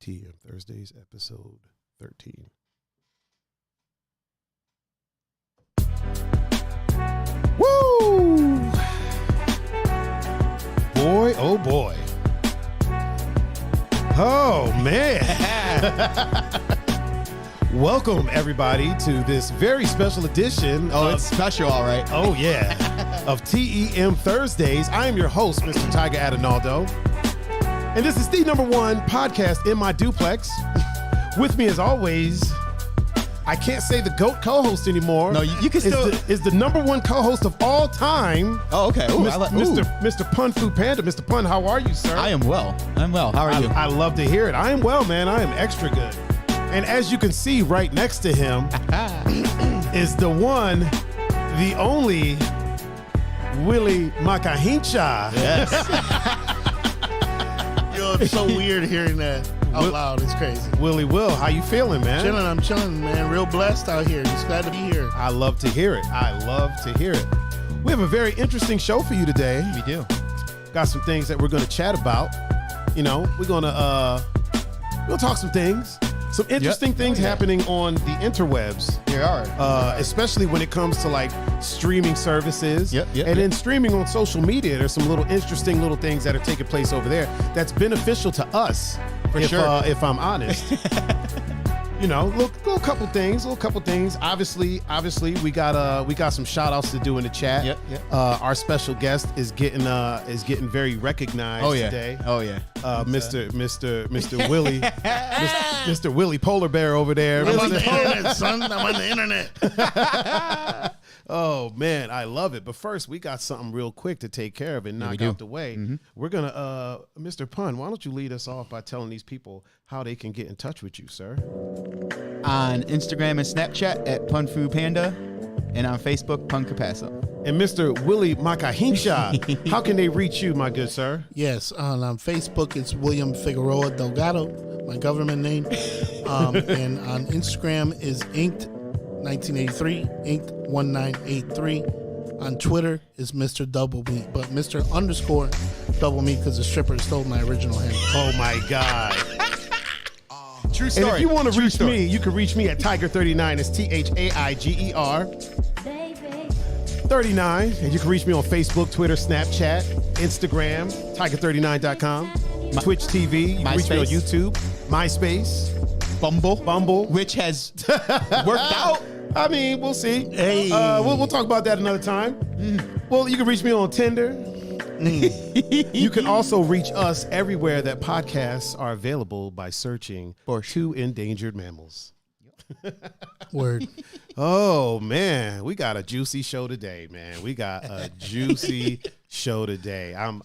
TEM Thursdays, episode 13. Woo! Boy, oh boy. Oh, man. Welcome, everybody, to this very special edition. It's special, all right. Oh, yeah. Of TEM Thursdays. I am your host, Mr. Tiger Adinaldo. And this is the #1 podcast in my duplex. With me, as always, I can't say the GOAT co-host anymore. No, you can still... Is the #1 co-host of all time. Oh, okay. Ooh, Mr. Pun Fu Panda. Mr. Pun, how are you, sir? I am well. I'm well. How are you? I love to hear it. I am well, man. I am extra good. And as you can see right next to him is the one, the only Willie Hincha. Yes. Yo, it's so weird hearing that out loud. It's crazy. Willie Will, how you feeling, man? I'm chilling, man. Real blessed out here. Just glad to be here. I love to hear it. We have a very interesting show for you today. We do. Got some things that we're going to chat about. You know, we're going to talk some things. Some interesting things happening on the interwebs. There are. Especially when it comes to like streaming services. Then streaming on social media. There's some little interesting little things that are taking place over there that's beneficial to us. If I'm honest. You know, little couple things. Obviously, we got some shout outs to do in the chat. Our special guest is getting very recognized today. Oh yeah. Mr. Willie, Mr. Willie Polar Bear over there. I'm on the internet, son. I'm on the internet. Oh man, I love it. But first, we got something real quick to take care of and knock out the way. Mm-hmm. We're gonna, Mr. Pun, why don't you lead us off by telling these people how they can get in touch with you, sir? On Instagram and Snapchat at PunFuPanda, and on Facebook, Pun Capasso. And Mr. Willie Hincha, how can they reach you, my good sir? Yes, on Facebook it's William Figueroa Delgado, my government name, and on Instagram is Inked 1983, Inked 1983. On Twitter is Mr. Double Meat, but Mr. _ Double Meat because the stripper stole my original handle. Oh my God. True story. And if you want to reach me, you can reach me at Tiger39. It's THAIGER 39. And you can reach me on Facebook, Twitter, Snapchat, Instagram, Tiger39.com, Twitch TV. You can reach me on YouTube, MySpace, Bumble, which has worked out. I mean, we'll see. Hey, we'll talk about that another time. Well, you can reach me on Tinder. You can also reach us everywhere that podcasts are available by searching for Two Endangered Mammals. Word. Oh man, we got a juicy show today, man. We got a juicy show today. I'm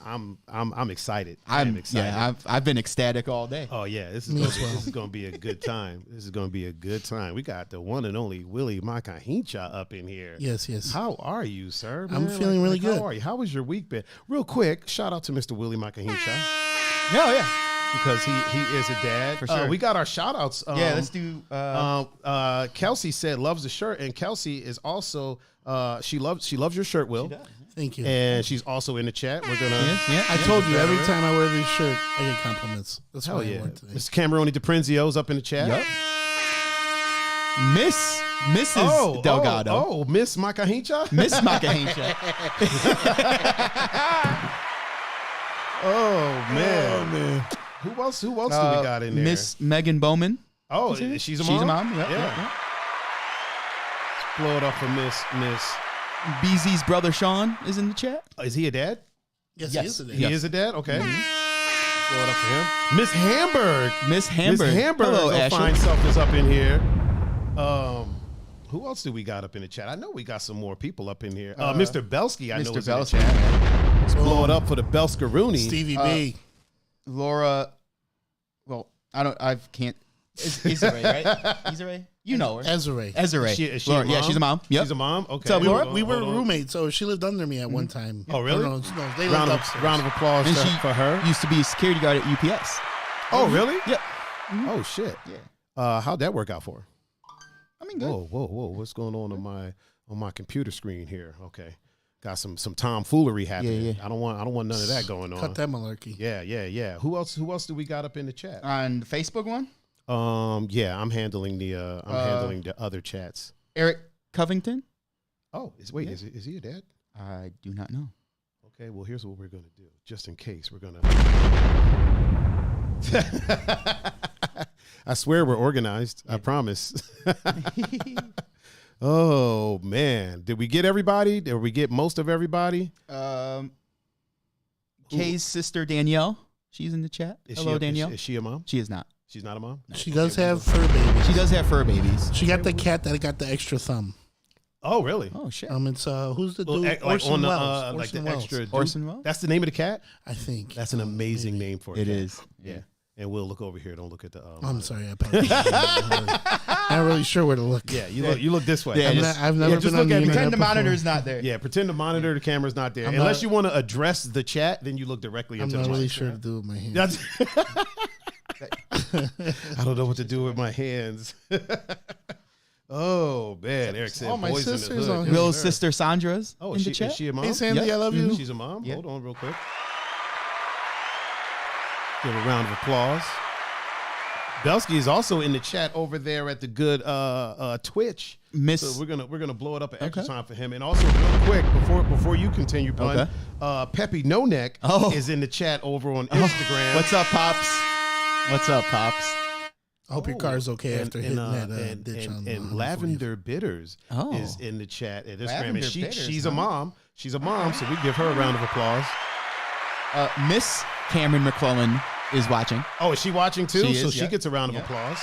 excited. I'm excited. Yeah, I've been ecstatic all day. Oh yeah, this is going to be a good time. We got the one and only Willie Hincha up in here. Yes. How are you, sir? I'm feeling really good. How are you? How was your week been? Real quick, shout out to Mr. Willie Hincha. Yeah. Because he is a dad. For sure. We got our shout outs. Let's do. Kelsey said loves the shirt, and Kelsey is also she loves your shirt, Will. Thank you. And she's also in the chat. We're gonna. I told you every time I wear this shirt, I get compliments. That's why I wore it today. Mr. Cameroni DePrenzio's up in the chat. Yep. Mrs. Delgado. Miss Hincha. Miss Hincha. Oh man. Who else do we got in there? Miss Megan Bowman. Oh, she's a mom? She's a mom, yeah. Let's blow it up for Miss. BZ's brother Sean is in the chat. Is he a dad? Yes, he is a dad. He is a dad? Okay. Mm-hmm. Blow it up for him. Miss Hamburg. Miss Hamburg. Hello, Ashley. Fine self is up in here. Who else do we got up in the chat? I know we got some more people up in here. Mr. Belsky, I know is in the chat. Let's blow it up for the Belskaroonie. Stevie B. Laura, well, I can't. Isare, right? Isare? You know her. Ezra. Is she Laura, a mom? Yeah, she's a mom. Yep. She's a mom? Okay. So we were roommates, so she lived under me at one time. Oh, really? No, they lived upstairs. Round of applause for her. Used to be a security guard at UPS. Oh, really? Yep. Oh, shit. Yeah. How'd that work out for her? I mean, good. Whoa. What's going on my computer screen here? Okay. got some tomfoolery happening. I don't want none of that going on. Cut that malarkey. Yeah. Who else do we got up in the chat? On the Facebook one? Yeah, I'm handling the other chats. Eric Covington? Oh, is he your dad? I do not know. Okay, well, here's what we're going to do. Just in case, we're going to... I swear we're organized. I promise. Oh, man. Did we get everybody? Did we get most of everybody? Kay's sister, Danielle. She's in the chat. Hello, Danielle. Is she a mom? She is not. She's not a mom? She does have fur babies. She does have fur babies. She got the cat that got the extra thumb. Oh, really? Oh, shit. It's who's the dude? Like Orson on the Welles. like the Orson Welles. extra. Orson Welles? That's the name of the cat? I think. That's an amazing name for a It cat. is. Yeah. And we'll look over here. Don't look at the. I'm sorry. I'm not really sure where to look. Yeah, you look this way. Yeah, I've never been on the internet Pretend the before. monitor's not there. Yeah, pretend the monitor, the camera's not there. Unless you want to address the chat, then you look directly I'm into not the really mic. sure to do with my hands. I don't know what to do with my hands. Oh, man. Eric said Oh, my boys in the sister's hood. on Yes, here. Will's sir. sister Sandra's Oh, in the chat. is she a mom? Hey, Sandy, I love you. She's a mom? Yeah. Hold on real quick. Give a round of applause. Belsky is also in the chat over there at the good Twitch. So we're gonna blow it up an extra time for him. And also real quick before you continue, Pun, Peppy No Neck is in the chat over on Instagram. What's up, Pops? What's up, Pops? I hope your car's okay after hitting that ditch on and Lavender Bitters is in the chat at Instagram. And she's a mom. She's a mom, so we give her a round of applause. Miss Cameron McClellan is watching. Oh, is she watching too? She gets a round of applause.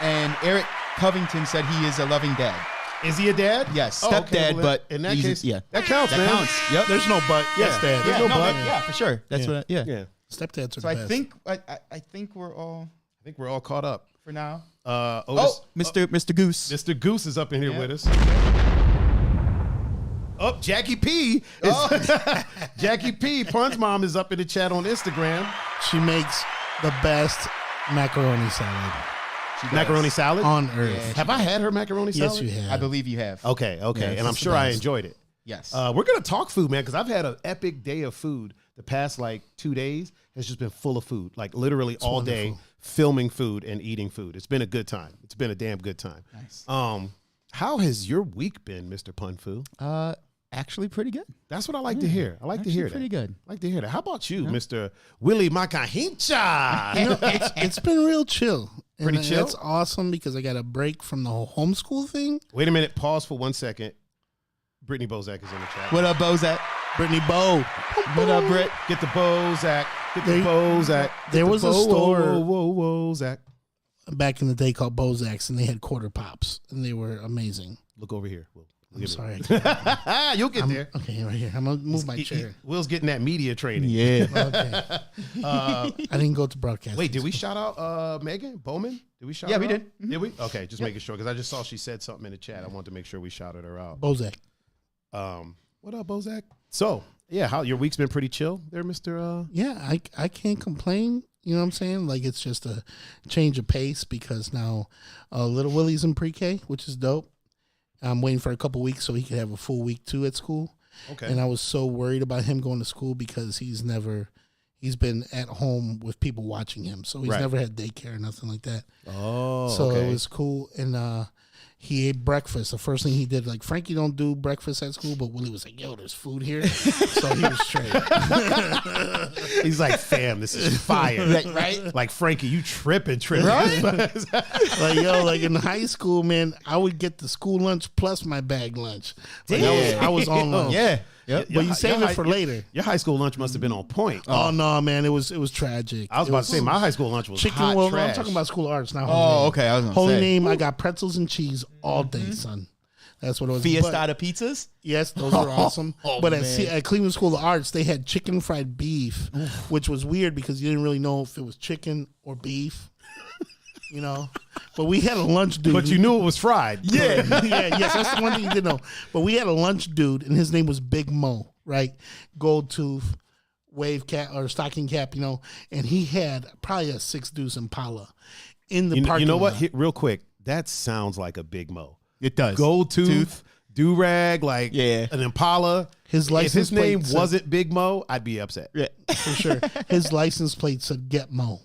And Eric Covington said he is a loving dad. Is he a dad? Yes, Oh, stepdad, well, but in that case, that counts, that man. counts. Yep. There's no but. Yeah. Yes, Dad. There's no but. Yeah, for sure. That's what. Yeah. Stepdads are So the best. I think we're all caught up for now. Otis, Mr. Goose. Mr. Goose is up in here with us. Oh, Jackie P. Jackie P. Pun's mom is up in the chat on Instagram. She makes the best macaroni salad Macaroni salad on earth. Yeah, have I had her macaroni salad? Yes, you have. I believe you have. Okay, Yes, and I'm it's sure the I best. enjoyed it. Yes. We're gonna talk food, man, because I've had an epic day of food. The past 2 days has just been full of food, literally all day wonderful. filming food and eating food. It's been a good time. It's been a damn good time. Nice. How has your week been, Mr. Punfu? Actually, pretty good. That's what I like to hear. I like to hear that. Pretty good. I like to hear that. How about you, Mr. Willie Hincha? It's been real chill. And Pretty chill? That's awesome because I got a break from the whole homeschool thing. Wait a minute. Pause for 1 second. Brittany Bozak is in the chat. What up, Bozak? Brittany Bow. What up, Britt? Get the Bozak. Get the There- Bozak. there was a store- Whoa, Zach. Back in the day called Bozak's, and they had quarter pops, and they were amazing. Look over here. I'm sorry. You'll get there. Okay, right here. I'm going to move my chair. Will's getting that media training. Yeah. Okay. I didn't go to broadcast. Wait, did we shout out Megan Bowman? Did we shout her Yeah, we out? did. Mm-hmm. Did we? Okay, just making sure, because I just saw she said something in the chat. I wanted to make sure we shouted her out. Bozak. What up, Bozak? So, yeah, how your week's been pretty chill there, Mr. Yeah, I can't complain. You know what I'm saying? It's just a change of pace because now little Willie's in pre-K, which is dope. I'm waiting for a couple weeks so he could have a full week too at school. Okay. And I was so worried about him going to school because he's been at home with people watching him. So he's never had daycare or nothing like that. Oh, so okay. it was cool. And he ate breakfast. The first thing he did, Frankie don't do breakfast at school, but Willie was like, yo, there's food here. So he was straight. He's like, fam, this is fire. Right? Like, Frankie, you tripping. Right? In high school, man, I would get the school lunch plus my bag lunch. I was on lunch. Yeah. Yep. But you save it for later. Your high school lunch must have been on point. Oh no, man, it was tragic. I was about to say my high school lunch was chicken. hot Well, trash. I'm talking about school of arts now. Oh, okay. I was gonna Holy say. name. I got pretzels and cheese all day, son. That's what it was. Fiestada pizzas. Yes, those were awesome. But man. at Cleveland School of Arts, they had chicken fried beef, which was weird because you didn't really know if it was chicken or beef. But we had a lunch dude. But you knew it was fried. Yes, that's the one thing you didn't know. But we had a lunch dude, and his name was Big Mo, right? Gold tooth, wave cap or stocking cap, and he had probably a 6 Deuce Impala in the parking lot. You know what? Real quick, that sounds like a Big Mo. It does. Gold tooth, do-rag, like an Impala. His license if his name plate wasn't Big Mo, I'd be upset. Yeah, for sure. His license plate said Get Mo.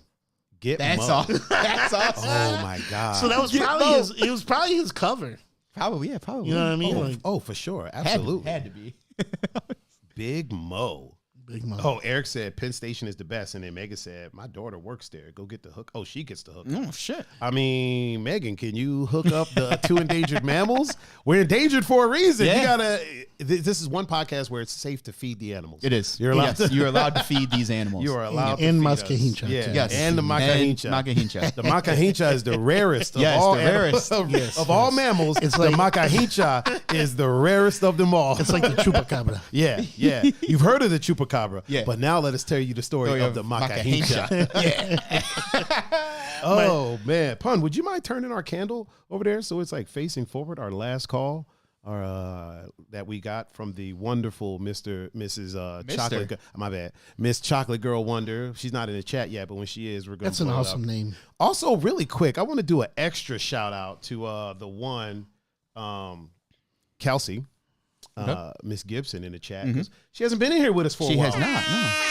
That's awesome. That's awesome. Oh my God. So that was probably his. It was probably his cover. Probably, yeah, probably. You know what I mean? For sure, absolutely. Had to be. Big Mo. Big Mo. Oh, Eric said Penn Station is the best, and then Megan said my daughter works there. Go get the hook. Oh, she gets the hook. Oh shit. I mean, Megan, can you hook up the 2 endangered mammals? We're endangered for a reason. Yeah. You gotta. This is one podcast where it's safe to feed the animals. It is. You're allowed. You're allowed to feed these animals. You are allowed and to Maska feed us. Hincha. Yeah. Yes. And the Maska Hincha. Maska Hincha. The Maska Hincha is the rarest of Yes, all the rarest. of all mammals. It's the like- Maska Hincha is the rarest of them all. It's like the chupacabra. Yeah. You've heard of the chupacabra. Yeah. But now let us tell you the story of the Maska Hincha. Yeah. Oh man, Pun, would you mind turning our candle over there so it's like facing forward? Our last call, that we got from the wonderful Mrs. Chocolate. My bad, Miss Chocolate Girl Wonder. She's not in the chat yet, but when she is, we're going. That's an awesome name. Also, really quick, I want to do an extra shout out to the one, Kelsey, Miss Gibson in the chat. She hasn't been in here with us for a while. She has not. No.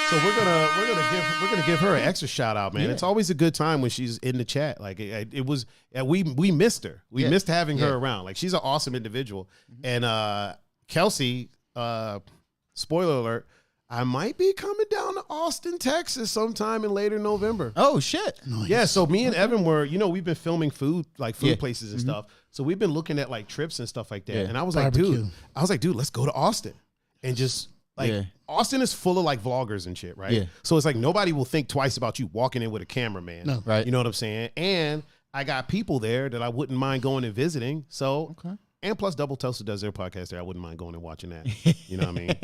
So we're gonna give her an extra shout out, man. Yeah. It's always a good time when she's in the chat. Like it was, we missed her. We missed having her around. Like she's an awesome individual. And Kelsey, spoiler alert, I might be coming down to Austin, Texas, sometime in later November. Oh shit. Nice. Yeah. So me and Evan were, we've been filming food places and stuff. So we've been looking at like trips and stuff like that. Yeah. And I was Barbecue. like, dude, let's go to Austin and just. Like Austin is full of like vloggers and shit, right? Yeah. So it's like nobody will think twice about you walking in with a cameraman. No. Right. You know what I'm saying? And I got people there that I wouldn't mind going and visiting. So and plus Double Toasted does their podcast there. I wouldn't mind going and watching that. You know what I mean?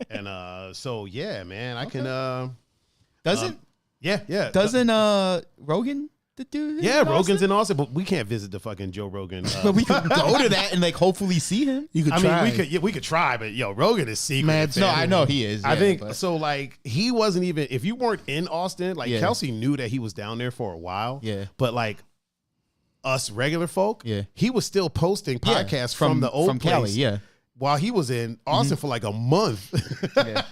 And so yeah, man, I can Doesn't Rogan do this? Yeah, Rogan's in Austin, but we can't visit the fucking Joe Rogan. But we could go to that and like hopefully see him. You could I try. mean, we could try, but Rogan is secret. Mad No, I know he is. I yeah, think but- so. Like he wasn't even. If you weren't in Austin, like Yeah. Kelsey knew that he was down there for a while. Yeah. But like us regular folk, Yeah. he was still posting podcasts from the old from place. Cali. Yeah. While he was in Austin for like a month. Yeah.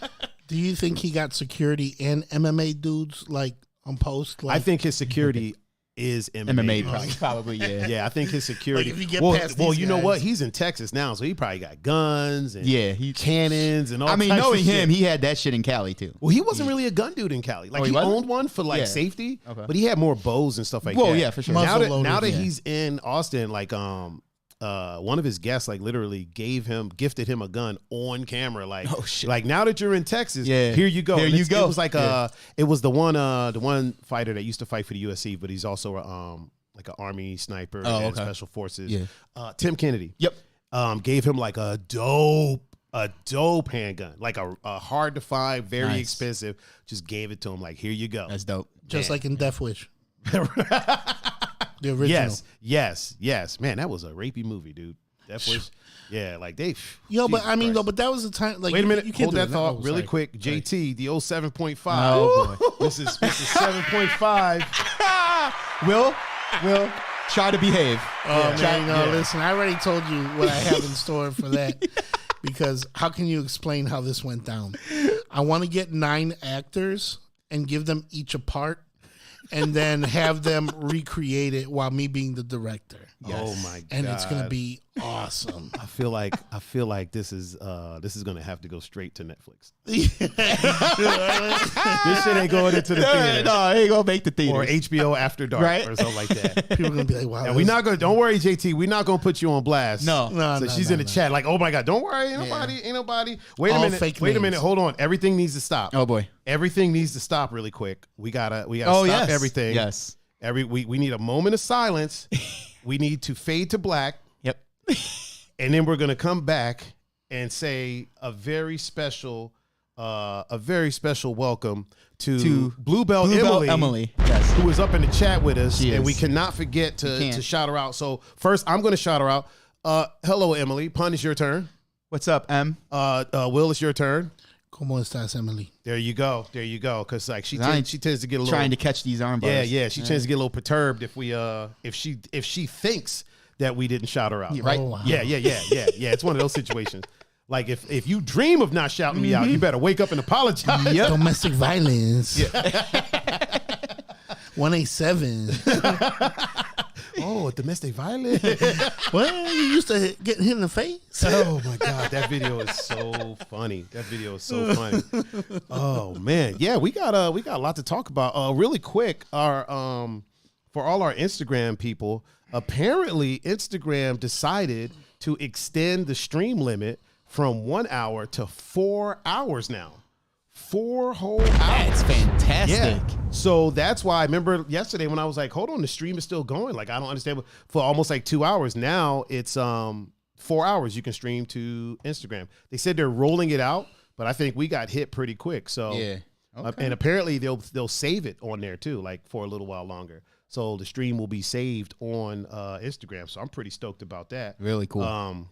Do you think he got security and MMA dudes like on post? Like, I think his security is MMA. Probably. Yeah. Yeah, I think his security. Like, if you get well, past well, these you know guys- what? He's in Texas now, so he probably got guns and He. cannons and all. I mean, types knowing of him, shit. he had that shit in Cali too. Well, he wasn't really a gun dude in Cali. Like Oh, he he wasn't? owned one for like Yeah. safety, Okay. but he had more bows and stuff like Well, that. yeah, for sure. Muzzle Now that loaded, yeah. he's in Austin, like one of his guests like literally gifted him a gun on camera. Like, Oh, shit. Like now that you're in Texas, Yeah. here you go. Here And you it's- go. It was like Yeah. it was the one fighter that used to fight for the USC, but he's also like an Army sniper Oh, and okay. special forces. Yeah. Tim Kennedy. Yep. Gave him like a dope handgun, like a hard to find, very Nice. expensive. Just gave it to him, like, here you go. That's dope. just like in Death Wish. The original. Yes. Man, that was a rapey movie, dude. That was, yeah, like they. Yo, but Jesus I mean, Christ. though, but that was the time. Like, Wait a minute, you can't hold do that it. thought Oh, really sorry. quick. JT, the old 7.5. Oh, boy. This is 7.5. Will try to behave. Oh Yeah. man, no, Yeah. listen, I already told you what I have in store for that. Because how can you explain how this went down? I want to get 9 actors and give them each a part, and then have them recreate it while me being the director. Oh my god! And it's gonna be awesome. I feel like this is gonna have to go straight to Netflix. This shit ain't going into the theater. No, I ain't gonna make the theater. Or HBO After Dark Right? or something like that. People are gonna be like, "Wow, And we're not gonna. Don't worry, JT. We're not gonna put you on blast. No. No, So no, she's no, in the no. chat like, oh my god, don't worry, ain't nobody. Wait a All minute. fake Wait a names. minute. Hold on. Everything needs to stop. Oh boy. Everything needs to stop really quick. We gotta Oh stop yes. everything. Yes. We need a moment of silence. We need to fade to black, Yep. and then we're gonna come back and say a very special welcome to Bluebell Emily. Yes. Who is up in the chat with us, She and is. we cannot forget can't. to shout her out. So first, I'm going to shout her out. Hello, Emily. Pun, it's your turn. What's up, M? Will, it's your turn. ¿Cómo estás, Emily? There you go. Because like she I ain't tends to get a little Trying to catch these arm bars. yeah. She tends to get a little perturbed if we if she thinks that we didn't shout her out. Yeah, right? Oh, wow. Yeah. It's one of those situations. Like if you dream of not shouting me out, you better wake up and apologize. Domestic violence. 187. Oh, domestic violence. Well, you used to get hit in the face. Oh my God, that video is so funny. Oh man, yeah, we got a lot to talk about. Really quick, our for all our Instagram people, apparently Instagram decided to extend the stream limit from 1 hour to 4 hours now. 4 whole hours. That's fantastic. Yeah. So that's why I remember yesterday when I was like, hold on, the stream is still going. Like, I don't understand. For almost like 2 hours. Now it's 4 hours you can stream to Instagram. They said they're rolling it out, but I think we got hit pretty quick. So Yeah. Okay. and apparently they'll save it on there too, like for a little while longer. So the stream will be saved on Instagram. So I'm pretty stoked about that. Really cool.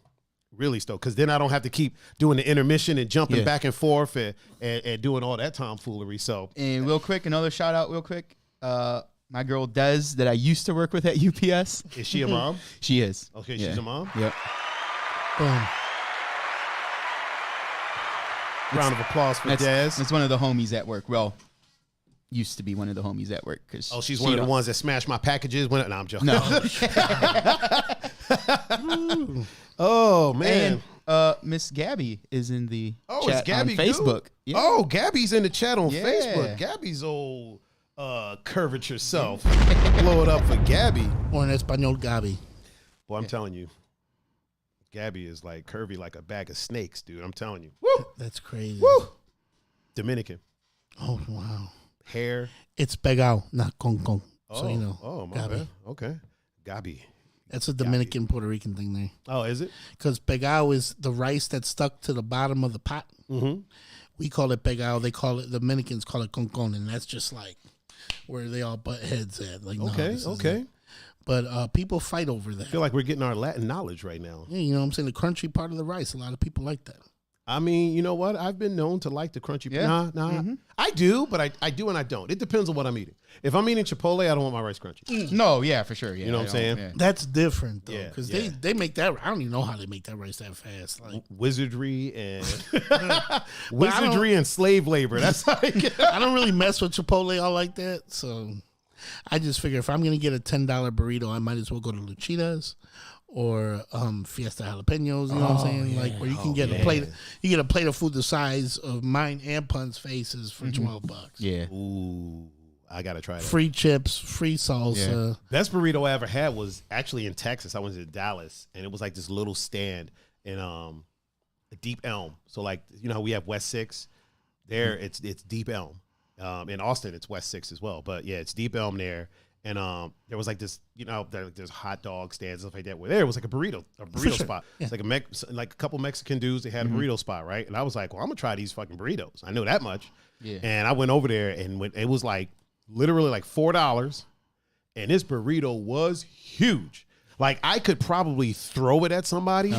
Really stoked, because then I don't have to keep doing the intermission and jumping back and forth and doing all that tomfoolery. So, and real quick, another shout out real quick. My girl Des that I used to work with at UPS. is she a mom? She is. Okay, she's a mom. Yep. Boom. Round of applause for Des. That's one of the homies at work. Well, used to be one of the homies at work. Oh, she's one of the ones that smashed my packages. No, I'm joking. No. Oh man. And Miss Gabby is in the Oh, chat it's Gabby on Facebook. Goo? Oh, Gabby's in the chat on Yeah. Facebook. Gabby's old curvature self. Blow it up for Gabby. Or in Espanol, Gabi. Boy, I'm telling you, Gabby is like curvy like a bag of snakes, dude. I'm telling you. Woo! That's crazy. Woo! Dominican. Oh, wow. Hair. It's pegao, not con. So, you know. Oh, my Gabi. bad. Okay. Gabby. That's a Dominican, Puerto Rican thing there. Oh, is it? Because pegao is the rice that's stuck to the bottom of the pot. Mm-hmm. We call it pegao. They call it, the Dominicans call it con. And that's just like where they all butt heads at. Like, no, Okay, this is okay. it. But people fight over that. I feel like we're getting our Latin knowledge right now. Yeah, you know what I'm saying? The crunchy part of the rice. A lot of people like that. I mean, you know what? I've been known to like the crunchy. Yeah. Nah. Mm-hmm. I do, but I do and I don't. It depends on what I'm eating. If I'm eating Chipotle, I don't want my rice crunchy. No, yeah, for sure. Yeah, You know what I'm saying? Yeah. That's different, though. Yeah, Because yeah. they make that, I don't even know how they make that rice that fast. Like, Wizardry and I wizardry and slave labor. That's how I get. I don't really mess with Chipotle all like that. So I just figure if I'm going to get a $10 burrito, I might as well go to Luchitas or Fiesta Jalapenos. You know what I'm saying? yeah. Like where you can get a plate. You get a plate of food the size of mine and Pun's faces for $12. Yeah. Ooh, I gotta try that. Free chips, free salsa. Best burrito I ever had was actually in Texas. I went to Dallas, and it was like this little stand in Deep Elm. So like, you know how we have West 6? There it's Deep Elm. In Austin it's West 6 as well. But yeah, it's Deep Elm there. And there was like this, you know, there's hot dog stands, stuff like that. Where there was like a burrito Sure. spot. Yeah. It's like a couple Mexican dudes. They had a burrito spot, right? And I was like, well, I'm gonna try these fucking burritos. I know that much. Yeah. And I went over there, and it was like literally like $4, and this burrito was huge. Like I could probably throw it at somebody.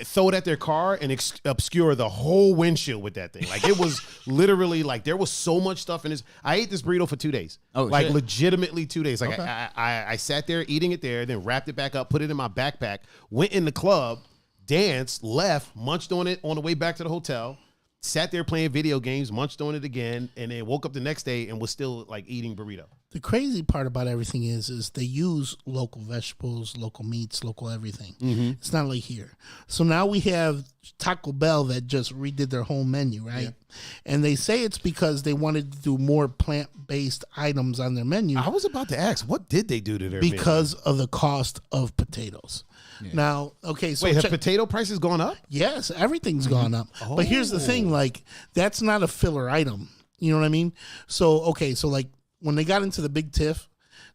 Throw it at their car and obscure the whole windshield with that thing. Like it was literally like there was so much stuff in this. I ate this burrito for 2 days. Oh, like shit. legitimately 2 days. Like Okay. I sat there eating it there, then wrapped it back up, put it in my backpack, went in the club, danced, left, munched on it on the way back to the hotel, sat there playing video games, munched on it again, and then woke up the next day and was still like eating burrito. The crazy part about everything is they use local vegetables, local meats, local everything. It's not like here. So now we have Taco Bell that just redid their whole menu, right? Yeah. And they say it's because they wanted to do more plant-based items on their menu. I was about to ask, what did they do to their menu? Because of the cost of potatoes. Yeah. Now, okay, so wait, have potato prices gone up? Yes, everything's gone up. But here's the thing, like, that's not a filler item. You know what I mean? So, okay, so like when they got into the big tiff,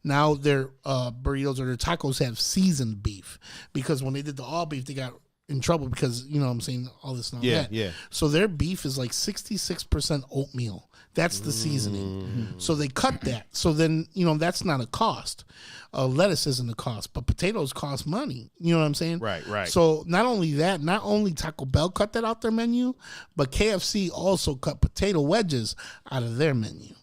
now their burritos or their tacos have seasoned beef. Because when they did the all beef, they got in trouble because, you know what I'm saying, all this and all that. Yeah. So their beef is like 66% oatmeal. That's the seasoning. So they cut that. So then, you know, that's not a cost. Lettuce isn't a cost, but potatoes cost money. You know what I'm saying? Right. So not only that, not only Taco Bell cut that out their menu, but KFC also cut potato wedges out of their menu.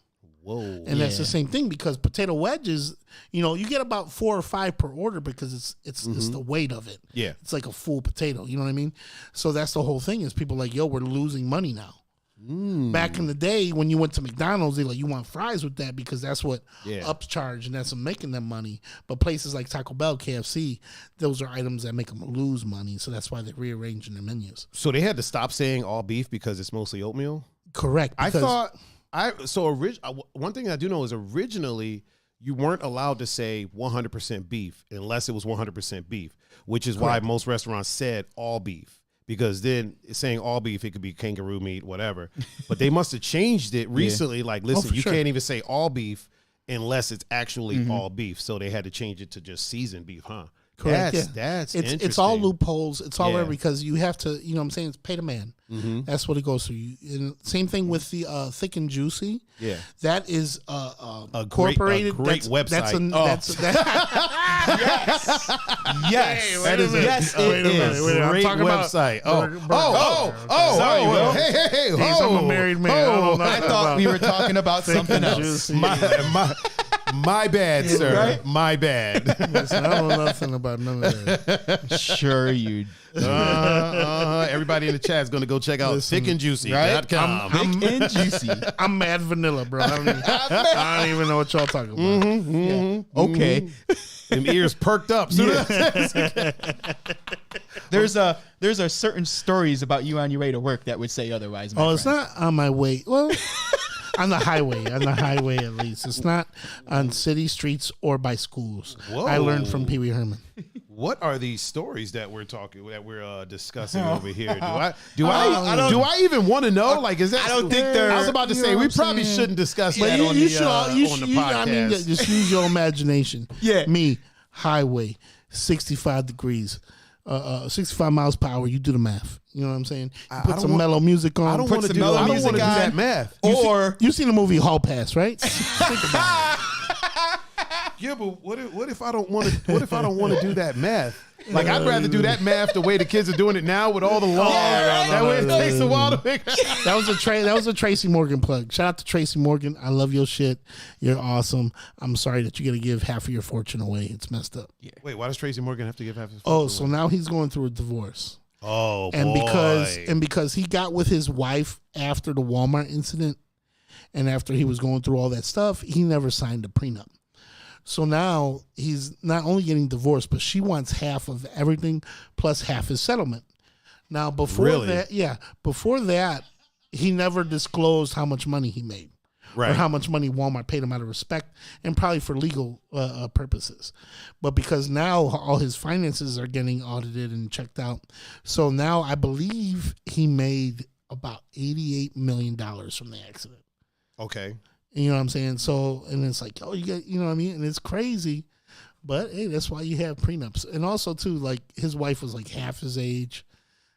Whoa. And that's the same thing because potato wedges, you get about 4 or 5 per order because it's the weight of it. Yeah. It's like a full potato. You know what I mean? So that's the whole thing is people like, yo, we're losing money now. Back in the day when you went to McDonald's, they like, you want fries with that because that's what upcharge and that's making them money. But places like Taco Bell, KFC, those are items that make them lose money. So that's why they're rearranging their menus. So they had to stop saying all beef because it's mostly oatmeal? Correct. I thought one thing I do know is originally you weren't allowed to say 100% beef unless it was 100% beef, which is why most restaurants said all beef. Because then saying all beef, it could be kangaroo meat, whatever. But they must have changed it recently. Like, listen, you can't even say all beef unless it's actually all beef. So they had to change it to just seasoned beef, huh? Correct. That's interesting. It's all loopholes. It's all there because you have to, what I'm saying, it's pay the man. That's what it goes through. And same thing with the thick and juicy. Yeah. That is a incorporated. Great website. Yes. That is wait a minute. I'm great talking website. Sorry, Will. Hey, I'm a married man. I thought we were talking about something else. My bad, sir. Right? My bad. Listen, I don't know nothing about none of that. Sure you. Everybody in the chat is going to go check out thickandjuicy.com. Thick and juicy. I'm mad vanilla, bro. I don't even know what y'all talking about. Okay. Them ears perked up. There's a certain stories about you on your way to work that would say otherwise. It's not on my way. Well, on the highway at least. It's not on city streets or by schools. Whoa. I learned from Pee Wee Herman. What are these stories that we're discussing over here? Do I even want to know? Like, is that? I don't think they're. I was about to say we probably shouldn't discuss that on the podcast. I mean, just use your imagination. Yeah. Me, highway, 65 degrees, 65 miles per hour. You do the math. You know what I'm saying? You put some mellow music on. I don't want to do that math. You seen the movie Hall Pass, right? Think about it. Yeah, but what if I don't want to? What if I don't want to do that math? Like, I'd rather do that math the way the kids are doing it now with all the laws. That way it takes a while to make. That was a Tracy Morgan plug. Shout out to Tracy Morgan. I love your shit. You're awesome. I'm sorry that you're gonna give half of your fortune away. It's messed up. Yeah. Wait, why does Tracy Morgan have to give half his fortune away? So now he's going through a divorce. Oh, and boy. because he got with his wife after the Walmart incident, and after he was going through all that stuff, he never signed a prenup. So now he's not only getting divorced, but she wants half of everything plus half his settlement. Now, before that, he never disclosed how much money he made. Or how much money Walmart paid him out of respect and probably for legal purposes. But because now all his finances are getting audited and checked out. So now I believe he made about $88 million from the accident. Okay. You know what I'm saying? So, and it's like, oh, you get, you know what I mean? And it's crazy. But hey, that's why you have prenups. And also too, like his wife was like half his age.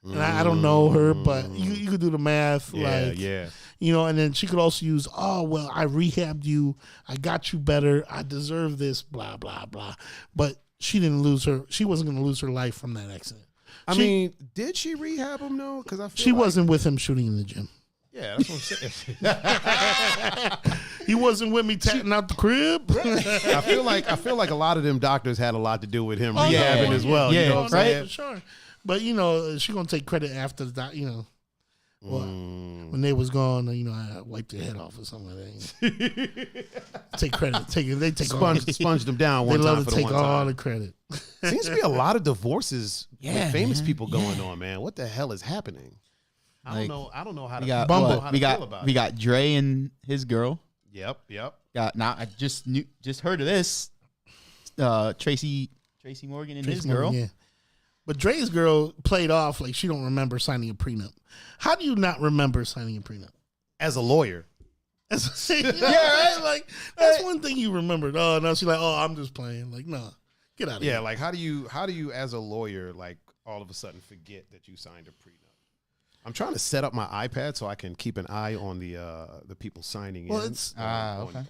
And I don't know her, but you could do the math. Yeah. You know, and then she could also use, oh, well, I rehabbed you. I got you better. I deserve this, blah, blah, blah. But she wasn't going to lose her life from that accident. I mean, did she rehab him, though? Because I feel she wasn't with him shooting in the gym. Yeah, that's what I'm saying. He wasn't with me tatting out the crib. I feel like a lot of them doctors had a lot to do with him rehabbing as well. Yeah, you know what I'm saying? Sure. But, you know, she's going to take credit after the, you know. Well, when they was gone, you know, I wiped their head off or something like that. Take credit. They take sponged them down one time. They time love to take all the credit. Seems to be a lot of divorces with famous people going on, man. What the hell is happening? I don't know how to feel about it. We got Dre and his girl. Yep. Now I just heard of this. Tracy Morgan and his girl. Yeah. But Dre's girl played off like she don't remember signing a prenup. How do you not remember signing a prenup? As a lawyer. Right? Like, that's one thing you remembered. Oh, now she's like, oh, I'm just playing. Like, no, get out of here. Yeah, like how do you as a lawyer, like all of a sudden forget that you signed a prenup? I'm trying to set up my iPad so I can keep an eye on the people signing in. It's okay.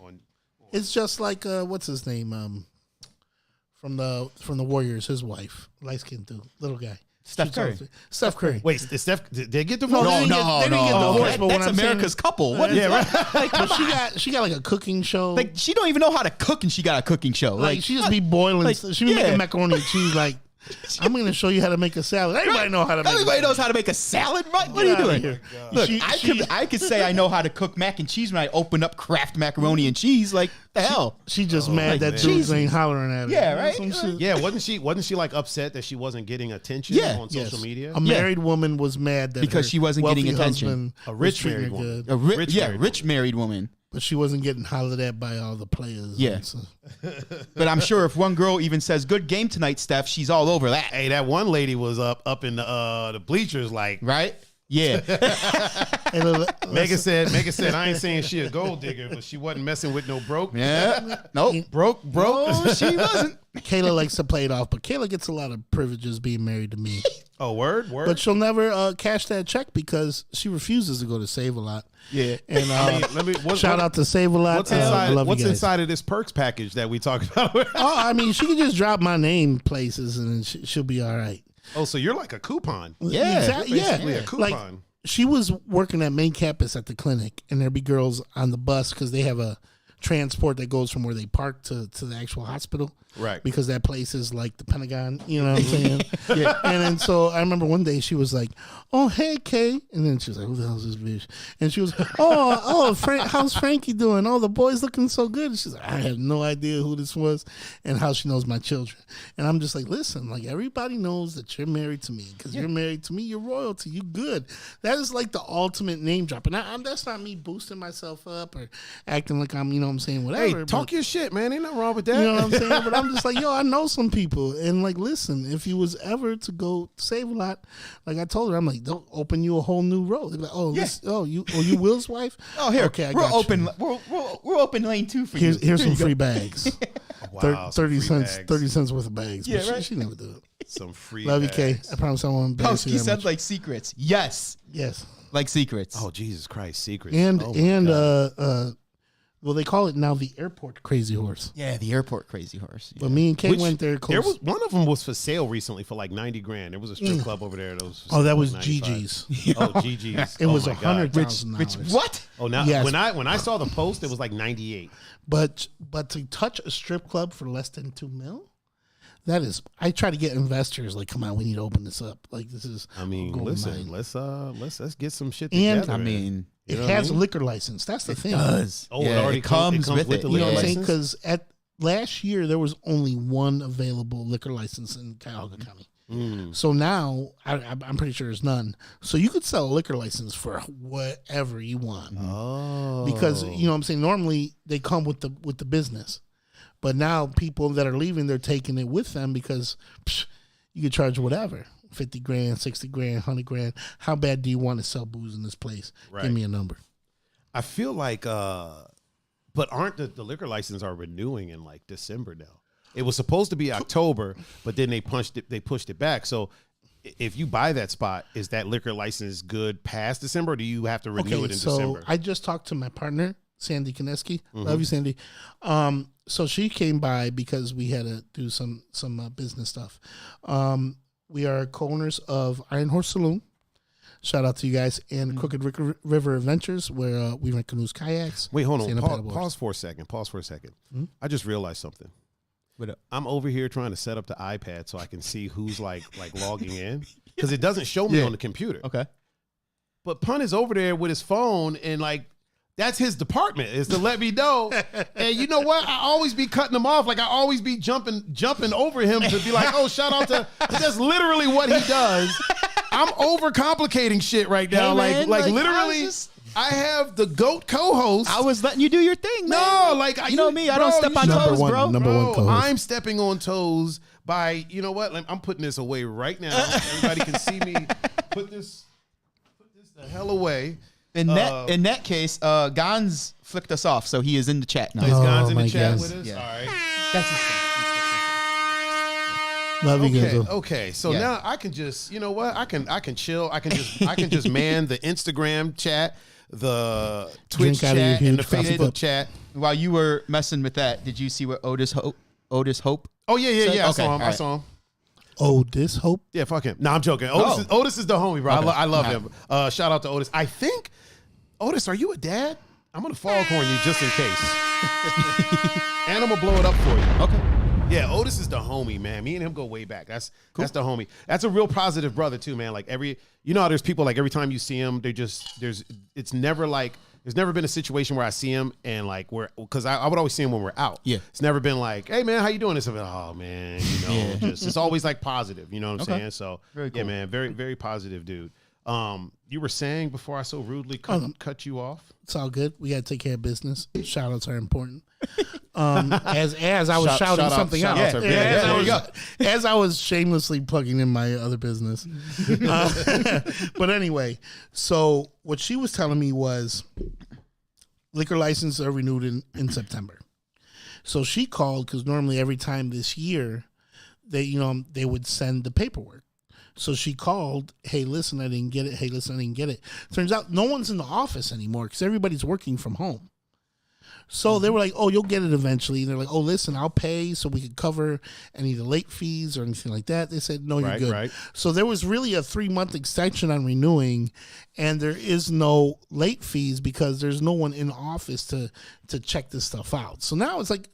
It's just like what's his name? From the Warriors, his wife, light skinned dude, little guy. Steph Curry. Steph Curry. Wait, did they get divorced? No, they didn't get divorced. But That's America's couple. What is that? Like, but she got like a cooking show. Like she don't even know how to cook, and she got a cooking show. Like she just be boiling. Like, she be making macaroni and cheese. Like, I'm going to show you how to make a salad. Everybody know how to make. Everybody knows how to make a salad, right? What are you doing? Look, I could say I know how to cook mac and cheese when I open up Kraft macaroni and cheese. Like the hell? She just mad that dudes ain't hollering at her. Yeah, right. Yeah, wasn't she like upset that she wasn't getting attention on social media? A married woman was mad that because she wasn't getting attention. A rich married woman. Rich married woman. But she wasn't getting hollered at by all the players. Yeah. But I'm sure if one girl even says, good game tonight, Steph, she's all over that. Hey, that one lady was up in the bleachers like. Right? Yeah. Megan said, I ain't saying she a gold digger, but she wasn't messing with no broke. Yeah. Nope. Broke. No, she wasn't. Kayla likes to play it off, but Kayla gets a lot of privileges being married to me. Oh, word. But she'll never cash that check because she refuses to go to Save a Lot. Yeah. And shout out to Save a Lot. What's inside of this perks package that we talk about? I mean, she can just drop my name places and she'll be all right. Oh, so you're like a coupon. Yeah, exactly. Basically a coupon. Like, she was working at main campus at the clinic, and there'd be girls on the bus because they have a transport that goes from where they park to the actual hospital. Right. Because that place is like the Pentagon, you know what I'm saying? Yeah. And then so I remember one day she was like, oh, hey, Kay. And then she was like, who the hell is this bitch? And she was, how's Frankie doing? Oh, the boy's looking so good. And she's like, I have no idea who this was and how she knows my children. And I'm just like, listen, like everybody knows that you're married to me because you're married to me. You're royalty. You good. That is like the ultimate name drop. And that's not me boosting myself up or acting like I'm, you know what I'm saying, whatever. Hey, talk your shit, man. Ain't nothing wrong with that. You know what I'm saying? But I'm just like, yo, I know some people. And like, listen, if you was ever to go Save a Lot, like I told her, I'm like, don't open you a whole new road. They're like, you Will's wife? Oh, here. Okay, I we're got open. you. We're open lane 2 for you. Here's some free bags. Wow, 30 cents. bags. 30 cents worth of bags. Yeah, But right. she never do it. Some free Love you, bags. Kay. I promise I won't embarrass you He that said much. like secrets. Yes. Yes. Like secrets. Oh, Jesus Christ, secrets. And Oh, my God. well, they call it now the airport Crazy Horse. Yeah, the airport Crazy Horse. Yeah. But me and Kay went there close. There was one of them was for sale recently for like $90,000. There was a strip club over there. That was for that sale was for $95,000. Gigi's. Oh, Gigi's. It was my God. $100,000. What? Oh, now Yes. when I saw the post, it was like 98. But to touch a strip club for less than $2 million, that is. I try to get investors like, come on, we need to open this up. Like this is. I mean, gold listen, mine. let's get some shit And, together. I mean, It know what I has a mean? liquor license. That's the thing. does. Oh, Yeah, it already comes with the You know liquor what I'm saying? license. Because at last year there was only one available liquor license in Cuyahoga County. So now I'm pretty sure there's none. So you could sell a liquor license for whatever you want. Oh, Because you know what I'm saying. Normally they come with the business, but now people that are leaving, they're taking it with them because you could charge whatever. $50,000, $60,000, $100,000. How bad do you want to sell booze in this place? Right. Give me a number. I feel like, but aren't the liquor license are renewing in like December now? It was supposed to be October, but then they pushed it back. So if you buy that spot, is that liquor license good past December, or do you have to renew it in December? I just talked to my partner, Sandy Kineski. Love you, Sandy. So she came by because we had to do some business stuff. We are co-owners of Iron Horse Saloon. Shout out to you guys. And Crooked River Adventures, where we rent canoes, kayaks. Wait, hold stand-up on. paddleboards. Pause for a second. I just realized something. What up? I'm over here trying to set up the iPad so I can see who's like logging in because it doesn't show me on the computer. Okay. But Pun is over there with his phone and like that's his department is to let me know. And you know what? I always be cutting him off. Like I always be jumping over him to be like, oh, shout out to. That's literally what he does. I'm overcomplicating shit right now. Hey, man, like like, literally. I have the GOAT co-host. I was letting you do your thing, man. No, like you know me, I don't step on Number toes, one- bro. number one co-host. I'm stepping on toes by, you know what? I'm putting this away right now. Everybody can see me put this the hell away. In that case, Gons flicked us off, so he is in the chat now. Is Gon's in my the chat gosh. with us? Yeah. All right. That's his thing. Love you, Okay, Gonzo. okay. So Yeah. now I can just, you know what? I can chill. I can just man the Instagram chat, the Twitch Drink out of your chat, and the huge coffee Facebook cup. chat. While you were messing with that, did you see what Otis Hope? Oh yeah. Said- I okay, saw him. all I right. saw him. Otis Hope? Yeah, fuck him. No, I'm joking. Otis is the homie, bro. I love him. Shout out to Otis. I think, Otis, are you a dad? I'm going to foghorn you just in case. And I'm going to blow it up for you. Okay. Yeah, Otis is the homie, man. Me and him go way back. That's the homie. That's a real positive brother too, man. Like you know how there's people like every time you see him, it's never like, there's never been a situation where I see him and like because I would always see him when we're out. Yeah. It's never been like, hey man, how you doing? It's like, oh man, it's always like positive. You know what I'm saying? So very cool. Yeah, man, very, very positive dude. You were saying before I so rudely cut you off. It's all good. We got to take care of business. Shout outs are important. As I was shouting something out. As I was shamelessly plugging in my other business. But anyway, so what she was telling me was liquor licenses are renewed in September. So she called because normally every time this year they would send the paperwork. So she called, hey, listen, I didn't get it. Hey, listen, I didn't get it. Turns out no one's in the office anymore because everybody's working from home. So they were like, oh, you'll get it eventually. And they're like, oh, listen, I'll pay so we could cover any of the late fees or anything like that. They said, no, you're good. Right. So there was really a 3-month extension on renewing, and there is no late fees because there's no one in the office to check this stuff out. So now it's like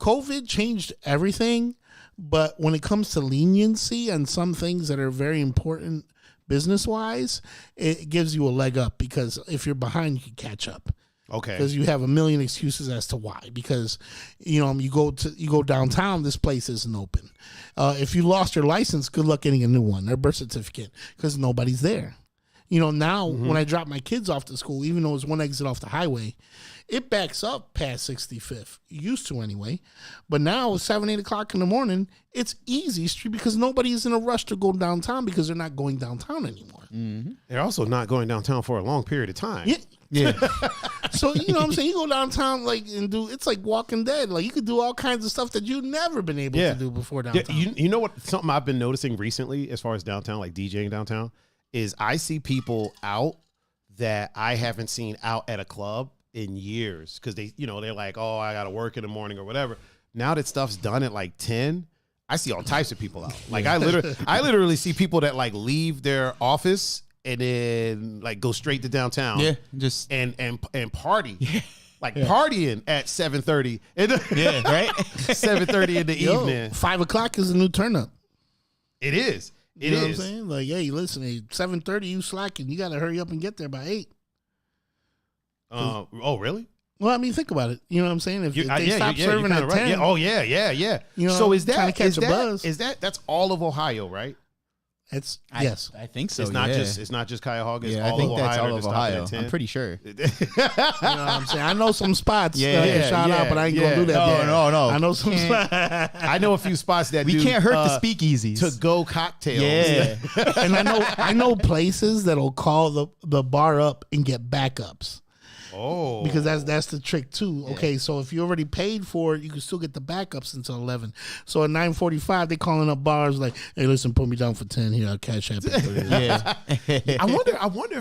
COVID changed everything. But when it comes to leniency on some things that are very important business-wise, it gives you a leg up because if you're behind, you can catch up. Okay. Because you have a million excuses as to why. Because, you go downtown, this place isn't open. If you lost your license, good luck getting a new one, or birth certificate, because nobody's there. Now when I drop my kids off to school, even though it's one exit off the highway, it backs up past 65th. It used to anyway. But now, 7, 8 o'clock in the morning, it's easy street because nobody is in a rush to go downtown because they're not going downtown anymore. Mm-hmm. They're also not going downtown for a long period of time. Yeah. So, you know what I'm saying? You go downtown it's like Walking Dead. Like, you could do all kinds of stuff that you've never been able to do before downtown. Yeah, you know what? Something I've been noticing recently as far as downtown, like DJing downtown, is I see people out that I haven't seen out at a club in years because they're like, oh, I got to work in the morning or whatever. Now that stuff's done at like 10, I see all types of people out. Like I literally see people that like leave their office and then like go straight to downtown. Yeah, just and party. Yeah. Like partying at 7:30. Yeah, right. 7:30 in the evening. 5 o'clock is a new turn up. It is. You know what I'm saying? Like, hey, listen, 7:30, you slacking. You got to hurry up and get there by 8. Oh, really? Well, I mean, think about it. You know what I'm saying? If they stop serving at 10. Right. Yeah. Oh, yeah. So is that's all of Ohio, right? Yes. I think so. It's not just Cuyahoga. It's all I think of that's Ohio. all of Ohio. I'm pretty sure. You know what I'm saying? I know some spots. Shout out, but I ain't gonna do that. No. I know some spots. I know a few spots that we can't hurt the speakeasies. To go cocktails. Yeah. And I know places that'll call the bar up and get backups. Oh, because that's the trick too. Okay, so if you already paid for it, you can still get the backups until 11. So at 9:45, they calling up bars like, "Hey, listen, put me down for 10 here. I'll cash app it." Yeah. I wonder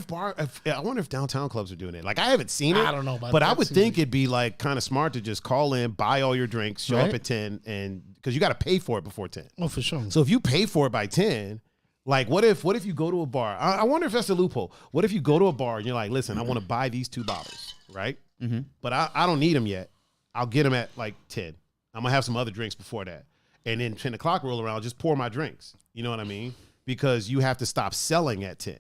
if downtown clubs are doing it. Like I haven't seen it. I don't know about but that. I would think it'd be like kind of smart to just call in, buy all your drinks, show up at 10, and because you got to pay for it before 10. Oh, for sure. So if you pay for it by 10. Like, what if you go to a bar? I wonder if that's a loophole. What if you go to a bar and you're like, listen, I want to buy these 2 bottles, right? Mm-hmm. But I don't need them yet. I'll get them at like 10. I'm going to have some other drinks before that. And then 10 o'clock roll around, I'll just pour my drinks. You know what I mean? Because you have to stop selling at 10.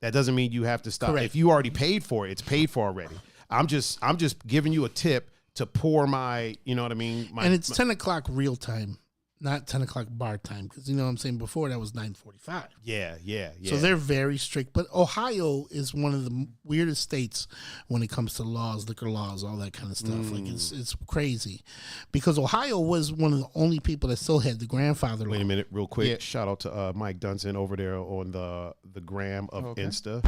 That doesn't mean you have to stop. Correct. If you already paid for it, it's paid for already. I'm just giving you a tip to pour my, you know what I mean? And it's 10 o'clock real time. Not 10 o'clock bar time, because you know what I'm saying? Before that was 9:45. Yeah. So they're very strict. But Ohio is one of the weirdest states when it comes to laws, liquor laws, all that kind of stuff. Like it's crazy. Because Ohio was one of the only people that still had the grandfather law. Wait a minute, real quick. Yeah. Shout out to Mike Dunson over there on the gram of Insta.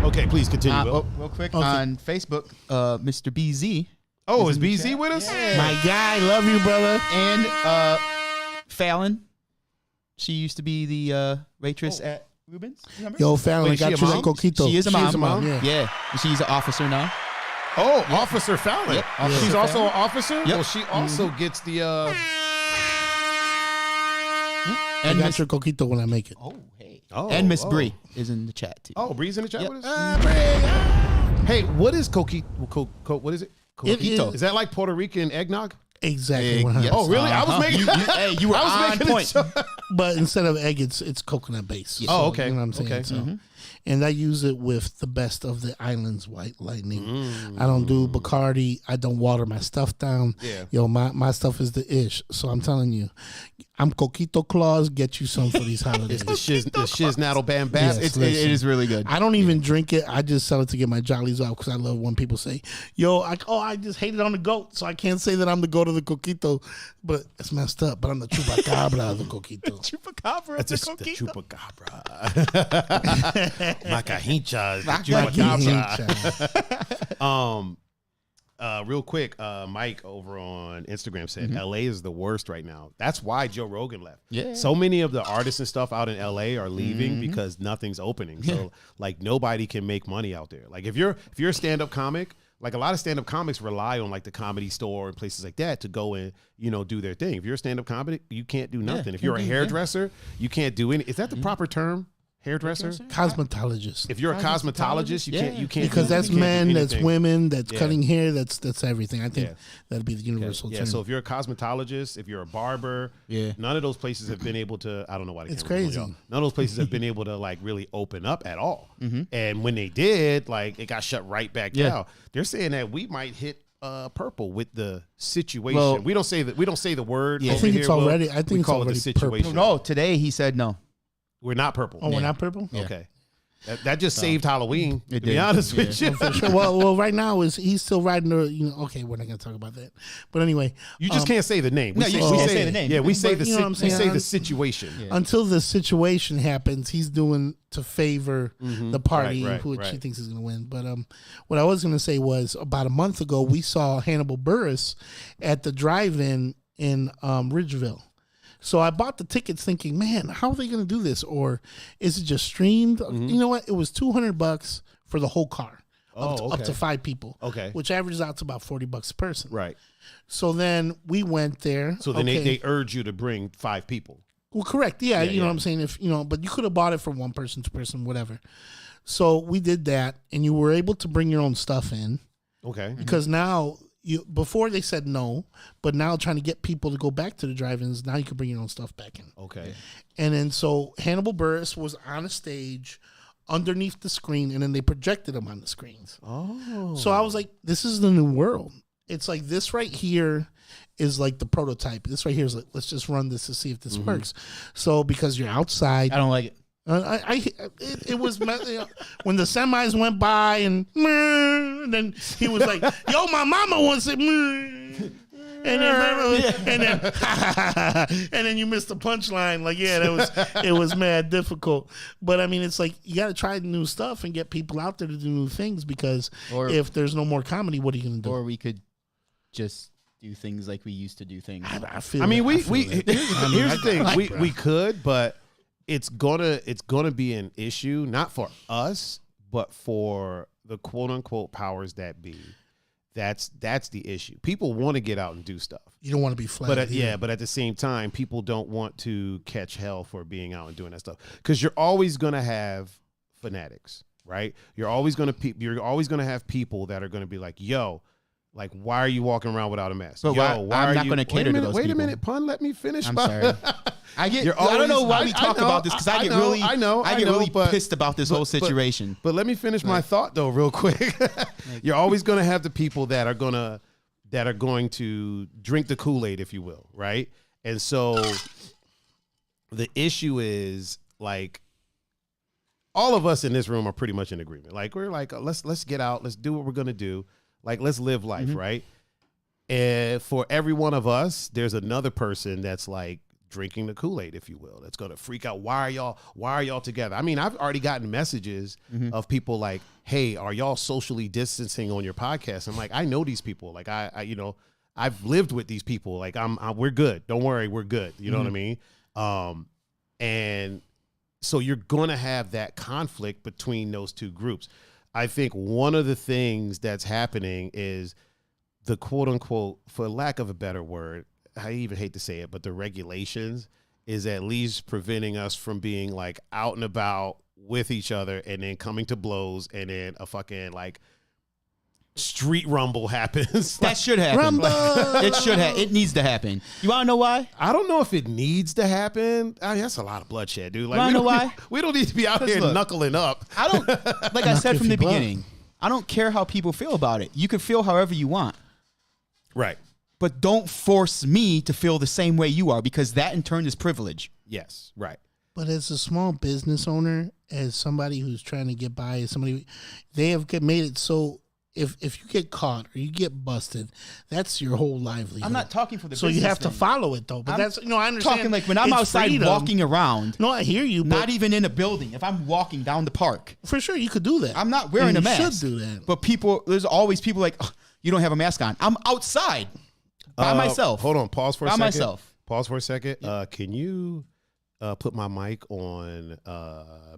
Okay, please continue. Real quick, on Facebook, Mr. BZ. Oh, is BZ with us? Yeah. My guy, love you, brother. And Fallon. She used to be the waitress at Rubens. Remember? Yo, Fallon, I got you that coquito. She is a mom. Yeah. She's an officer now. Oh, yeah. Officer Fallon. Yep. She's Fallon. Also an officer? Yep. Well, she also gets the... She's also an officer. She's Yep. also an officer? Yep. Well, she also gets the... I got your coquito when I make it. Oh, hey. And Miss Bree is in the chat, too. Oh, Bree's in the chat with us? Hey, what is coquito? What is it? Coquito. Is that like Puerto Rican eggnog? Exactly. Yes. Oh, really? I was making. You were on point. But instead of egg, it's coconut base. Yeah. Oh, okay. You know what I'm saying? Okay. So, and I use it with the best of the island's white lightning. I don't do Bacardi. I don't water my stuff down. Yeah. Yo, my stuff is the ish. So I'm telling you, I'm Coquito Claus. Get you some for these holidays. It's the shiznaddle bam bam. Yes, it is really good. I don't even drink it. I just sell it to get my jollies out because I love when people say, yo, I just hate it on the goat. So I can't say that I'm the goat of the Coquito. But it's messed up. But I'm the chupacabra of the Coquito. Chupacabra of the Coquito. The chupacabra. Maca Hincha. Chupacabra. Real quick, Mike over on Instagram said LA is the worst right now. That's why Joe Rogan left. Yeah. So many of the artists and stuff out in LA are leaving because nothing's opening. So like nobody can make money out there. Like if you're a stand-up comic, like a lot of stand-up comics rely on like the Comedy Store and places like that to go and, do their thing. If you're a stand-up comic, you can't do nothing. If you're a hairdresser, you can't do any. Is that the proper term? Hairdresser? Cosmetologist. If you're a cosmetologist, you can't because that's men, that's women, that's cutting hair, that's everything. I think Yeah. that'd be the universal term. So if you're a cosmetologist, if you're a barber, none of those places have been able to. I don't know why. It's crazy. None of those places have been able to like really open up at all. And when they did, like it got shut right back down. They're saying that we might hit purple with the situation. Well, we don't say that. We don't say the word. I think it's already. I think it's call it already the situation. purple. No, today he said no. We're not purple. Oh, we're not purple. Yeah. Okay. That just saved Halloween. To be did. honest with you. For sure. Well, right now he's still riding the. Okay, we're not gonna talk about that. But anyway, You just can't say the name. No, you can't say the name. Yeah, we say But you know what I'm we saying? say the situation. until the situation happens, he's doing to favor the party, Right, which he thinks is going to win. But what I was going to say was about a month ago, we saw Hannibal Buress at the drive-in in Ridgeville. So I bought the tickets thinking, man, how are they going to do this? Or is it just streamed? You know what? It was $200 for the whole car. Up to 5 people. Okay. Which averages out to about $40 a person. Right. So then we went there. So then they urge you to bring 5 people. Well, correct. Yeah, you know what I'm saying? If but you could have bought it for 1 person, 2 person, whatever. So we did that, and you were able to bring your own stuff in. Okay. Because now before they said no, but now trying to get people to go back to the drive-ins, now you can bring your own stuff back in. Okay. And then so Hannibal Buress was on a stage underneath the screen, and then they projected him on the screens. Oh. So I was like, this is the new world. It's like this right here is like the prototype. This right here is like, let's just run this to see if this works. So because you're outside. I don't like it. It was when the semis went by and then he was like, "Yo, my mama wants it," and then you missed the punchline. Like, it was mad difficult. But I mean, it's like you got to try new stuff and get people out there to do new things because if there's no more comedy, what are you going to do? Or we could just do things like we used to do things. Here's the thing. We could, but it's gonna be an issue, not for us, but for the quote unquote powers that be. That's the issue. People want to get out and do stuff. You don't want to be flat. But at the same time, people don't want to catch hell for being out and doing that stuff. Because you're always gonna have fanatics, right? You're always gonna have people that are gonna be like, yo, like, why are you walking around without a mask? But I'm not going to cater to those people. Wait a minute, pun. Let me finish. I'm sorry. I don't know why we talk about this because I get really pissed about this whole situation. But let me finish my thought though, real quick. You're always going to have the people that are going to drink the Kool-Aid, if you will, right? And so the issue is like all of us in this room are pretty much in agreement. Like we're like, let's get out, let's do what we're going to do. Like, let's live life, right? And for every one of us, there's another person that's like drinking the Kool-Aid, if you will, that's going to freak out. Why are y'all together? I mean, I've already gotten messages of people like, hey, are y'all socially distancing on your podcast? I'm like, I know these people. Like, I've lived with these people. Like, we're good. Don't worry, we're good. You know what I mean? And so you're going to have that conflict between those two groups. I think one of the things that's happening is the quote unquote, for lack of a better word, I even hate to say it, but the regulations is at least preventing us from being like out and about with each other and then coming to blows and then a fucking like street rumble happens. That should happen. Rumble. It should have. It needs to happen. You want to know why? I don't know if it needs to happen. I mean, that's a lot of bloodshed, dude. Like, You wanna know why? We don't need to be out here look, knuckling up. I don't, like I said from the Knuckle beginning, I don't care how people feel about it. You can feel however you want. Right. But don't force me to feel the same way you are, because that in turn is privilege. Yes. Right. But as a small business owner, as somebody who's trying to get by, as somebody, they have made it so if you get caught or you get busted, that's your whole livelihood. I'm not talking for the so business you have to thing. follow it though. But I'm that's I understand. Talking like when I'm it's outside freedom. walking around. No, I hear you. But Not even in a building. If I'm walking down the park, for sure, you could do that. I'm not wearing And a you mask. should do that. But there's always people like, "Ugh, you don't have a mask on. I'm outside by myself. Hold on. Pause for a By second. myself. Pause for a second. Can you put my mic on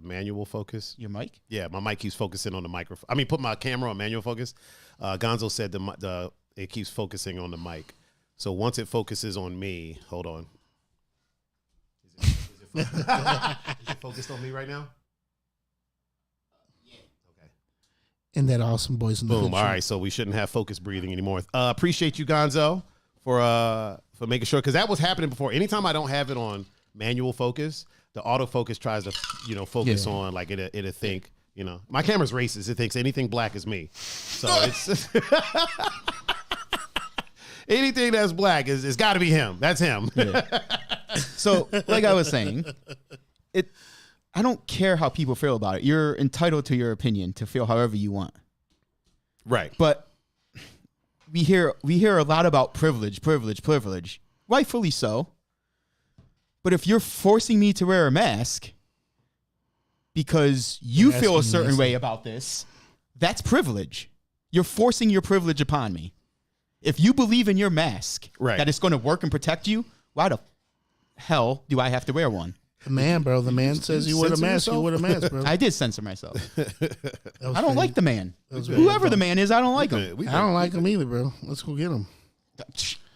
manual focus? Your mic? Yeah, my mic keeps focusing on the microphone. I mean, put my camera on manual focus. Gonzo said it keeps focusing on the mic. So once it focuses on me, hold on. Is it focused on me right now? Okay. And that awesome boys in the Boom. Hood All show. right, so we shouldn't have focus breathing anymore. Appreciate you, Gonzo, for making sure, because that was happening before. Anytime I don't have it on manual focus, the autofocus tries to focus on like it'll think. My camera's racist. It thinks anything black is me. So it's anything that's black it's got to be him. That's him. Yeah. So, like I was saying, I don't care how people feel about it. You're entitled to your opinion, to feel however you want. Right. But we hear a lot about privilege, rightfully so. But if you're forcing me to wear a mask because you feel a certain way about this, that's privilege. You're forcing your privilege upon me. If you believe in your mask, that it's going to work and protect you, why the hell do I have to wear one? The man, bro. The man says you wear a mask. You wear a mask, bro. I did censor myself. I don't like the man. Whoever the man is, I don't like him. I don't like him either, bro. Let's go get him.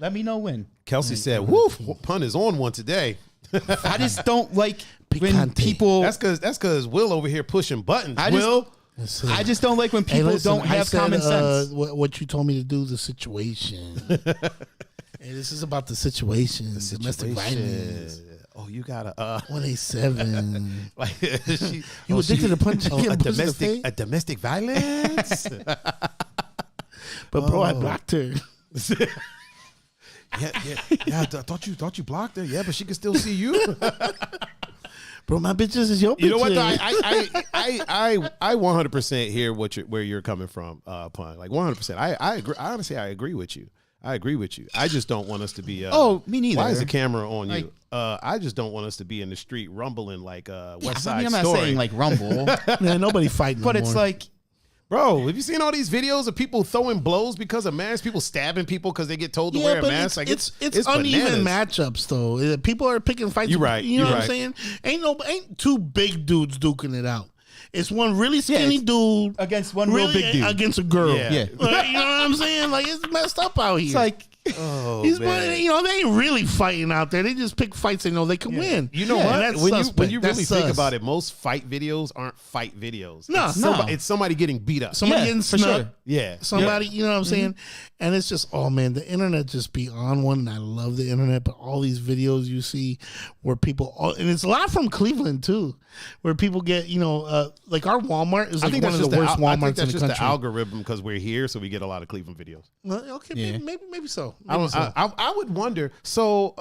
Let me know when. Kelsey said, "Woof, pun is on one today." I just don't like when people. That's because Will over here pushing buttons. I just don't like when people don't have common sense. What you told me to do, the situation. Hey, this is about the situation. Domestic violence. Oh, you gotta 187. like You addicted to punching a domestic violence. But bro, I blocked her. yeah. Thought you blocked her. Yeah, but she can still see you. Bro, my bitches is your bitch. You know what? Though? I 100% hear where you're coming from, Pun. Like 100%. I agree. Honestly, I agree with you. I just don't want us to be. Me neither. Why is the camera on you? I just don't want us to be in the street rumbling like West Side I'm not Story. saying like rumble, Man, nobody fighting. but no it's more. like, bro, have you seen all these videos of people throwing blows because of masks? People stabbing people because they get told to wear a mask. Like it's bananas. uneven matchups though. People are picking fights. You're right. You know You're what I'm saying? Ain't two big dudes duking it out. It's one really skinny dude against one real big dude against a girl. Yeah. Like, you know what I'm saying? Like it's messed up out here. it's like, Man. They ain't really fighting out there. They just pick fights they know they can win. You know And what? that's When suspect. you That's really think sus. about it, most fight videos aren't fight videos. No, It's somebody getting beat up. somebody getting for snuck. sure. Yeah. Somebody, you know what I'm saying? And it's just, oh man, the internet just be on one. And I love the internet, but all these videos you see where people, and it's a lot from Cleveland too, where people get, like our Walmart is like one of the worst I think Walmarts that's in the just country. the algorithm because we're here, so we get a lot of Cleveland videos. Well, okay, Yeah. maybe so. I would wonder. So,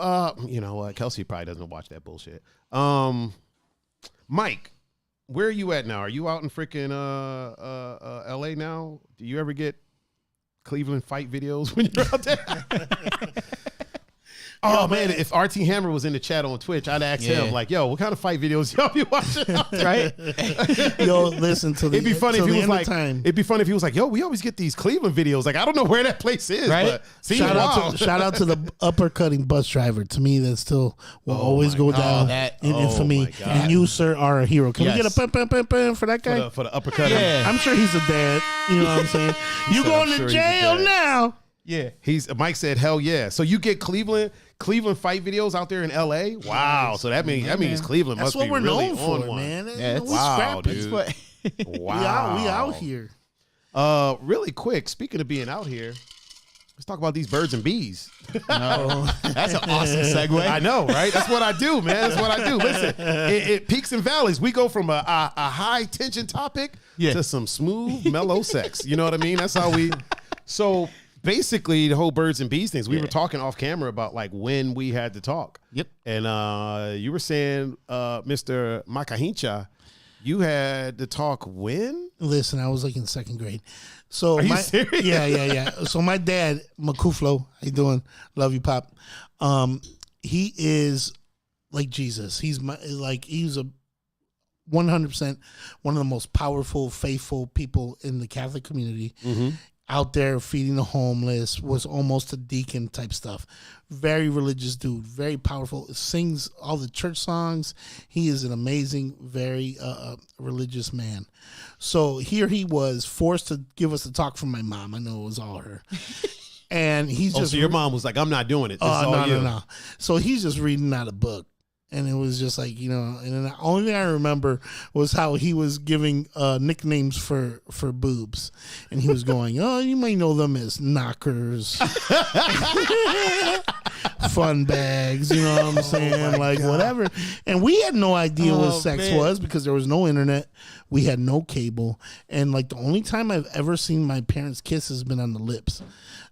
Kelsey probably doesn't watch that bullshit. Mike, where are you at now? Are you out in freaking LA now? Do you ever get Cleveland fight videos when you're out there? Oh man, if RT Hammer was in the chat on Twitch, I'd ask him like, "Yo, what kind of fight videos y'all be watching?" right? Yo, listen to the. It'd be funny if he was like, time. "It'd be funny if he was like, yo, we always get these Cleveland videos. Like, I don't know where that place is, Right? but Shout out to the uppercutting bus driver. To me, that still will always go down in infamy. my God. And you, sir, are a hero. Can we Yes. get a pum for that guy? for the uppercut. Yeah. I'm sure he's a dad. You know what I'm saying? You said, going "I'm sure to he's a jail dad." now? Yeah. Mike said, hell yeah. So you get Cleveland Cleveland fight videos out there in LA. Wow. So that means Cleveland That's must be what we're really known for, on one. man. Yeah, wow, scrapping. dude. Wow. We out here. Really quick, speaking of being out here, let's talk about these birds and bees. No, that's an awesome segue. I know, right? That's what I do, man. That's what I do. Listen, it peaks and valleys. We go from a high tension topic to some smooth, mellow sex. You know what I mean? That's how we. So basically, the whole birds and bees things. We were talking off camera about like when we had to talk. Yep. And you were saying, Mr. Hincha, you had to talk when? Listen, I was like in second grade. So Are you serious? Yeah. So my dad, Makuflo, how you doing? Love you, Pop. He is like Jesus. He's a 100% one of the most powerful, faithful people in the Catholic community. Mm-hmm. Out there feeding the homeless, was almost a deacon type stuff. Very religious dude, very powerful. Sings all the church songs. He is an amazing, very religious man. So here he was forced to give us a talk from my mom. I know it was all her. And he's just. So your mom was like, I'm not doing it. This is all no, you. no. So he's just reading out a book. And it was just like, and then the only thing I remember was how he was giving nicknames for boobs. And he was going, oh, you may know them as knockers, fun bags, you know what I'm saying? Whatever. And we had no idea what sex was because there was no internet. We had no cable. And the only time I've ever seen my parents kiss has been on the lips.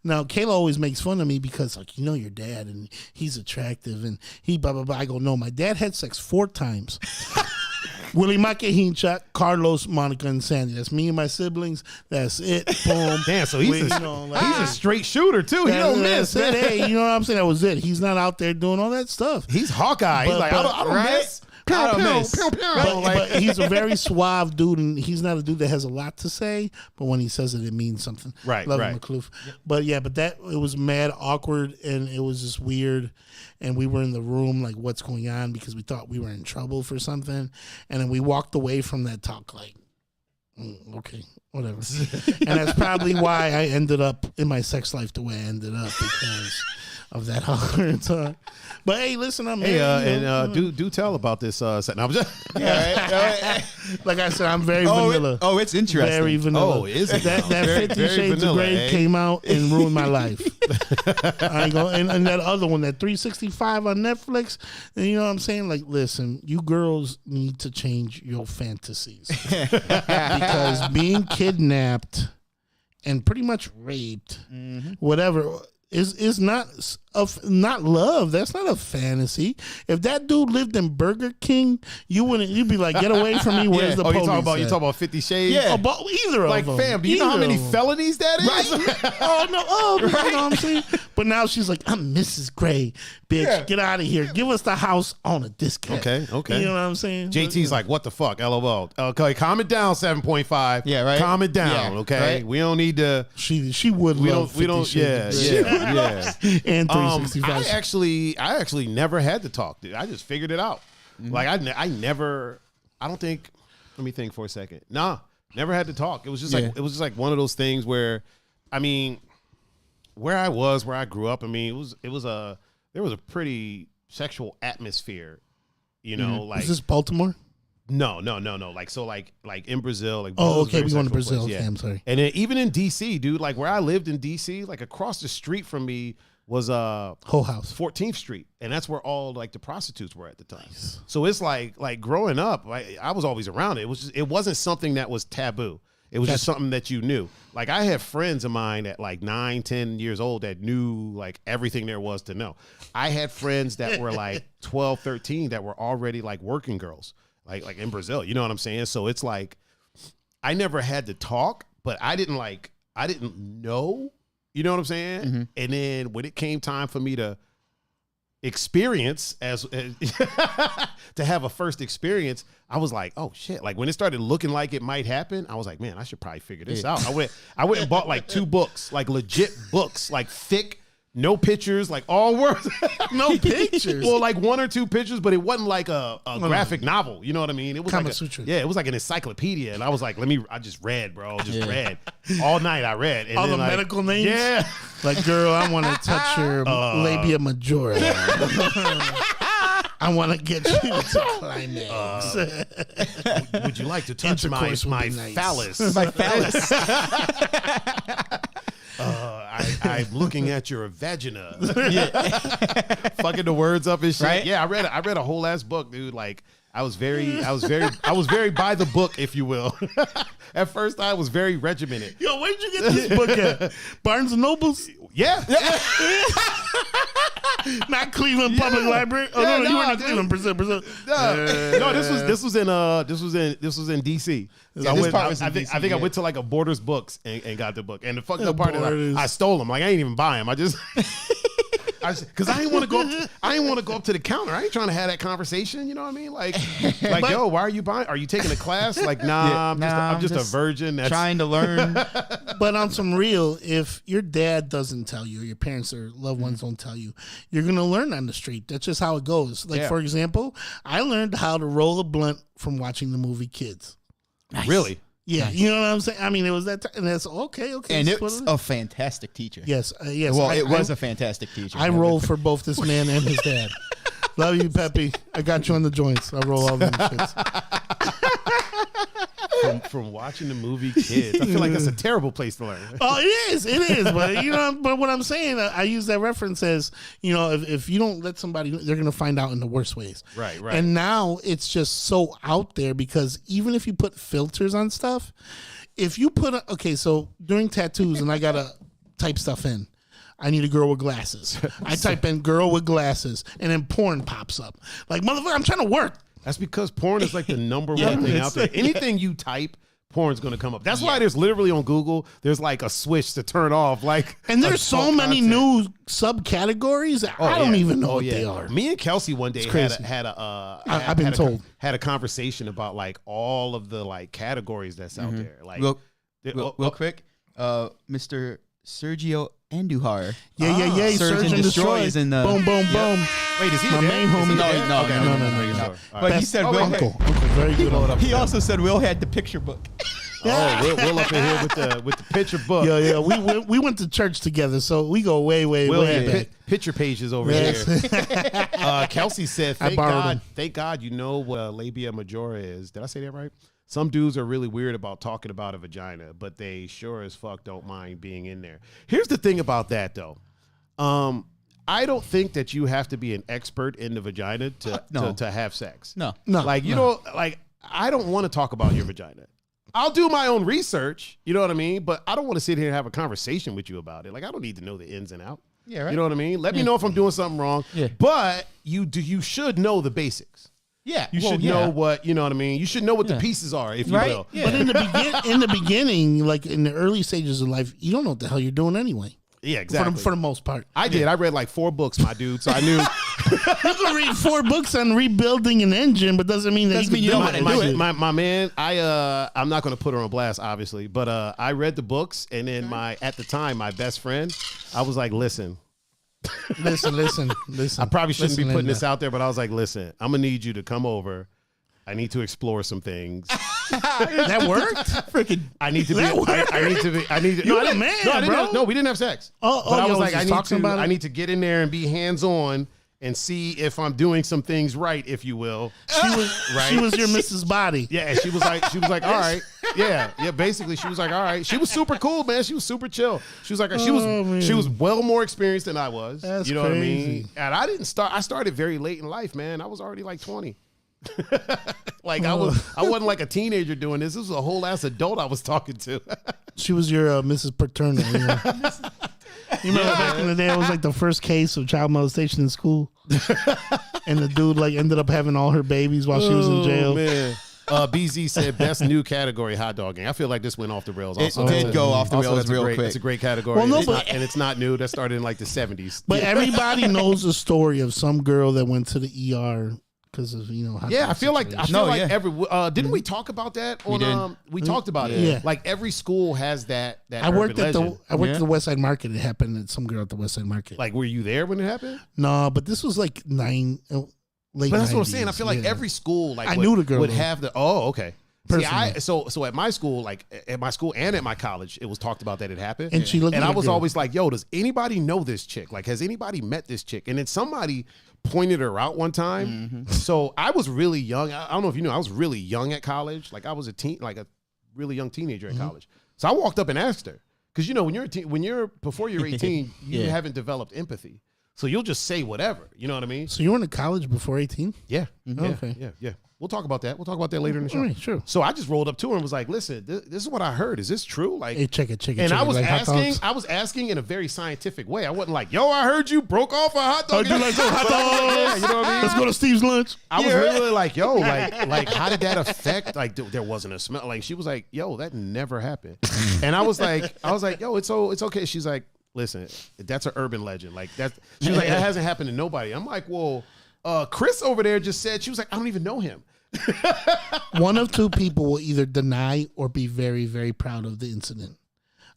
Now, Kayla always makes fun of me because, your dad, and he's attractive, and he blah, blah, blah. I go, no, my dad had sex 4 times. Willie, Mike, Hincha, Carlos, Monica, and Sandy. That's me and my siblings. That's it. Boom. Damn, so he's a straight shooter, too. He don't miss. Hey, you know what I'm saying? That was it. He's not out there doing all that stuff. He's Hawkeye. He's like, I don't miss. But he's a very suave dude, and he's not a dude that has a lot to say. But when he says it, it means something. Right, Love right. him, McCloof. But it was mad awkward, and it was just weird. And we were in the room like, what's going on? Because we thought we were in trouble for something, and then we walked away from that talk like, okay, whatever. And that's probably why I ended up in my sex life the way I ended up, because of that awkward talk. But hey, listen, do tell about this. Set. No, I'm just like I said, I'm very vanilla. It's interesting. Very vanilla. Oh, is it? That 50 Shades of Grey came out and ruined my life. I ain't gonna, and that other one, that 365 on Netflix, and you know what I'm saying? Like, listen, you girls need to change your fantasies. Because being kidnapped and pretty much raped, whatever, is not love. That's not a fantasy. If that dude lived in Burger King, you'd be like, get away from me. Where's the police? You talking about 50 Shades? Yeah, about either of them. Fam, do you know how many felonies that is? Right. Oh no. You know what I'm saying? But now she's like, I'm Mrs. Gray, bitch. Yeah. Get out of here. Give us the house on a discount. Okay. You know what I'm saying? JT's like, what the fuck? LOL. Okay, calm it down. 7.5. Yeah, right. Calm it down. Yeah, okay, right? We don't need to. She would. We love. We don't. Yeah. And 365. I actually never had to talk, dude. I just figured it out. Like I never. I don't think. Let me think for a second. Nah, never had to talk. It was just like one of those things where, I mean, where I grew up. I mean, there was a pretty sexual atmosphere. You know, like, is this Baltimore? No. Like in Brazil. Like, okay, we going to Brazil. Okay, I'm sorry. And then even in DC, dude, like where I lived in DC, like across the street from me was whole house 14th Street, and that's where all like the prostitutes were at the time. Nice. So it's like growing up, I was always around it. It wasn't something that was taboo. It was just something that you knew. Like I have friends of mine at like 9, 10 years old that knew like everything there was to know. I had friends that were like 12, 13 that were already like working girls, like in Brazil. You know what I'm saying? So it's like I never had to talk, but I didn't know. You know what I'm saying? Mm-hmm. And then when it came time for me to experience to have a first experience, I was like, oh shit. Like when it started looking like it might happen, I was like, man, I should probably figure this out. I went and bought like 2 books, like legit books, like thick No pictures, like all words. No pictures. Well, like 1 or 2 pictures, but it wasn't like a graphic novel. You know what I mean? It was it was like an encyclopedia. And I was like, I just read, bro. Read. All night I read. And all then the medical names? Yeah. Like, girl, I want to touch your labia majora. I want to get you to climax. Would you like to touch my phallus? My phallus. I'm looking at your vagina. Fucking the words up and shit. Right? Yeah, I read a whole ass book, dude. Like I was very by the book, if you will. At first, I was very regimented. Yo, where'd you get this book at? Barnes and Nobles? Yeah. Not Cleveland Public Library. Oh no, you were in Cleveland. Brazil. No, this was in DC. I think I went to like a Borders Books and got the book. And the fucked up part is I stole them. Like I ain't even buy them. I just because I didn't want to go. I didn't want to go up to the counter. I ain't trying to have that conversation. You know what I mean? Like yo, why are you buying? Are you taking a class? Like, nah, I'm just a virgin that's trying to learn. But on some real, if your dad doesn't tell you, or your parents or loved ones don't tell you, you're gonna learn on the street. That's just how it goes. Like for example, I learned how to roll a blunt from watching the movie Kids. Nice. Really? Yeah, nice. You know what I'm saying? I mean, it was that and that's okay. And it's a fantastic teacher. Yes. Well, it was a fantastic teacher. I roll for both this man and his dad. Love you, Peppy. I got you on the joints. I roll all them shits. From watching the movie Kids, I feel like that's a terrible place to learn. Oh, it is. But but what I'm saying, I use that reference as, if you don't let somebody, they're gonna find out in the worst ways. Right. And now it's just so out there because even if you put filters on stuff, if you put so during tattoos, and I gotta type stuff in. I need a girl with glasses. I type in girl with glasses, and then porn pops up. Like, motherfucker, I'm trying to work. That's because porn is like the number one thing out there. Anything you type, porn's going to come up. That's why there's literally on Google, there's like a switch to turn off. And there's so many new subcategories. I don't even know what they are. Me and Kelsey one day had a conversation about like all of the like categories that's out there. Like real quick, Mr. Sergio Andujar. Yeah. Search and Destroy is in the boom. Wait, is he my main homie? No. But he said Will. Uncle, very good. He also said Will had the picture book. Oh, Will up in here with the picture book. Yeah. We went to church together, so we go way back. Picture pages over here. Kelsey said, "Thank God, you know what a labia majora is." Did I say that right? Some dudes are really weird about talking about a vagina, but they sure as fuck don't mind being in there. Here's the thing about that, though. I don't think that you have to be an expert in the vagina to have sex. No. Like, I don't want to talk about your vagina. I'll do my own research, you know what I mean? But I don't want to sit here and have a conversation with you about it. Like, I don't need to know the ins and outs. Yeah, right. You know what I mean? Let me know if I'm doing something wrong. Yeah. But you should know the basics. Yeah, you should know what you know what I mean. You should know what the pieces are, if you will. Yeah. But in the beginning, like in the early stages of life, you don't know what the hell you're doing anyway. Yeah, exactly. For the most part, I did. I read like 4 books, my dude. So I knew you can read 4 books on rebuilding an engine, but doesn't mean that you know how to do it. My man, I'm not going to put her on blast, obviously, but I read the books, and then at the time, my best friend, I was like, listen. I probably shouldn't be putting this out there, but I was like, listen, I'm gonna need you to come over. I need to explore some things. That worked? Freaking! I need to be. I need to. You're the man, bro. No, we didn't have sex. But I was like, I need to get in there and be hands on and see if I'm doing some things right, if you will. She was your Mrs. Body. Yeah, she was like, all right. Yeah. Basically, she was like, all right. She was super cool, man. She was super chill. She was like, she was well more experienced than I was. That's you know crazy. what I mean? And I started very late in life, man. I was already like 20. Like I wasn't like a teenager doing this. This was a whole ass adult I was talking to. She was your Mrs. Paterno. You know? You remember back in the day, it was like the first case of child molestation in school, and the dude like ended up having all her babies while she was in jail. Man. BZ said best new category, hot dogging. I feel like this went off the rails. Also, it did go off the rails real quick. It's a great category. Well, and it's not new. That started in like the 70s. But everybody knows the story of some girl that went to the ER because of I feel like every didn't we talk about that on we talked about it. Yeah. Like every school has that I worked at the West Side Market. It happened at some girl at the West Side Market. Like, were you there when it happened? No, but this was like late. But that's 90s. what I'm saying. I feel like every school I knew the girl would though. have the okay. Personally. So at my school, like at my school and at my college, it was talked about that it happened. And she looked and like I a was girl. always like, yo, does anybody know this chick? Like, has anybody met this chick? And then somebody pointed her out one time. Mm-hmm. So I was really young. I don't know if you know, I was really young at college. Like I was a really young teenager at college. So I walked up and asked her. Because before you're 18, you haven't developed empathy. So you'll just say whatever. You know what I mean? So you were in college before 18? Yeah. Okay. Yeah. We'll talk about that. We'll talk about that later in the show. All right, sure. So I just rolled up to her and was like, "Listen, this is what I heard. Is this true?" Like, Hey, check it. And I was like asking in a very scientific way. I wasn't like, "Yo, I heard you broke off a hot dog." You like hot dogs? Yeah, you know what I mean? Let's go to Steve's lunch. I was literally like, "Yo, like, how did that affect?" Like, there wasn't a smell. Like, she was like, "Yo, that never happened," and I was like, "Yo, it's okay." She's like, "Listen, that's an urban legend. Like that." She was like, "That hasn't happened to nobody." I'm like, "Well, Chris over there just said." She was like, "I don't even know him." One of two people will either deny or be very, very proud of the incident.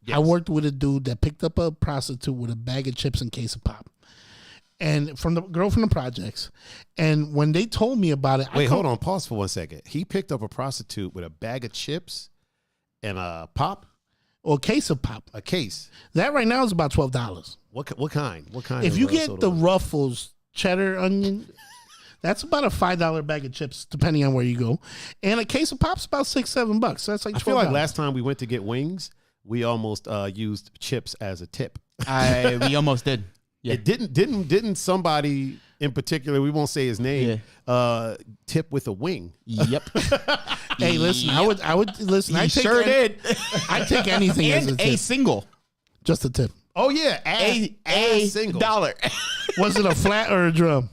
Yes. I worked with a dude that picked up a prostitute with a bag of chips and case of pop. And from the girl from the projects. And when they told me about it, hold on, pause for 1 second. He picked up a prostitute with a bag of chips and a pop? Or a case of pop. A case. That right now is about $12. What kind? What kind? If you get the Ruffles cheddar onion, that's about a $5 bag of chips, depending on where you go. And a case of pop's about $6-7. So that's like $12. I feel like last time we went to get wings, we almost used chips as a tip. We almost did. Yeah. It didn't somebody in particular, we won't say his name, tip with a wing. Yep. Hey, listen, I would listen. I sure did. I take anything as a tip. A single. Just a tip. Oh yeah, a single $1. Was it a flat or a drum?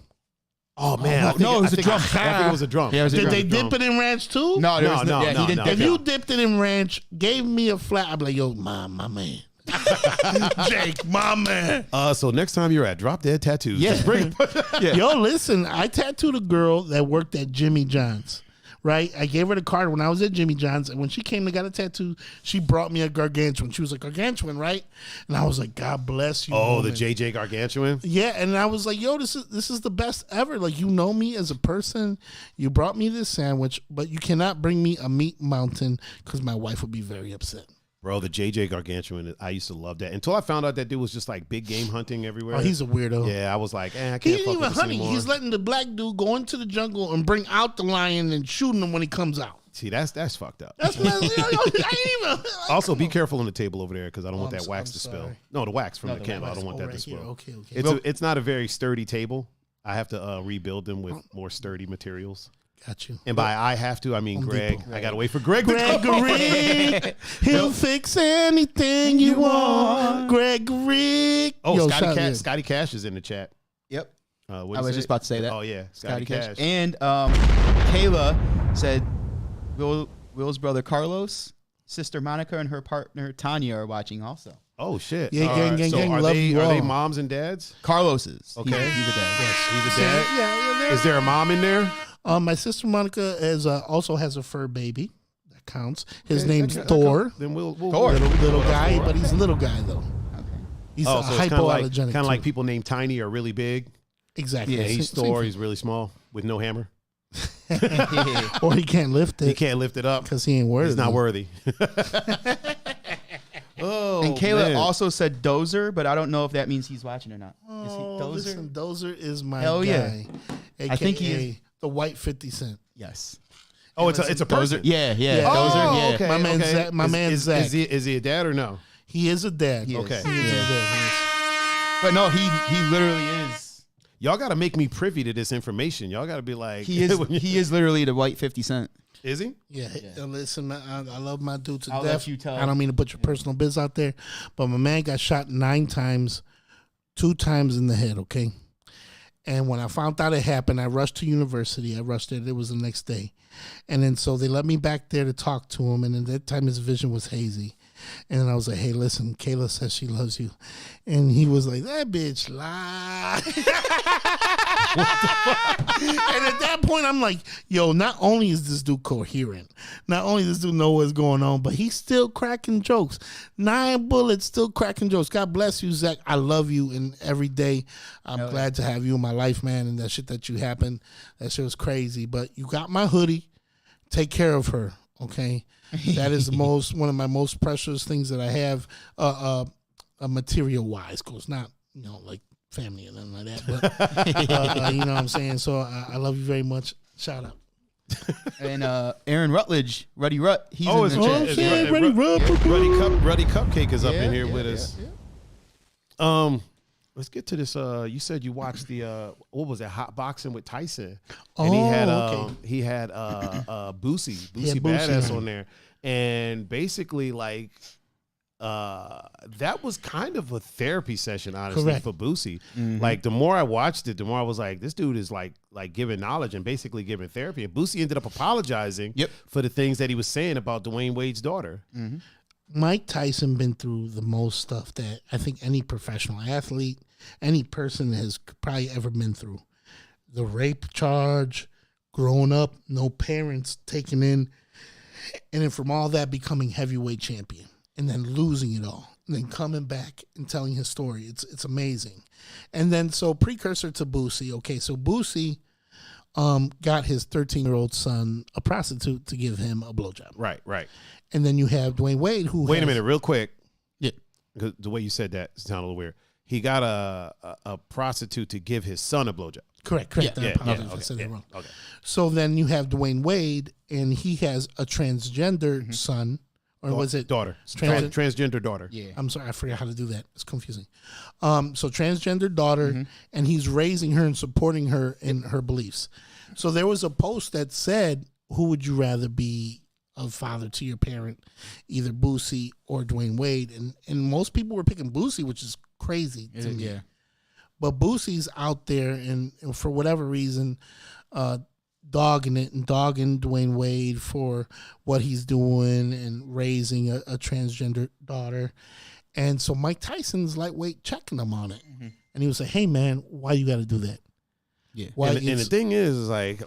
Oh man, it was a drum. I think it was a drum. Yeah, Did they dip it in ranch too? No. He didn't. If you dipped it in ranch, gave me a flat, I'd be like, yo, my man. Jake, my man. So next time you're at Drop Dead Tattoos, yeah. Bring Yo, listen, I tattooed a girl that worked at Jimmy John's. Right, I gave her the card when I was at Jimmy John's, and when she came to get a tattoo, she brought me a gargantuan. She was like, gargantuan, right? And I was like, God bless you. Oh, woman. the JJ gargantuan. Yeah, and I was like, yo, this is the best ever. Like, you know me as a person. You brought me this sandwich, but you cannot bring me a meat mountain because my wife would be very upset. Bro, the JJ gargantuan, I used to love that until I found out that dude was just like big game hunting everywhere. Oh, he's a weirdo. Yeah, I was like, I can't. He ain't fuck even with this hunting. anymore. He's letting the black dude go into the jungle and bring out the lion and shooting him when he comes out. See, that's fucked up. That's I ain't even. Also, be careful on the table over there because I don't want that wax I'm to spill. sorry. No, the wax from the candle. I don't want that right to spill. Here. Okay. It's not a very sturdy table. I have to rebuild them with more sturdy materials. Got you. And by I have to, I mean Greg. Depot. I got to wait for Greg. Gregory, he'll fix anything you want. Gregory. Oh, Yo, Scotty Cash is in the chat. Yep. I was just about to say that. Oh yeah, Scotty Cash. And Kayla said Will's brother Carlos, sister Monica, and her partner Tanya are watching also. Oh shit! Yeah, gang. Are Love they you all. moms and dads? Carlos's. Okay, he's a dad. Yes, he's a dad. Yeah. Is there a mom in there? My sister Monica also has a fur baby. That counts. His name's Thor. Then we'll Thor. Little guy, but he's a little guy though. Okay. He's so hypoallergenic. Kind of like people named Tiny are really big. Exactly. Yeah, he's Thor. He's really small with no hammer. Or he can't lift it. He can't lift it up because he ain't worthy. He's not worthy. Oh, and Kayla man. also said Dozer, but I don't know if that means he's watching or not. Is he Dozer? Listen, Dozer is my Hell guy. Yeah. AKA I think he is. The white 50 Cent. Yes. Oh, it's a person. Yeah. Oh, Dozer. Yeah. okay. My man okay. Zach. My man Zach. Is he a dad or no? He is a dad. He is. Okay. He is a dad. But no, he literally is. Y'all got to make me privy to this information. Y'all got to be like, He is literally the white 50 Cent. Is he? Yeah. Listen, man, I love my dude to I'll death. let you tell. I don't mean to put your personal biz out there, but my man got shot 9 times, 2 times in the head, okay? And when I found out it happened, I rushed to university. I rushed there. It was the next day. And then so they let me back there to talk to him. And at that time, his vision was hazy. And then I was like, hey, listen, Kayla says she loves you. And he was like, that bitch lie. And at that point, I'm like, yo, not only is this dude coherent, not only does this dude know what's going on, but he's still cracking jokes. 9 bullets, still cracking jokes. God bless you, Zach. I love you, and every day I'm glad to have you in my life, man, and that shit that you happened, that shit was crazy. But you got my hoodie. Take care of her, okay? That is one of my most precious things that I have, material-wise, because not, like, family and nothing like that, but you know what I'm saying. So I love you very much. Shout out. And Aaron Rutledge, Ruddy Rut, he's in the chat. Ruddy Cupcake is up in here with us. Yeah. Let's get to this. You said you watched the what was it? Hot Boxing with Tyson, and he had Boosie Badass on there, and basically like. That was kind of a therapy session, honestly, for Boosie. Mm-hmm. Like the more I watched it, the more I was like, this dude is like giving knowledge and basically giving therapy. And Boosie ended up apologizing for the things that he was saying about Dwayne Wade's daughter. Mm-hmm. Mike Tyson been through the most stuff that I think any professional athlete, any person has probably ever been through. The rape charge, growing up, no parents taken in, and then from all that becoming heavyweight champion. And then losing it all, and then coming back and telling his story. It's amazing. And then so precursor to Boosie. Okay, so Boosie got his 13-year-old son a prostitute to give him a blowjob. Right. And then you have Dwayne Wade, who wait a minute, real quick. Yeah, because the way you said that sounded a little weird. He got a prostitute to give his son a blowjob. Correct. I apologize. I said that wrong. Okay. So then you have Dwayne Wade, and he has a transgender son. Or was it daughter? Transgender daughter. Yeah. I'm sorry, I forgot how to do that. It's confusing. So transgender daughter, and he's raising her and supporting her in her beliefs. So there was a post that said, "Who would you rather be a father to your parent, either Boosie or Dwayne Wade?" And most people were picking Boosie, which is crazy to me. Yeah. But Boosie's out there, and for whatever reason, dogging Dwayne Wade for what he's doing and raising a transgender daughter. And so Mike Tyson's lightweight checking him on it. Mm-hmm. And he was like, hey, man, why you got to do that? Yeah. And the thing is like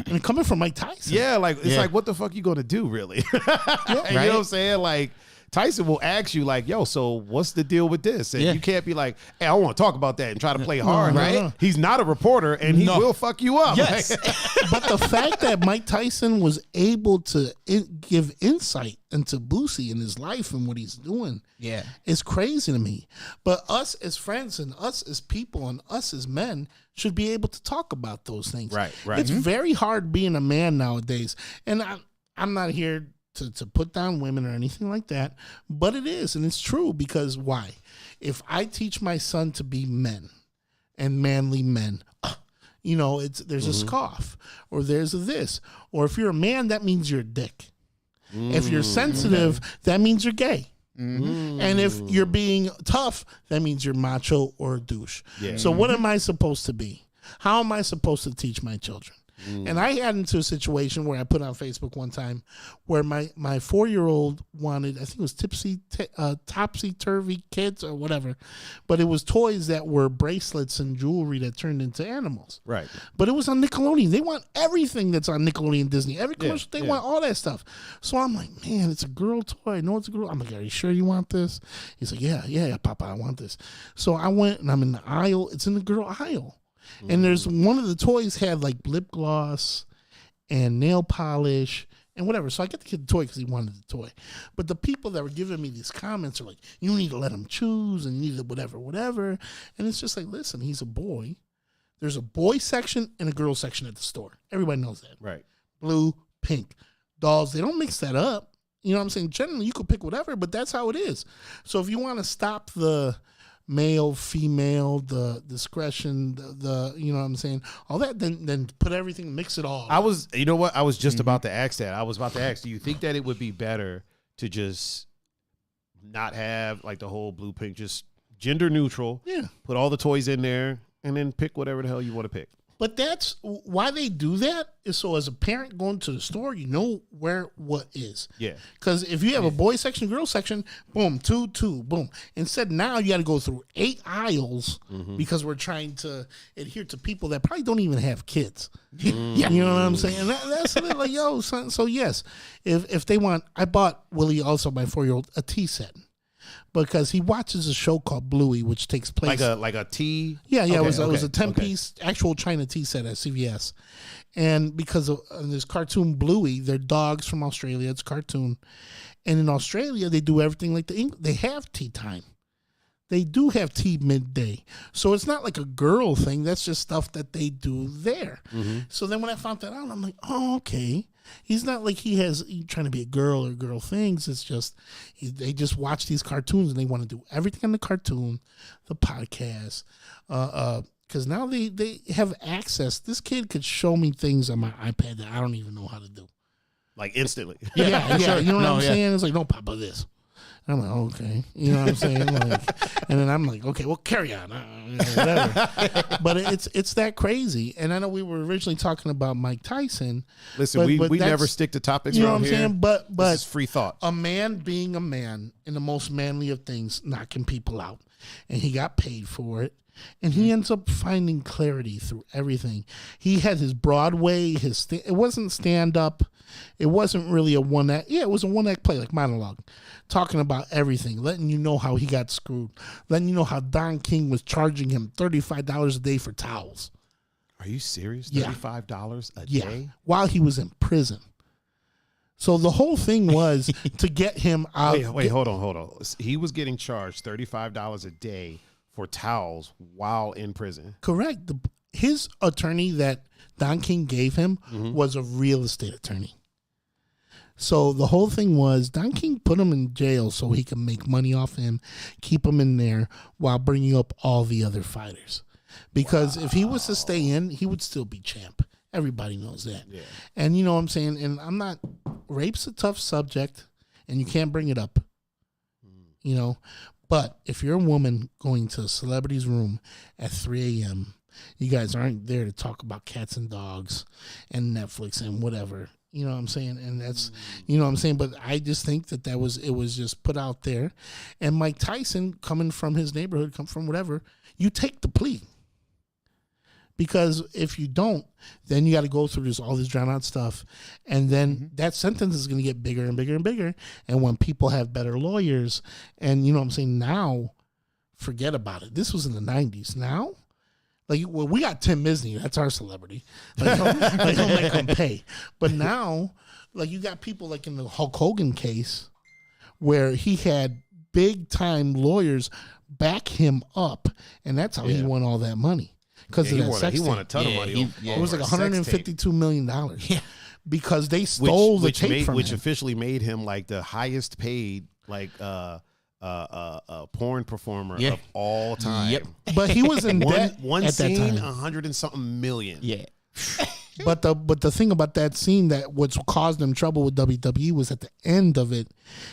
and coming from Mike Tyson. Yeah, like it's like, what the fuck you going to do, really? Right? You know what I'm saying? Like, Tyson will ask you like, yo, so what's the deal with this? And you can't be like, hey, I want to talk about that and try to play hard, right? No. He's not a reporter and he will fuck you up. Yes. But the fact that Mike Tyson was able to give insight into Boosie and his life and what he's doing is crazy to me. But us as friends and us as people and us as men should be able to talk about those things. Right. It's very hard being a man nowadays. And I'm not here to put down women or anything like that, but it is, and it's true, because why? If I teach my son to be men and manly men, there's a scoff, or there's a this, or if you're a man, that means you're a dick. If you're sensitive, that means you're gay. And if you're being tough, that means you're macho or a douche. So what am I supposed to be? How am I supposed to teach my children? And I got into a situation where I put on Facebook one time where my 4-year-old wanted, I think it was topsy-turvy kids or whatever, but it was toys that were bracelets and jewelry that turned into animals. Right. But it was on Nickelodeon. They want everything that's on Nickelodeon Disney. Every commercial, they want all that stuff. So I'm like, man, it's a girl toy. I know it's a girl. I'm like, are you sure you want this? He's like, yeah, Papa, I want this. So I went and I'm in the aisle. It's in the girl aisle. And there's one of the toys had like lip gloss and nail polish and whatever. So I get the kid the toy because he wanted the toy. But the people that were giving me these comments are like, you need to let him choose and you need to whatever. And it's just like, listen, he's a boy. There's a boy section and a girl section at the store. Everybody knows that. Right. Blue, pink. Dolls, they don't mix that up. You know what I'm saying? Generally, you could pick whatever, but that's how it is. So if you want to stop the male, female, the discretion, the you know what I'm saying, all that, then put everything, mix it all. I was just about to ask that. I was about to ask, do you think that it would be better to just not have like the whole blue, pink, just gender neutral? Yeah. Put all the toys in there and then pick whatever the hell you want to pick. But that's why they do that is so as a parent going to the store, you know where what is. Yeah. Because if you have a boy section, girl section, boom, two, boom. Instead, now you got to go through 8 aisles because we're trying to adhere to people that probably don't even have kids. Yeah. You know what I'm saying? That's like, yo, son. So yes, if they want, I bought Willie, also my 4-year-old, a tea set. Because he watches a show called Bluey, which takes place like a tea. Yeah. Okay, it was a 10-piece actual China tea set at CVS, and because of this cartoon Bluey, they're dogs from Australia. It's a cartoon, and in Australia they do everything like they have tea time. They do have tea midday, so it's not like a girl thing. That's just stuff that they do there. So then when I found that out, I'm like, oh, okay. He's not like he's trying to be a girl or girl things. It's just they just watch these cartoons and they want to do everything on the cartoon, the podcast, because now they have access. This kid could show me things on my iPad that I don't even know how to do, like instantly. Yeah. You know what I'm saying? It's like, no, Papa, this. I'm like, okay, you know what I'm saying? Like, and then I'm like, okay, well, carry on, whatever. But it's that crazy. And I know we were originally talking about Mike Tyson. Listen, we never stick to topics. You know what I'm saying? But this is free thought. A man being a man in the most manly of things, knocking people out, and he got paid for it. And he ends up finding clarity through everything. He had his Broadway, it wasn't stand up. It wasn't really a one act. Yeah, it was a one act play, like monologue, talking about everything, letting you know how he got screwed, letting you know how Don King was charging him $35 a day for towels. Are you serious? $35 a day? While he was in prison. So the whole thing was to get him out. Wait, hold on. He was getting charged $35 a day for towels while in prison. Correct. His attorney that Don King gave him was a real estate attorney. So the whole thing was Don King put him in jail so he could make money off him, keep him in there while bringing up all the other fighters. Because if he was to stay in, he would still be champ. Everybody knows that. Yeah. And you know what I'm saying? And I'm not, rape's a tough subject and you can't bring it up, you know. But if you're a woman going to a celebrity's room at 3 a.m., you guys aren't there to talk about cats and dogs and Netflix and whatever. You know what I'm saying? And that's, you know what I'm saying? But I just think that it was just put out there. And Mike Tyson, coming from his neighborhood, come from whatever, you take the plea. Because if you don't, then you got to go through all this drawn out stuff. And then that sentence is going to get bigger and bigger and bigger. And when people have better lawyers, and you know what I'm saying, now, forget about it. This was in the 90s. Now, like, well, we got Tim Misney. That's our celebrity. Like, he'll make him pay. But now, like, you got people like in the Hulk Hogan case where he had big-time lawyers back him up. And that's how he won all that money. Because of that sex tape. He won a ton of money. It was like $152 million. Yeah. Because they stole the tape from him. Which officially made him like the highest paid porn performer of all time. Yep. But he was in debt one at scene, that time. 100 and something million. Yeah. But the thing about that scene that what caused him trouble with WWE was at the end of it,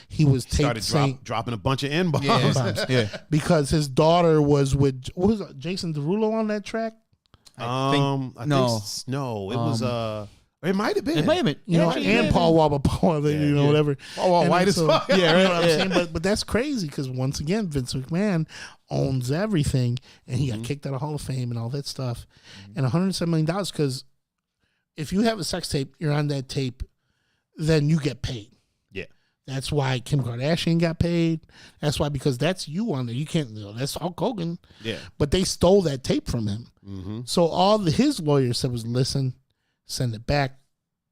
he was dropping a bunch of N-bombs. Yeah. Because his daughter was with Jason Derulo on that track. It might have been. It might have been. You know, and Paul Walker, whatever. Paul White as fuck. Yeah, right. You know what I'm saying? But that's crazy because once again, Vince McMahon owns everything, and he got kicked out of Hall of Fame and all that stuff, and $107 million because if you have a sex tape, you're on that tape, then you get paid. Yeah. That's why Kim Kardashian got paid. That's why, because that's you on there. You can't, that's Hulk Hogan. Yeah. But they stole that tape from him. So all his lawyers said was, listen, send it back,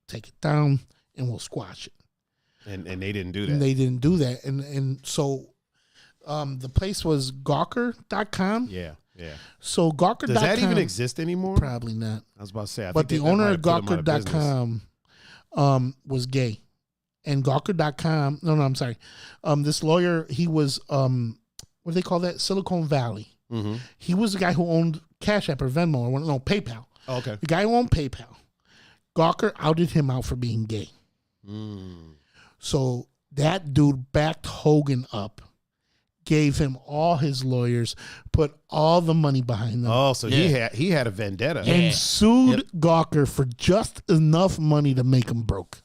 take it down, and we'll squash it. And they didn't do that. And they didn't do that. And so the place was Gawker.com. Yeah. Yeah. So Gawker.com. Does that even exist anymore? Probably not. I was about to say. But the owner of Gawker.com was gay. And Gawker.com, I'm sorry. This lawyer, he was, what do they call that? Silicon Valley. He was the guy who owned Cash App or Venmo or PayPal. Oh, okay. The guy who owned PayPal. Gawker outed him out for being gay. So that dude backed Hogan up, gave him all his lawyers, put all the money behind them. Oh, so he had a vendetta. And sued Gawker for just enough money to make him broke.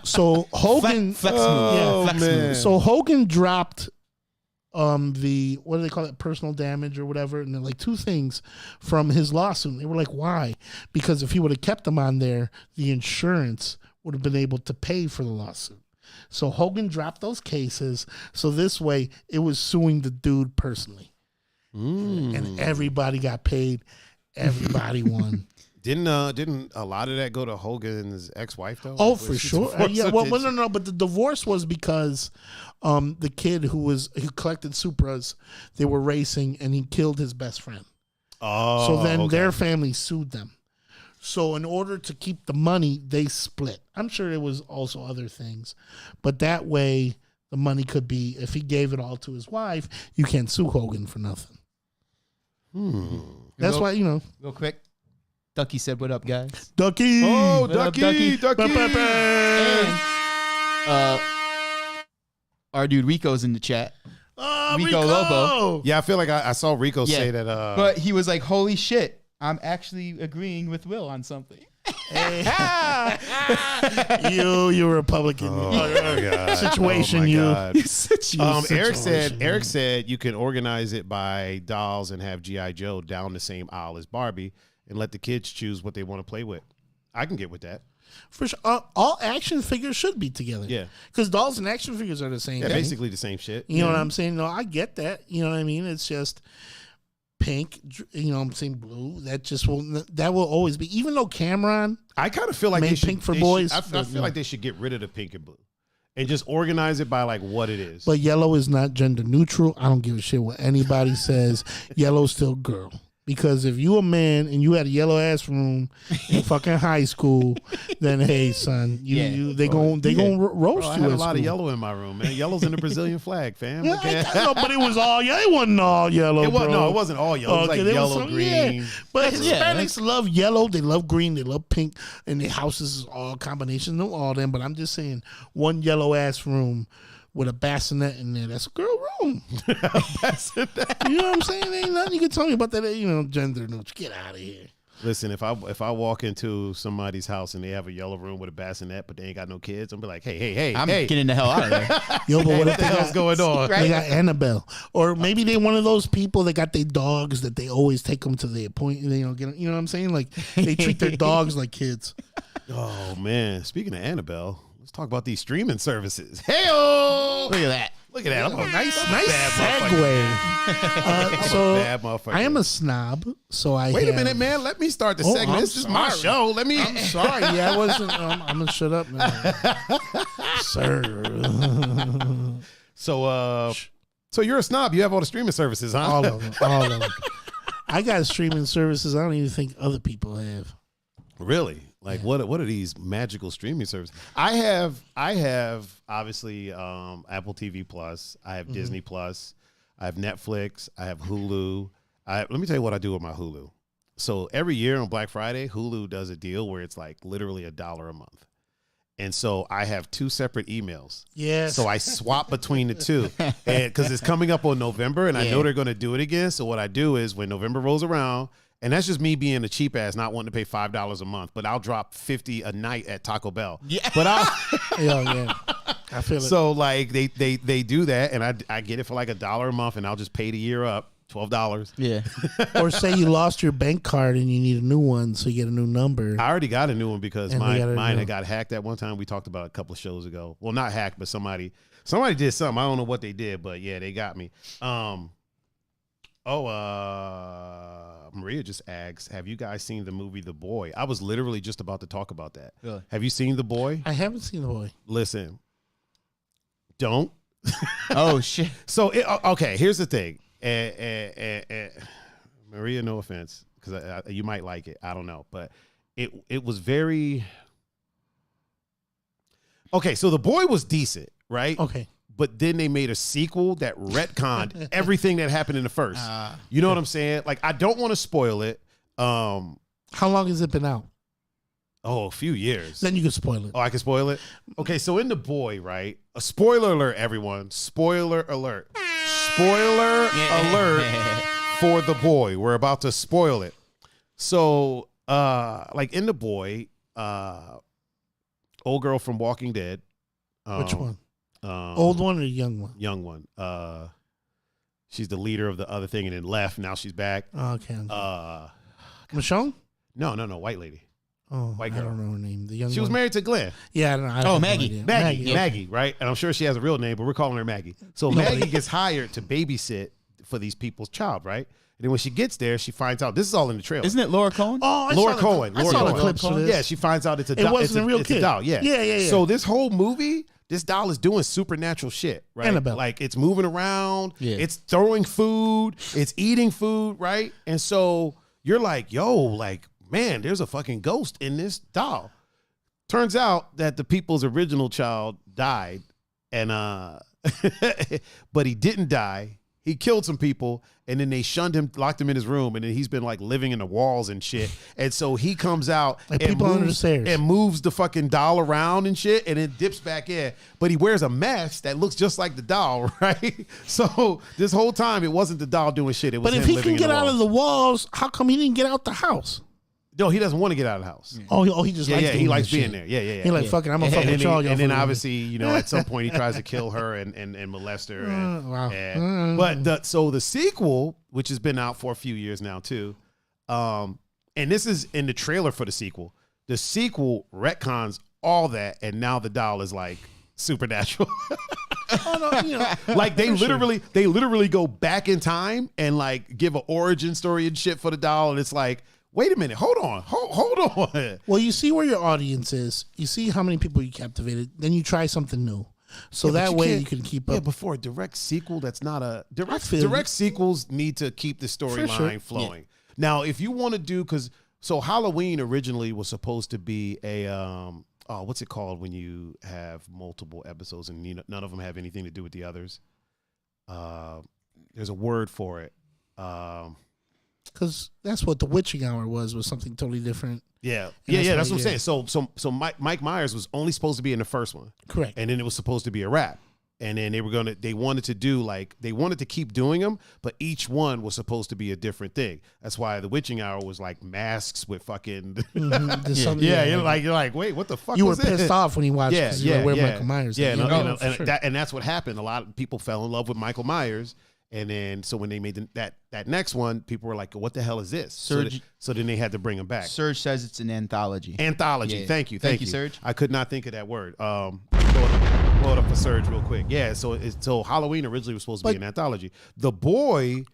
So Hogan, flex move. So Hogan dropped the, what do they call it, personal damage or whatever, and they're like 2 things from his lawsuit. They were like, why? Because if he would have kept them on there, the insurance would have been able to pay for the lawsuit. So Hogan dropped those cases, so this way it was suing the dude personally. And everybody got paid. Everybody won. Didn't a lot of that go to Hogan's ex-wife though? Oh, for sure. Yeah. Well, no. But the divorce was because the kid who collected Supras, they were racing, and he killed his best friend. Oh, so then their family sued them. So in order to keep the money, they split. I'm sure there was also other things, but that way the money could be, if he gave it all to his wife, you can't sue Hogan for nothing. That's why, Real quick. Ducky said, "What up, guys?" Ducky. Oh, Ducky. And, our dude Rico's in the chat. Oh, Rico Lobo. Yeah, I feel like I saw Rico say that. But he was like, "Holy shit, I'm actually agreeing with Will on something." you Republican situation. Eric said you can organize it by dolls and have G.I. Joe down the same aisle as Barbie and let the kids choose what they want to play with. I can get with that. For sure. All action figures should be together. Yeah. Because dolls and action figures are the same thing. Basically the same shit. You know what I'm saying? No, I get that. You know what I mean? It's just pink, I'm saying blue. That will always be. Even though Cameron, I kind of feel like made pink for boys. I feel like they should get rid of the pink and blue and just organize it by like what it is. But yellow is not gender neutral. I don't give a shit what anybody says. Yellow's still girl. Because if you a man and you had a yellow ass room in fucking high school, then hey son, they gonna roast I you. had a lot of yellow in my room, man. Yellow's in the Brazilian flag, fam. Yeah, I know, but it was all yellow. It wasn't all yellow. It wasn't all yellow. It was like yellow, green. Yeah. But Hispanics love yellow. They love green. They love pink. And their houses is all combinations of all them. But I'm just saying, one yellow ass room with a bassinet in there, that's a girl room. You know what I'm saying? There ain't nothing you can tell me about that. Gender neutral. Get out of here. Listen, if I walk into somebody's house and they have a yellow room with a bassinet, but they ain't got no kids, I'm be like, hey, I'm getting the hell out of there. Yo, but what the hell's going on? They got Annabelle, or maybe they one of those people that got their dogs that they always take them to the appointment. You know what I'm saying? Like they treat their dogs like kids. Oh man, speaking of Annabelle. Let's talk about these streaming services. Hey-o! Look at that. I'm a nice segue. So bad motherfucker. I am a snob, so Wait a minute, man. Let me start the segment. This is my show. I'm sorry. Yeah, I wasn't. I'm gonna shut up now, sir. So you're a snob. You have all the streaming services, huh? All of them. I got streaming services I don't even think other people have. Really? Like what are these magical streaming services? I have obviously Apple TV Plus. I have Disney Plus. I have Netflix. I have Hulu. Let me tell you what I do with my Hulu. So every year on Black Friday, Hulu does a deal where it's like literally $1 a month. And so I have 2 separate emails. Yes. So I swap between the two, and because it's coming up on November, and I know they're going to do it again. So what I do is when November rolls around. And that's just me being a cheap ass, not wanting to pay $5 a month. But I'll drop $50 a night at Taco Bell. Yeah. But I feel it. So like they do that, and I get it for like $1 a month, and I'll just pay the year up, $12. Yeah. Or say you lost your bank card and you need a new one, so you get a new number. I already got a new one because mine had got hacked at one time. We talked about a couple of shows ago. Well, not hacked, but somebody did something. I don't know what they did, but yeah, they got me. Maria just asks, have you guys seen the movie The Boy? I was literally just about to talk about that. Really? Have you seen The Boy? I haven't seen The Boy. Listen, don't. Oh, shit. So, okay, here's the thing. Maria, no offense, because you might like it. I don't know. But it was very... Okay, so The Boy was decent, right? Okay. But then they made a sequel that retconned everything that happened in the first. You know what I'm saying? Like, I don't want to spoil it. How long has it been out? Oh, a few years. Then you can spoil it. Oh, I can spoil it? Okay, so in The Boy, right? A spoiler alert, everyone. Spoiler alert. Spoiler alert for The Boy. We're about to spoil it. So, like in The Boy, old girl from Walking Dead. Which one? Old one or young one? Young one. She's the leader of the other thing and then left. Now she's back. Okay. Michonne? No. White lady. Oh, White girl. I don't know her name. The young She was one. married to Glenn. Yeah, I don't know. Maggie. Maggie, right? And I'm sure she has a real name, but we're calling her Maggie. So Maggie gets hired to babysit for these people's child, right? And then when she gets there, she finds out, this is all in the trailer. Isn't it Laura Cohen? Oh, Laura Cohen. I saw the clips for this. Yeah, she finds out it's a doll. It wasn't a real kid. It's a doll, yeah. Yeah. So this whole movie, this doll is doing supernatural shit, right? Annabelle. Like it's moving around, Yeah. it's throwing food, it's eating food, right? And so you're like, yo, like, man, there's a fucking ghost in this doll. Turns out that the people's original child died, and but he didn't die. He killed some people, and then they shunned him, locked him in his room, and then he's been like living in the walls and shit. And so he comes out like and people under the stairs and moves the fucking doll around and shit, and then dips back in. But he wears a mask that looks just like the doll, right? So this whole time it wasn't the doll doing shit. It was But if him he living can get in the out walls. of the walls, how come he didn't get out the house? No, he doesn't want to get out of the house. Oh, he just likes Yeah, he doing likes this being shit. there. Yeah. He like, fucking, I'm gonna fuck And with y'all. then, and then obviously, you know, at some point he tries to kill her and molest her. And, Wow. but so the sequel, which has been out for a few years now too, and this is in the trailer for the sequel. The sequel retcons all that, and now the doll is like supernatural. Oh, no, you know, Like they literally go back in time and like give an origin story and shit for the doll, and it's like, wait a minute, hold on. Well, you see where your audience is. You see how many people you captivated. Then you try something new. So that way you can keep up. Yeah, but for a direct sequel, that's not a direct sequels need to keep the storyline flowing. Yeah. Now, if you want to do, so Halloween originally was supposed to be a what's it called when you have multiple episodes and none of them have anything to do with the others? There's a word for it. Because that's what the witching hour was something totally different. Yeah, that's what I'm saying. So Mike Myers was only supposed to be in the first one, correct? And then it was supposed to be a wrap, and then they wanted to keep doing them, but each one was supposed to be a different thing. That's why the witching hour was like masks with fucking you're like, wait, what the fuck? You were pissed off when you watched because you were where Michael Myers. Yeah, and that's what happened. A lot of people fell in love with Michael Myers. And then, so when they made that next one, people were like, "What the hell is this?" So then they had to bring him back. Serge says it's an anthology. Anthology. Yeah. Thank you, Serge. I could not think of that word. Blow it up for Serge real quick. Yeah. So Halloween originally was supposed to be an anthology. The Boy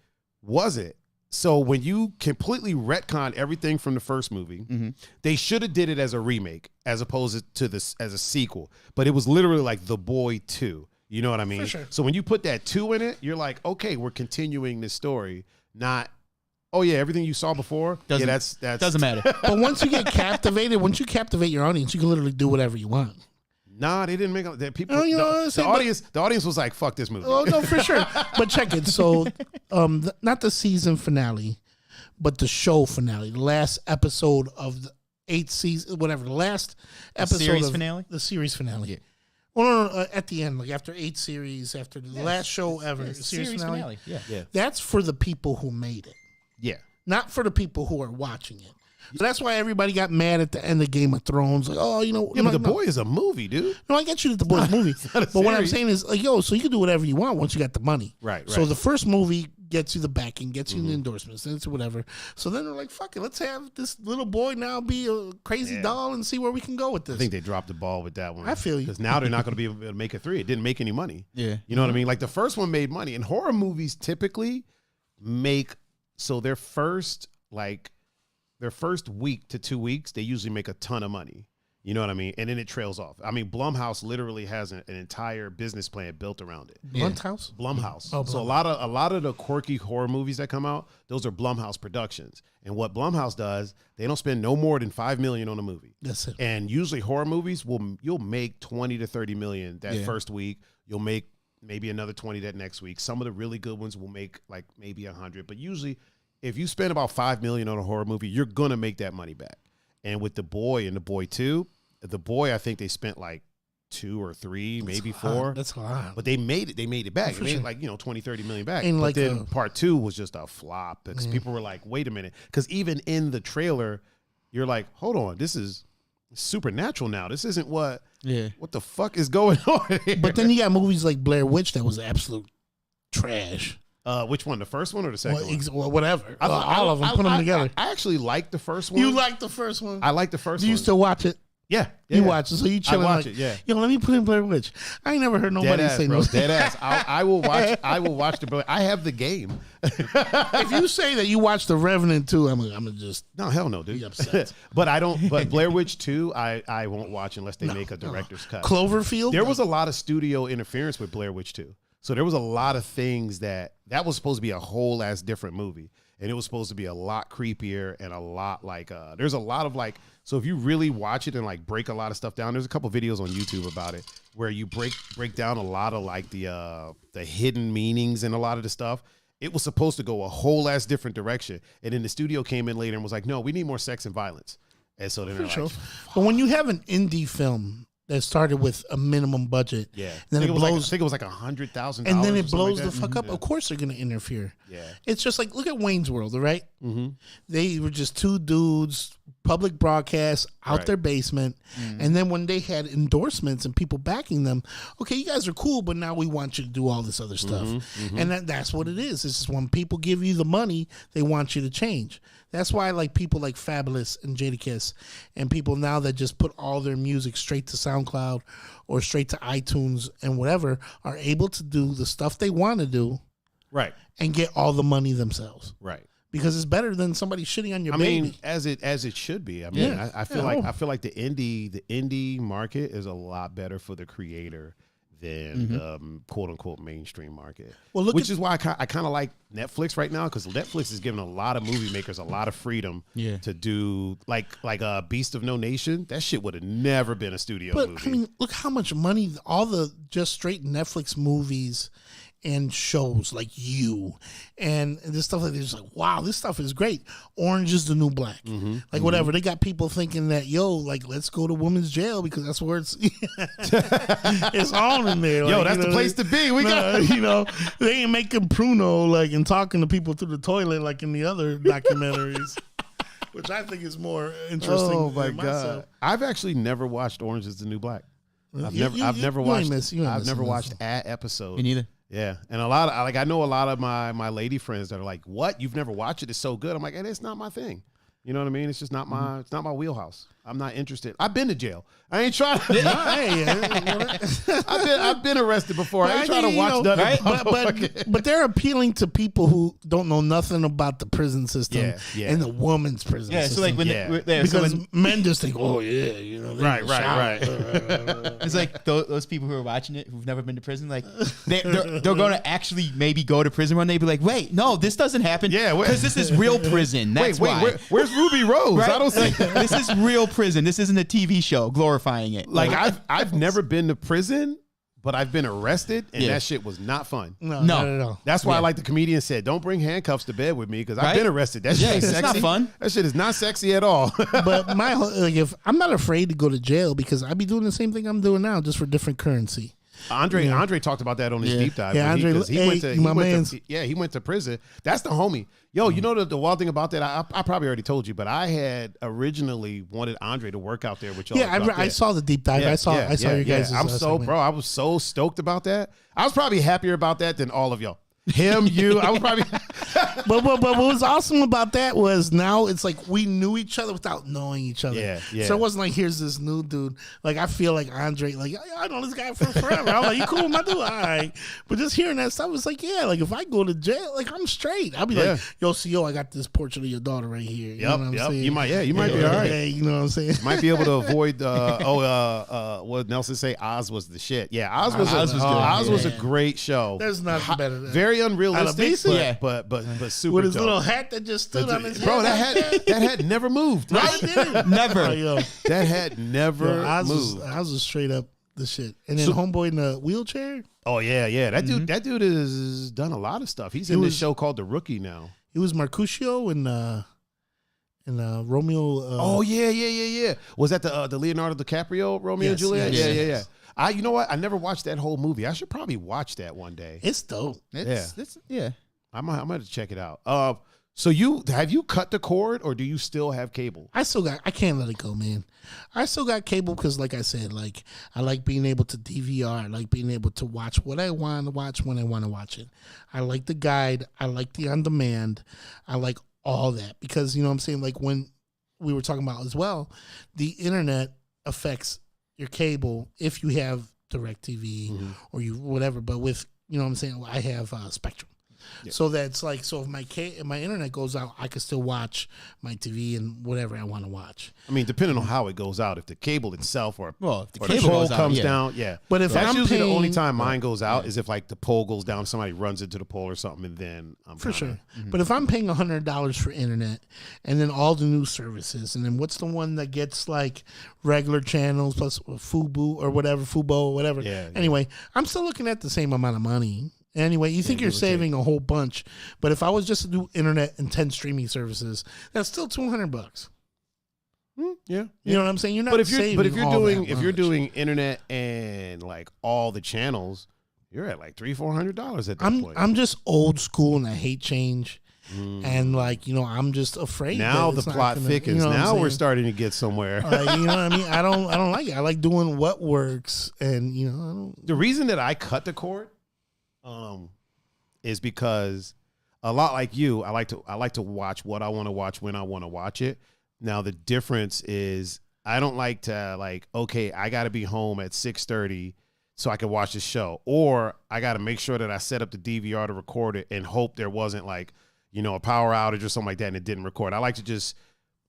wasn't. So when you completely retcon everything from the first movie, they should have did it as a remake as opposed to this as a sequel. But it was literally like The Boy 2. You know what I mean? For sure. So when you put that 2 in it, you're like, okay, we're continuing this story. Not, oh yeah, everything you saw before. That's doesn't matter. But once you get captivated, once you captivate your audience, you can literally do whatever you want. Nah, they didn't make that people. Oh, the audience was like, fuck this movie. Oh no, for sure. But check it. So, not the season finale, but the show finale, the last episode of the 8th season, whatever. The last episode series of finale. The series finale. Yeah. Well, no, at the end, like after 8 series, after the last show ever, the series finale. Yeah. That's for the people who made it. Yeah. Not for the people who are watching it. So that's why everybody got mad at the end of Game of Thrones. Like, oh, you know. Yeah, but The Boy is a movie, dude. No, I get you that The Boy is a movie. But what I'm saying is, like, so you can do whatever you want once you got the money. Right. So the first movie gets you the backing, gets you the endorsements, and it's whatever. So then they're like, fuck it, let's have this little boy now be a crazy doll and see where we can go with this. I think they dropped the ball with that one. I feel you. Because now they're not going to be able to make a 3. It didn't make any money. Yeah. You know what I mean? Like the first one made money. And horror movies typically make, so their first week to 2 weeks, they usually make a ton of money. You know what I mean? And then it trails off. I mean, Blumhouse literally has an entire business plan built around it. Blumhouse? Blumhouse. Oh, so a lot of the quirky horror movies that come out, those are Blumhouse productions. And what Blumhouse does, they don't spend no more than $5 million on a movie. That's it. And usually horror movies you'll make 20 to 30 million that first week. You'll make maybe another 20 that next week. Some of the really good ones will make like maybe 100. But usually, if you spend about $5 million on a horror movie, you're gonna make that money back. and with The Boy and The Boy 2, The Boy, I think they spent like 2 or 3, maybe 4. That's a lot. But they made it back. They made sure. like, 20, 30 million back. And but like then part 2 was just a flop because people were like, wait a minute. Because even in the trailer, you're like, hold on, this is supernatural now. This isn't what the fuck is going on here? But then you got movies like Blair Witch that was absolute trash. Which one, the first one or the second one? Well, whatever. All of them, put them together. I actually like the first one. You like the first one? I like the first one. Do you still watch it? Yeah. You watch it, so you chilling. I watch it, yeah. Yo, let me put in Blair Witch. I ain't never heard nobody say no. Dead ass. I will watch the Blair. I have the game. If you say that you watch The Revenant too, I'm gonna just no, hell no, dude. be upset. But I don't. But Blair Witch 2, I won't watch unless they make a director's cut. Cloverfield. There was a lot of studio interference with Blair Witch 2. So there was a lot of things that was supposed to be a whole ass different movie. And it was supposed to be a lot creepier and a lot like, there's a lot of like, so if you really watch it and like break a lot of stuff down, there's a couple videos on YouTube about it where you break down a lot of like the hidden meanings and a lot of the stuff. It was supposed to go a whole ass different direction. And then the studio came in later and was like, no, we need more sex and violence. And so then they're like, but when you have an indie film that started with a minimum budget, yeah, then it blows. I think it was like $100,000, and then it blows the fuck up. Of course, they're gonna interfere. Yeah, it's just like look at Wayne's World, right? Mm-hmm. They were just two dudes, public broadcast out their basement, and then when they had endorsements and people backing them, okay, you guys are cool, but now we want you to do all this other stuff, and that's what it is. It's just when people give you the money, they want you to change. That's why like people like Fabulous and Jadakiss and people now that just put all their music straight to SoundCloud or straight to iTunes and whatever are able to do the stuff they want to do, right, and get all the money themselves, right. Because it's better than somebody shitting on your baby. I mean, as it should be. I mean, I feel like the indie market is a lot better for the creator than the quote unquote mainstream market. Well, which is why I kind of like Netflix right now, because Netflix is giving a lot of movie makers a lot of freedom to do like Beast of No Nation. That shit would have never been a studio movie. I mean, look how much money all the just straight Netflix movies and shows like You and this stuff like this, like, wow, this stuff is great. Orange is the New Black. Like whatever. They got people thinking that, yo, like let's go to women's jail because that's where it's it's on in there. Yo, like, that's the place to be. We got they ain't making Pruno like and talking to people through the toilet like in the other documentaries. Which I think is more interesting. Oh my god. Myself. I've actually never watched Orange is the New Black. I've never watched an episode. Me neither. Yeah, and a lot of I know a lot of my lady friends that are like, "What? You've never watched it? It's so good." I'm like, "Hey, it's not my thing." You know what I mean? It's just not my wheelhouse. I'm not interested. I've been to jail. I ain't trying to. I've been arrested before. I ain't trying to watch nothing. But they're appealing to people who don't know nothing about the prison system and the woman's prison system. So like because men just think, oh yeah, you know, right. It's like those people who are watching it who've never been to prison, like they're going to actually maybe go to prison one day. Be like, wait, no, this doesn't happen. Yeah, because this is real prison. That's why. Where's Ruby Rose? Right? I don't see. This is real prison. This isn't a TV show glorifying it. Like I've never been to prison, but I've been arrested, and that shit was not fun. No, not at all. That's why, like the comedian said, don't bring handcuffs to bed with me because I've been arrested. That shit is sexy. Not fun. That shit is not sexy at all. But if I'm not afraid to go to jail because I be doing the same thing I'm doing now, just for different currency. Andre talked about that on his deep dive. Yeah, he went to prison. That's the homie. Yo, you know the wild thing about that? I probably already told you, but I had originally wanted Andre to work out there with y'all. Yeah, I saw the deep dive. I saw your guys'. I was so stoked about that. I was probably happier about that than all of y'all. Him, you, I was probably. but what was awesome about that was now it's like we knew each other without knowing each other. Yeah. So it wasn't like here's this new dude. Like I feel like Andre, like I know this guy for forever. I'm like, you cool with my dude? All right. But just hearing that stuff was like, yeah, like if I go to jail, like I'm straight. I'll be like, yo, CO, I got this portrait of your daughter right here. You know what I'm saying? You might be all right. Yeah, you know what I'm saying? Might be able to avoid what Nelson say, Oz was the shit. Yeah, Oz was a great show. There's nothing better than that. Very unrealistic, but super with his dope. little hat that just stood on his head. Bro, that hat never moved. Right? Never. That hat never moved. I was straight up the shit. And then homeboy in the wheelchair. Oh yeah. That dude has done a lot of stuff. He's in this show called The Rookie now. He was Mercutio And Romeo. Oh yeah. Was that the Leonardo DiCaprio Romeo and Juliet? Yes. Yeah. You know what? I never watched that whole movie. I should probably watch that one day. It's dope. I'm gonna check it out. So have you cut the cord, or do you still have cable? I can't let it go, man. I still got cable because, like I said, like I like being able to DVR. I like being able to watch what I want to watch when I want to watch it. I like the guide. I like the on demand. I like all that because, you know what I'm saying? Like when we were talking about as well, the internet affects your cable if you have DirecTV or you whatever. But with, you know what I'm saying, I have Spectrum. Yeah. So that's like, so if my internet goes out, I can still watch my TV and whatever I want to watch. I mean, depending on how it goes out, if the cable itself if the cable pole goes comes out, down, yeah. But if that's I'm usually paying, the only time mine goes out is if like the pole goes down, somebody runs into the pole or something, and then I'm for sure. But if I'm paying $100 for internet and then all the new services, and then what's the one that gets like regular channels plus Fubo or whatever. Yeah. Anyway, I'm still looking at the same amount of money. Anyway, you think you're saving a whole bunch, but if I was just to do internet and 10 streaming services, that's still $200. Yeah, you know what I'm saying. You're not. But if you're doing doing internet and like all the channels, you're at like $300-$400 at that point. I'm just old school and I hate change, and like, you know, I'm just afraid. Now the plot thickens. You know now we're starting to get somewhere. You know what I mean? I don't like it. I like doing what works, and you know, the reason that I cut the cord. Is because a lot like you, I like to watch what I want to watch when I want to watch it. Now the difference is I don't like to okay, I got to be home at 6:30 so I can watch the show, or I got to make sure that I set up the DVR to record it and hope there wasn't like, you know, a power outage or something like that and it didn't record. I like to just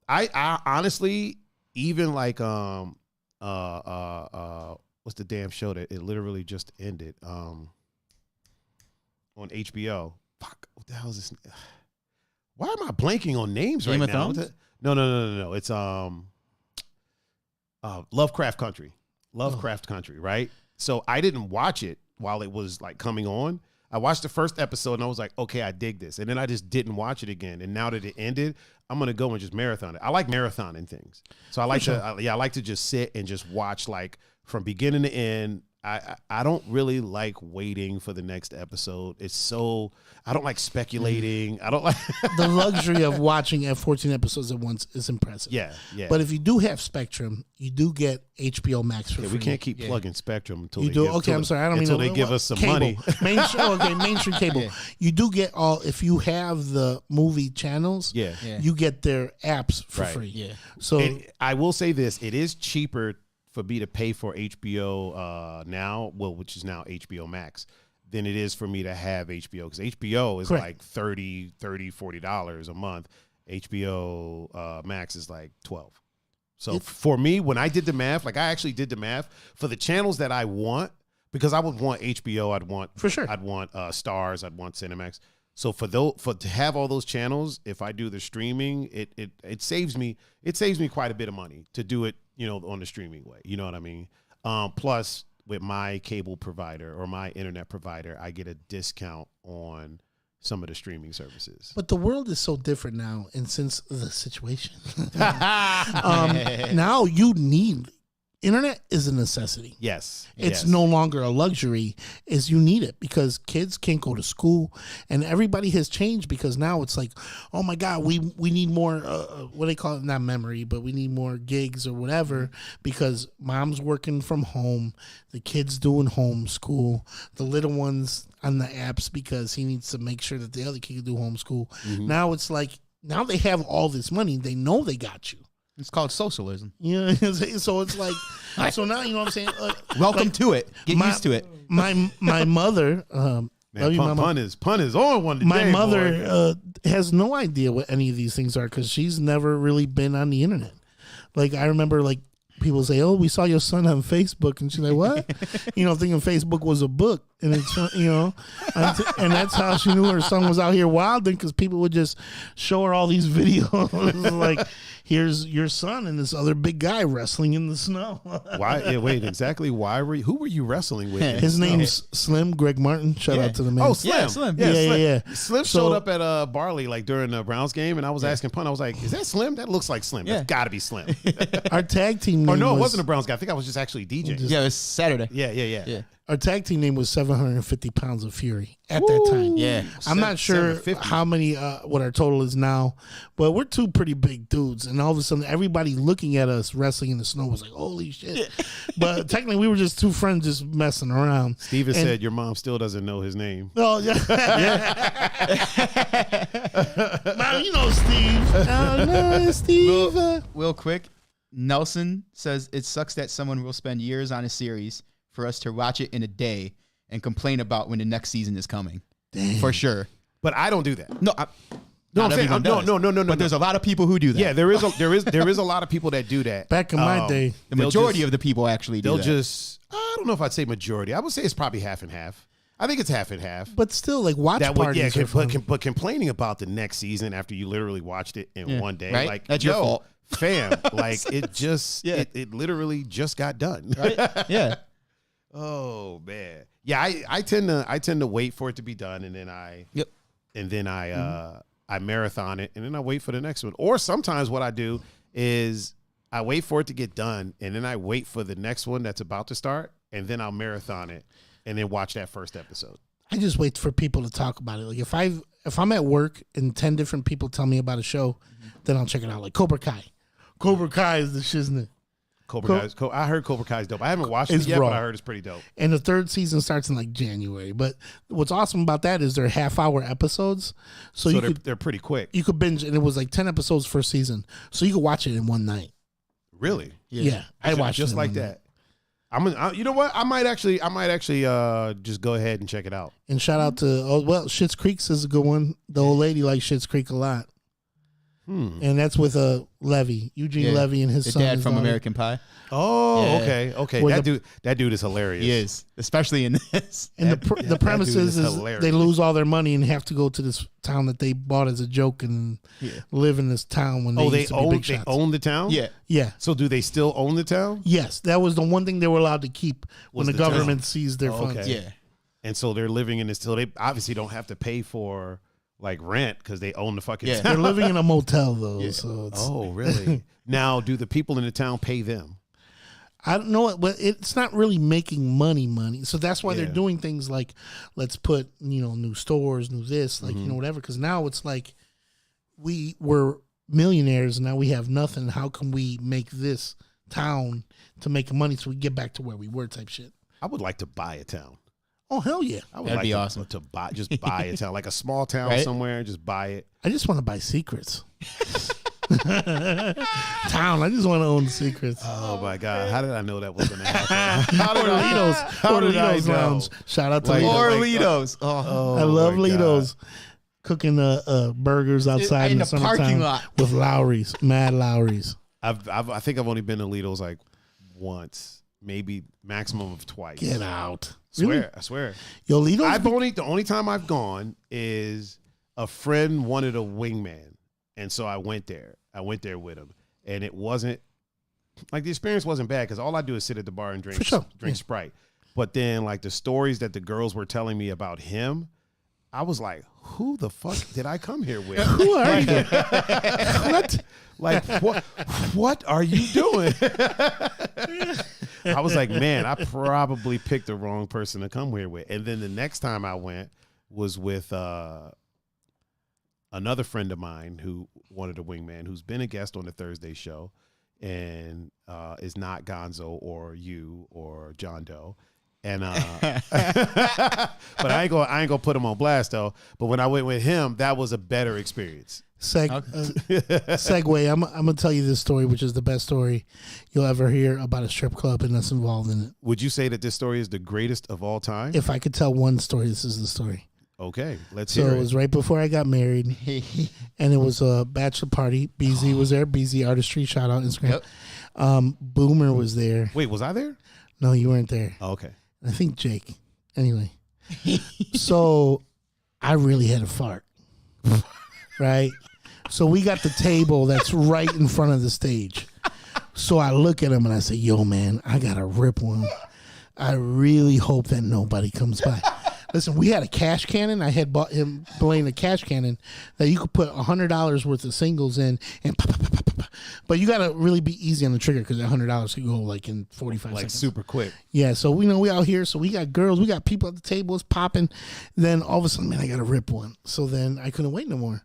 I honestly even like what's the damn show that it literally just ended on HBO. Fuck, what the hell is this? Why am I blanking on names Game right of now? Thrones? No. It's Lovecraft Country. Lovecraft Country, right? So I didn't watch it while it was like coming on. I watched the first episode and I was like, okay, I dig this. And then I just didn't watch it again. And now that it ended, I'm gonna go and just marathon it. I like marathoning things. So I like I like to just sit and just watch like from beginning to end. I don't really like waiting for the next episode. I don't like speculating. I don't like the luxury of watching 14 episodes at once is impressive. Yeah. But if you do have Spectrum, you do get HBO Max for free. We can't keep plugging Spectrum until I'm sorry. I don't mean until they give us some cable. money. Mainstream cable. Yeah. You do get if you have the movie channels. Yeah. You get their apps for free. Yeah. So I will say this: it is cheaper for me to pay for HBO now, which is now HBO Max, than it is for me to have HBO, because HBO is like $40 a month. HBO Max is like $12. So for me, when I did the math, like I actually did the math for the channels that I want, because I would want HBO, I'd want Stars, I'd want Cinemax. So to have all those channels, if I do the streaming, it saves me quite a bit of money to do it, you know, on the streaming way. You know what I mean? Plus, with my cable provider or my internet provider, I get a discount on some of the streaming services. But the world is so different now, and since the situation, now you need. Internet is a necessity. Yes. It's no longer a luxury, is you need it, because kids can't go to school and everybody has changed, because now it's like, oh my God, we need more, what they call it, not memory, but we need more gigs or whatever, because mom's working from home, the kids doing homeschool, the little ones on the apps because he needs to make sure that the other kid do homeschool. Mm-hmm. Now it's like, now they have all this money. They know they got you. It's called socialism. Yeah, so it's like, so now, you know what I'm saying? Welcome to it. Get used to it. My mother, man, pun is on one today. My mother has no idea what any of these things are, because she's never really been on the internet. Like, I remember, like, people say, "Oh, we saw your son on Facebook," and she's like, "What?" You know, thinking Facebook was a book, and it's, you know, and that's how she knew her son was out here wilding, because people would just show her all these videos, like, here's your son and this other big guy wrestling in the snow. Why? Yeah, wait, exactly. Who were you wrestling with? His name's Slim, Greg Martin. Shout out to the man. Oh, Slim. Yeah, Slim. Yeah. Slim showed up at Barley like during the Browns game, and I was asking Pun. I was like, "Is that Slim? That looks like Slim. That's got to be Slim." Our tag team name it wasn't a Browns guy. I think I was just actually DJing. Yeah, it was Saturday. Yeah. Our tag team name was 750 Pounds of Fury at that time. Yeah. I'm not sure how many, what our total is now, but we're two pretty big dudes. And all of a sudden, everybody looking at us wrestling in the snow was like, holy shit. But technically, we were just two friends just messing around. Steven said your mom still doesn't know his name. Oh, yeah. Mom, you know Steve. Oh, no, Steve. Real quick, Nelson says it sucks that someone will spend years on a series for us to watch it in a day and complain about when the next season is coming. Dang. For sure. But I don't do that. No, No. But there's a lot of people who do that. Yeah, there is a lot of people that do that. Back in my day, the majority of the people actually do that. I don't know if I'd say majority. I would say it's probably half and half. I think it's half and half. but still, like watch parties. But complaining about the next season after you literally watched it in one day, right? like That's your fault. Fam, like it literally just got done. Right? Yeah. Oh man, yeah. I tend to wait for it to be done, and then I marathon it, and then I wait for the next one. Or sometimes what I do is I wait for it to get done, and then I wait for the next one that's about to start, and then I'll marathon it, and then watch that first episode. I just wait for people to talk about it. Like if I'm at work and 10 different people tell me about a show, then I'll check it out. Like Cobra Kai. Cobra Kai is the shiznit. I heard Cobra Kai is dope. I haven't watched it yet, but I heard it's pretty dope. And the third season starts in like January. But what's awesome about that is they're half-hour episodes, so they're pretty quick. You could binge, and it was like 10 episodes first season, so you could watch it in one night. Really? Yeah, I watched just it like that. You know what? I might actually just go ahead and check it out. And shout out to Schitt's Creek is a good one. The old lady likes Schitt's Creek a lot. And that's with Eugene Levy and his son. Dad from American Pie. Oh, yeah. Okay. That dude is hilarious. He is, especially in this. And the premise is they lose all their money and have to go to this town that they bought as a joke and live in this town when they own the town? Yeah. So do they still own the town? Yes. That was the one thing they were allowed to keep when the government seized their funds. Okay. Yeah. And so they're living in this, so they obviously don't have to pay for like rent because they own the fucking town. They're living in a motel though. So it's, really? Now, do the people in the town pay them? I don't know, but it's not really making money. So that's why they're doing things like, let's put, new stores, new this, like, whatever. Because now it's like we were millionaires and now we have nothing. How can we make this town to make money so we get back to where we were type shit? I would like to buy a town. Oh, hell yeah. That'd be awesome. To buy a town, like a small town somewhere, just buy it. I just want to buy secrets. Town, I just want to own secrets. Oh, my God. How did I know that was going to happen? Lido's Lounge. Shout out to Lido's. I love Lido's. Cooking burgers outside in the parking lot with Lowry's, Mad Lowry's. I think I've only been to Lido's like once, maybe maximum of twice. Get out. I swear. Yo, Lido's. The only time I've gone is a friend wanted a wingman, and so I went there. I went there with him, and it wasn't like the experience wasn't bad because all I do is sit at the bar and drink Sprite. But then, like the stories that the girls were telling me about him, I was like, "Who the fuck did I come here with? Who are you? What? Like what are you doing?" I was like, man, I probably picked the wrong person to come here with. And then the next time I went was with another friend of mine who wanted a wingman, who's been a guest on the Thursday show and is not Gonzo or you or John Doe. And but I ain't gonna put him on blast though. But when I went with him, that was a better experience. Segue. I'm gonna tell you this story, which is the best story you'll ever hear about a strip club and us involved in it. Would you say that this story is the greatest of all time? If I could tell one story, this is the story. Okay, let's hear it. So it was right before I got married, and it was a bachelor party. BZ was there. BZ Artistry, shout out Instagram. Yep. Boomer was there. Wait, was I there? No, you weren't there. Oh, okay. I think Jake. Anyway, so I really had a fart, right? So we got the table that's right in front of the stage. So I look at him and I say, yo, man, I got to rip one. I really hope that nobody comes by. Listen, we had a cash cannon. I had bought him Blaine a cash cannon that you could put $100 worth of singles in and pop, pop, pop, pop, pop. But you got to really be easy on the trigger because that $100 could go like in 45 seconds. Super quick. Yeah, so we out here. So we got girls. We got people at the table. It's popping. Then all of a sudden, man, I got to rip one. So then I couldn't wait no more.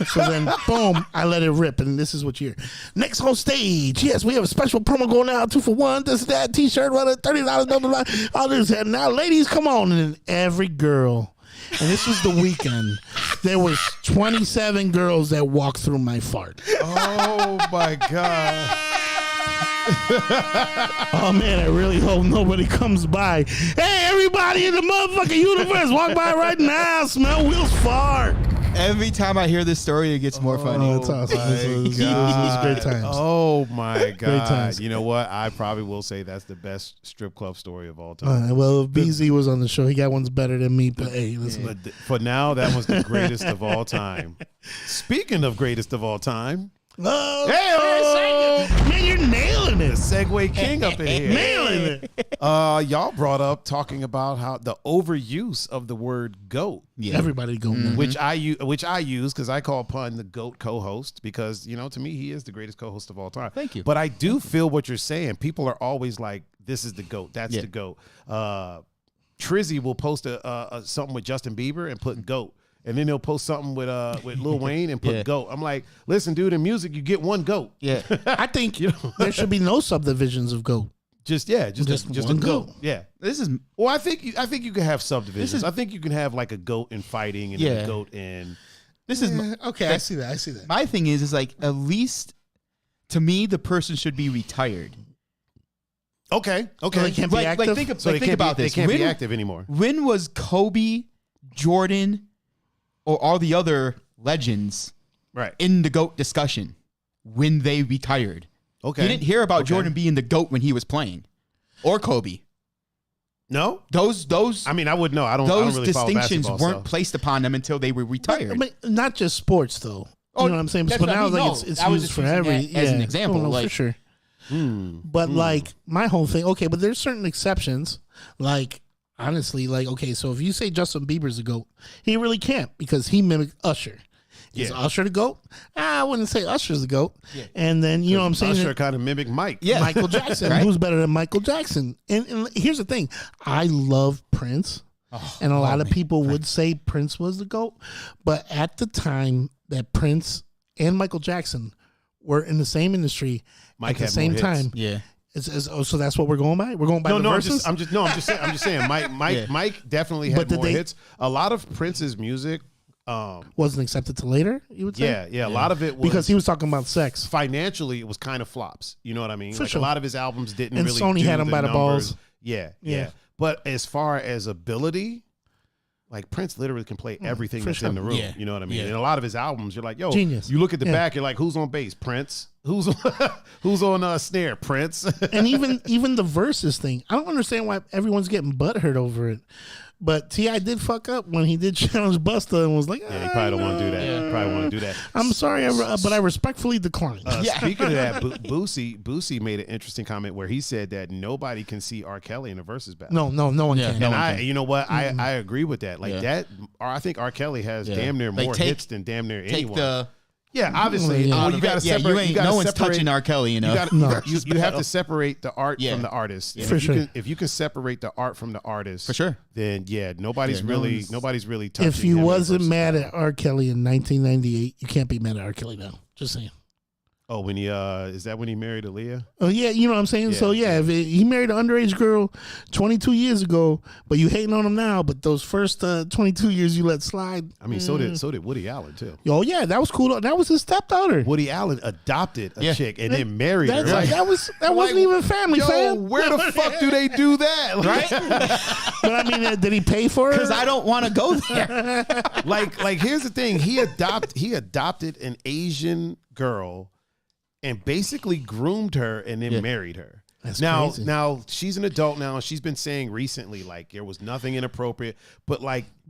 So then, boom, I let it rip, and this is what you hear. Next on stage, yes, we have a special promo going out, 2 for 1, this, that, T-shirt, $30, blah, blah, blah, all this. And now, ladies, come on. And then every girl, and this was the weekend, there was 27 girls that walked through my fart. Oh, my God. Oh, man, I really hope nobody comes by. Hey, everybody in the motherfucking universe, walk by right now, smell Will's fart. Every time I hear this story, it gets more funny. Oh, it's awesome. This was great times. Oh, my God. Great times. You know what? I probably will say that's the best strip club story of all time. Well, if BZ was on the show, he got ones better than me. But hey, listen. But for now, that was the greatest of all time. Speaking of greatest of all time. Oh, man, you're nailing it. The Segway King up in here. Nailing it. Y'all brought up talking about how the overuse of the word GOAT. Yeah. Everybody go. Which I use because I call Pun the GOAT co-host because, you know, to me, he is the greatest co-host of all time. Thank you. But I do feel what you're saying. People are always like, this is the GOAT. That's the GOAT. Trizzy will post something with Justin Bieber and put GOAT. And then they'll post something with Lil Wayne and put GOAT. I'm like, listen, dude, in music, you get one GOAT. Yeah. I think there should be no subdivisions of GOAT. Just a one GOAT. GOAT. Yeah. I think you can have subdivisions. I think you can have like a GOAT in fighting and a GOAT in. This is okay. I see that. My thing is like, at least to me, the person should be retired. Okay. So they can't be active. Think about this. They can't be active anymore. When was Kobe, Jordan, or all the other legends in the GOAT discussion when they retired? Okay. You didn't hear about Jordan being the GOAT when he was playing, or Kobe. No, those. I mean, I would know. I don't really distinctions weren't placed upon them until they were retired. But not just sports, though. You know what I'm saying? But now like it's used for every as an example, like, for sure. But like my whole thing, okay. But there's certain exceptions, like. Honestly, like, okay, so if you say Justin Bieber's a GOAT, he really can't because he mimicked Usher. Is Usher the GOAT? I wouldn't say Usher's the GOAT. Yeah. And then, you know what I'm saying? Usher kind of mimicked Mike. Yeah. Michael Jackson. Who's better than Michael Jackson? And here's the thing. I love Prince. And a lot of people would say Prince was the GOAT. But at the time that Prince and Michael Jackson were in the same industry at the same time. Yeah. So that's what we're going by. We're going by the verses? I'm just saying. Mike definitely had more hits. A lot of Prince's music wasn't accepted till later. You would say, yeah. A lot of it was because he was talking about sex. Financially, it was kind of flops. You know what I mean? For sure. A lot of his albums didn't and really. Sony had him by the balls. Yeah. But as far as ability. Like Prince literally can play everything that's in the room. Yeah. You know what I mean? And a lot of his albums, you're like, yo, genius. You look at the back, you're like, who's on bass? Prince. Who's on snare? Prince. And even the verses thing, I don't understand why everyone's getting butthurt over it. But T.I. did fuck up when he did challenge Busta and was like, yeah, he probably don't want to do that. Yeah. Probably want to do that. I'm sorry, but I respectfully decline. Speaking of that, Boosie made an interesting comment where he said that nobody can see R. Kelly in a versus battle. No one can. And you know what? I agree with that. Like that, I think R. Kelly has damn near more hits than damn near anyone. Obviously, you got to separate. No one's touching R. Kelly. You know, you have to separate the art from the artist. Yeah. For sure. If you can separate the art from the artist, for sure, then nobody's really touching. If you wasn't mad at R. Kelly in 1998, you can't be mad at R. Kelly now. Just saying. Oh, when he is that when he married Aaliyah? Oh yeah, you know what I'm saying. So if he married an underage girl 22 years ago, but you hating on him now, but those first 22 years you let slide. I mean, so did Woody Allen too. Oh yeah, that was cool. That was his stepdaughter. Woody Allen adopted a chick and then married her. That wasn't even family, fam. Where the fuck do they do that? Right? But I mean, did he pay for it? Because I don't want to go there. like here's the thing. He adopted an Asian girl. And basically groomed her and then married her. That's crazy. Now she's an adult now. She's been saying recently like there was nothing inappropriate, but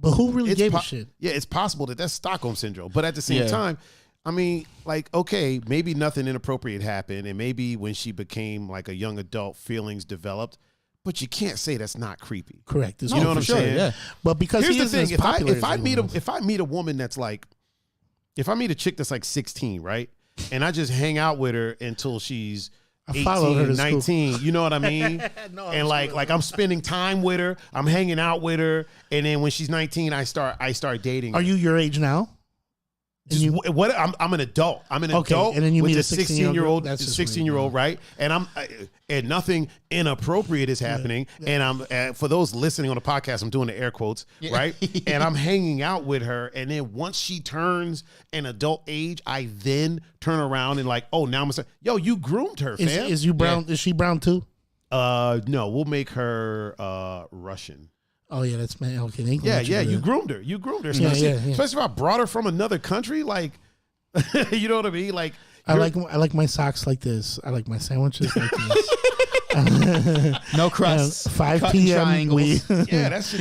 who really gave a shit? Yeah, it's possible that's Stockholm syndrome. But at the same time, I mean, like, okay, maybe nothing inappropriate happened, and maybe when she became like a young adult, feelings developed. But you can't say that's not creepy. Correct. You know what I'm saying? Yeah. But because here's he the thing: if I meet a woman that's like, if I meet a chick that's like 16, right, and I just hang out with her until she's 18, 19, you know what I mean? No, and like I'm spending time with her, I'm hanging out with her, and then when she's 19, I start dating her. Are you your age now? I'm an adult. I'm an adult, and then you with meet a a 16-year-old, right? And nothing inappropriate is happening. Yeah. And I'm for those listening on the podcast, I'm doing the air quotes, right? And I'm hanging out with her, and then once she turns an adult age, I then turn around and like, oh, now I'm gonna say, yo, you groomed her, fam. Is you brown? Yeah. Is she brown too? No, we'll make her Russian. Oh yeah, that's man. Okay, yeah. You groomed her. Especially if I brought her from another country, like, you know what I mean? Like, I like my socks like this. I like my sandwiches like this. No crusts. 5 p.m. That's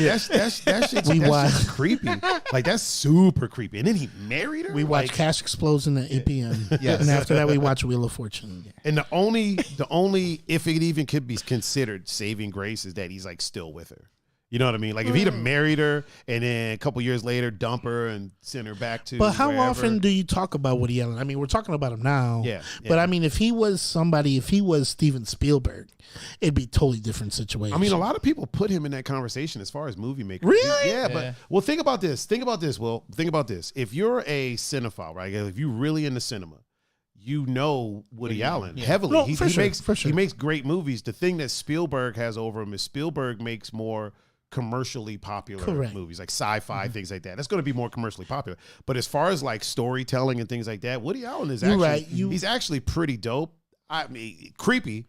creepy. Like, that's super creepy. And then he married her. We watch Cash Explosion at 8 p.m. Yes. And after that, we watch Wheel of Fortune. And the only if it even could be considered saving grace is that he's like still with her. You know what I mean? Like, if he'd have married her and then a couple years later dump her and send her back to But how wherever. often do you talk about Woody Allen? I mean, we're talking about him now. Yeah. But I mean, if he was Steven Spielberg, it'd be a totally different situation. I mean, a lot of people put him in that conversation as far as movie makers. Really? Yeah, but well, think about this. Think about this. If you're a cinephile, right? If you're really into cinema, you know Woody Allen heavily. No, He makes great movies. The thing that Spielberg has over him is Spielberg makes more commercially popular movies, like sci-fi, things like that. That's going to be more commercially popular. But as far as like storytelling and things like that, Woody Allen is he's actually pretty dope. I mean, creepy.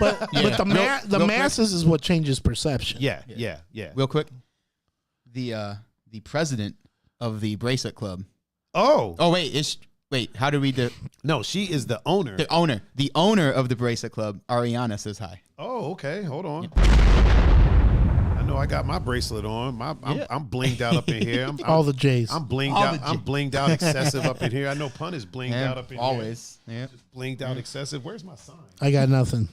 But the masses is what changes perception. Yeah. Real quick, the president of the Bracelet Club. Oh wait, how do we do? No, she is the owner. The owner of the Bracelet Club, Ariana, says hi. Oh, okay. Hold on. I got my bracelet on. I'm blinged out up in here. All the J's. I'm blinged out. I'm blinged out excessive up in here. I know Pun is blinged out up in always. here. Always. Yeah. Blinged out excessive. Where's my sign? I got nothing.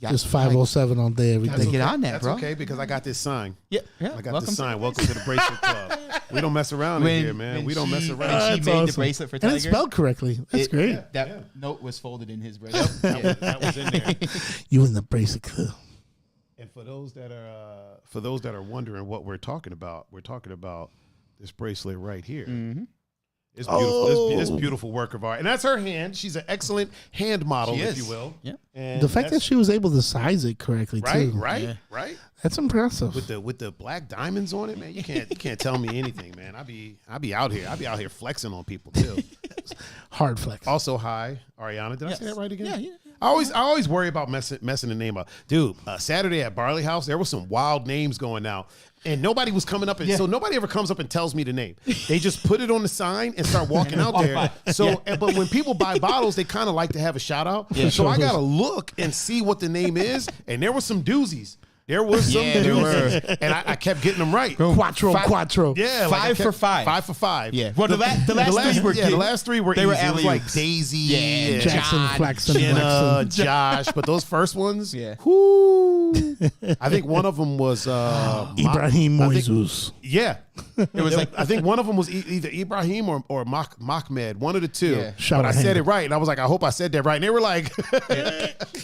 Just 507 all day, every day. Get on that, bro. That's okay, because I got this sign. Yeah. I got this sign. Welcome to the Bracelet Club. We don't mess around in here, man. We don't mess around. She made the bracelet for Tiger. And it's spelled correctly. That's great. That note was folded in his bracelet. That was in there. You in the Bracelet Club. And for those that are wondering what we're talking about this bracelet right here. Mm-hmm. It's beautiful. It's beautiful work of art, and that's her hand. She's an excellent hand model, if you will. Yeah. And the fact that she was able to size it correctly too, right. That's impressive. With the black diamonds on it, man. You can't tell me anything, man. I be out here flexing on people too. Hard flex. Also, hi, Ariana. Did I say that right again? Yeah. I always worry about messing the name up. Dude, Saturday at Barley House, there was some wild names going out. And nobody was coming up, so nobody ever comes up and tells me the name. They just put it on the sign and start walking out there. So, but when people buy bottles, they kind of like to have a shout out. Yeah, so I gotta look and see what the name is. And there were some doozies. There was some doozies, and I kept getting them right. Quattro. Yeah, 5 for 5. 5 for 5. Yeah. Well, the last 3 were they easy. were alley-oops. Like Daisy, and Jackson, Flaxon, Jenna, Josh. But those first ones, I think one of them was Ibrahim Moises. Yeah. It was like, I think one of them was either Ibrahim or Mahmed, one of the two. Yeah. But I said it right, and I was like, I hope I said that right. And they were like,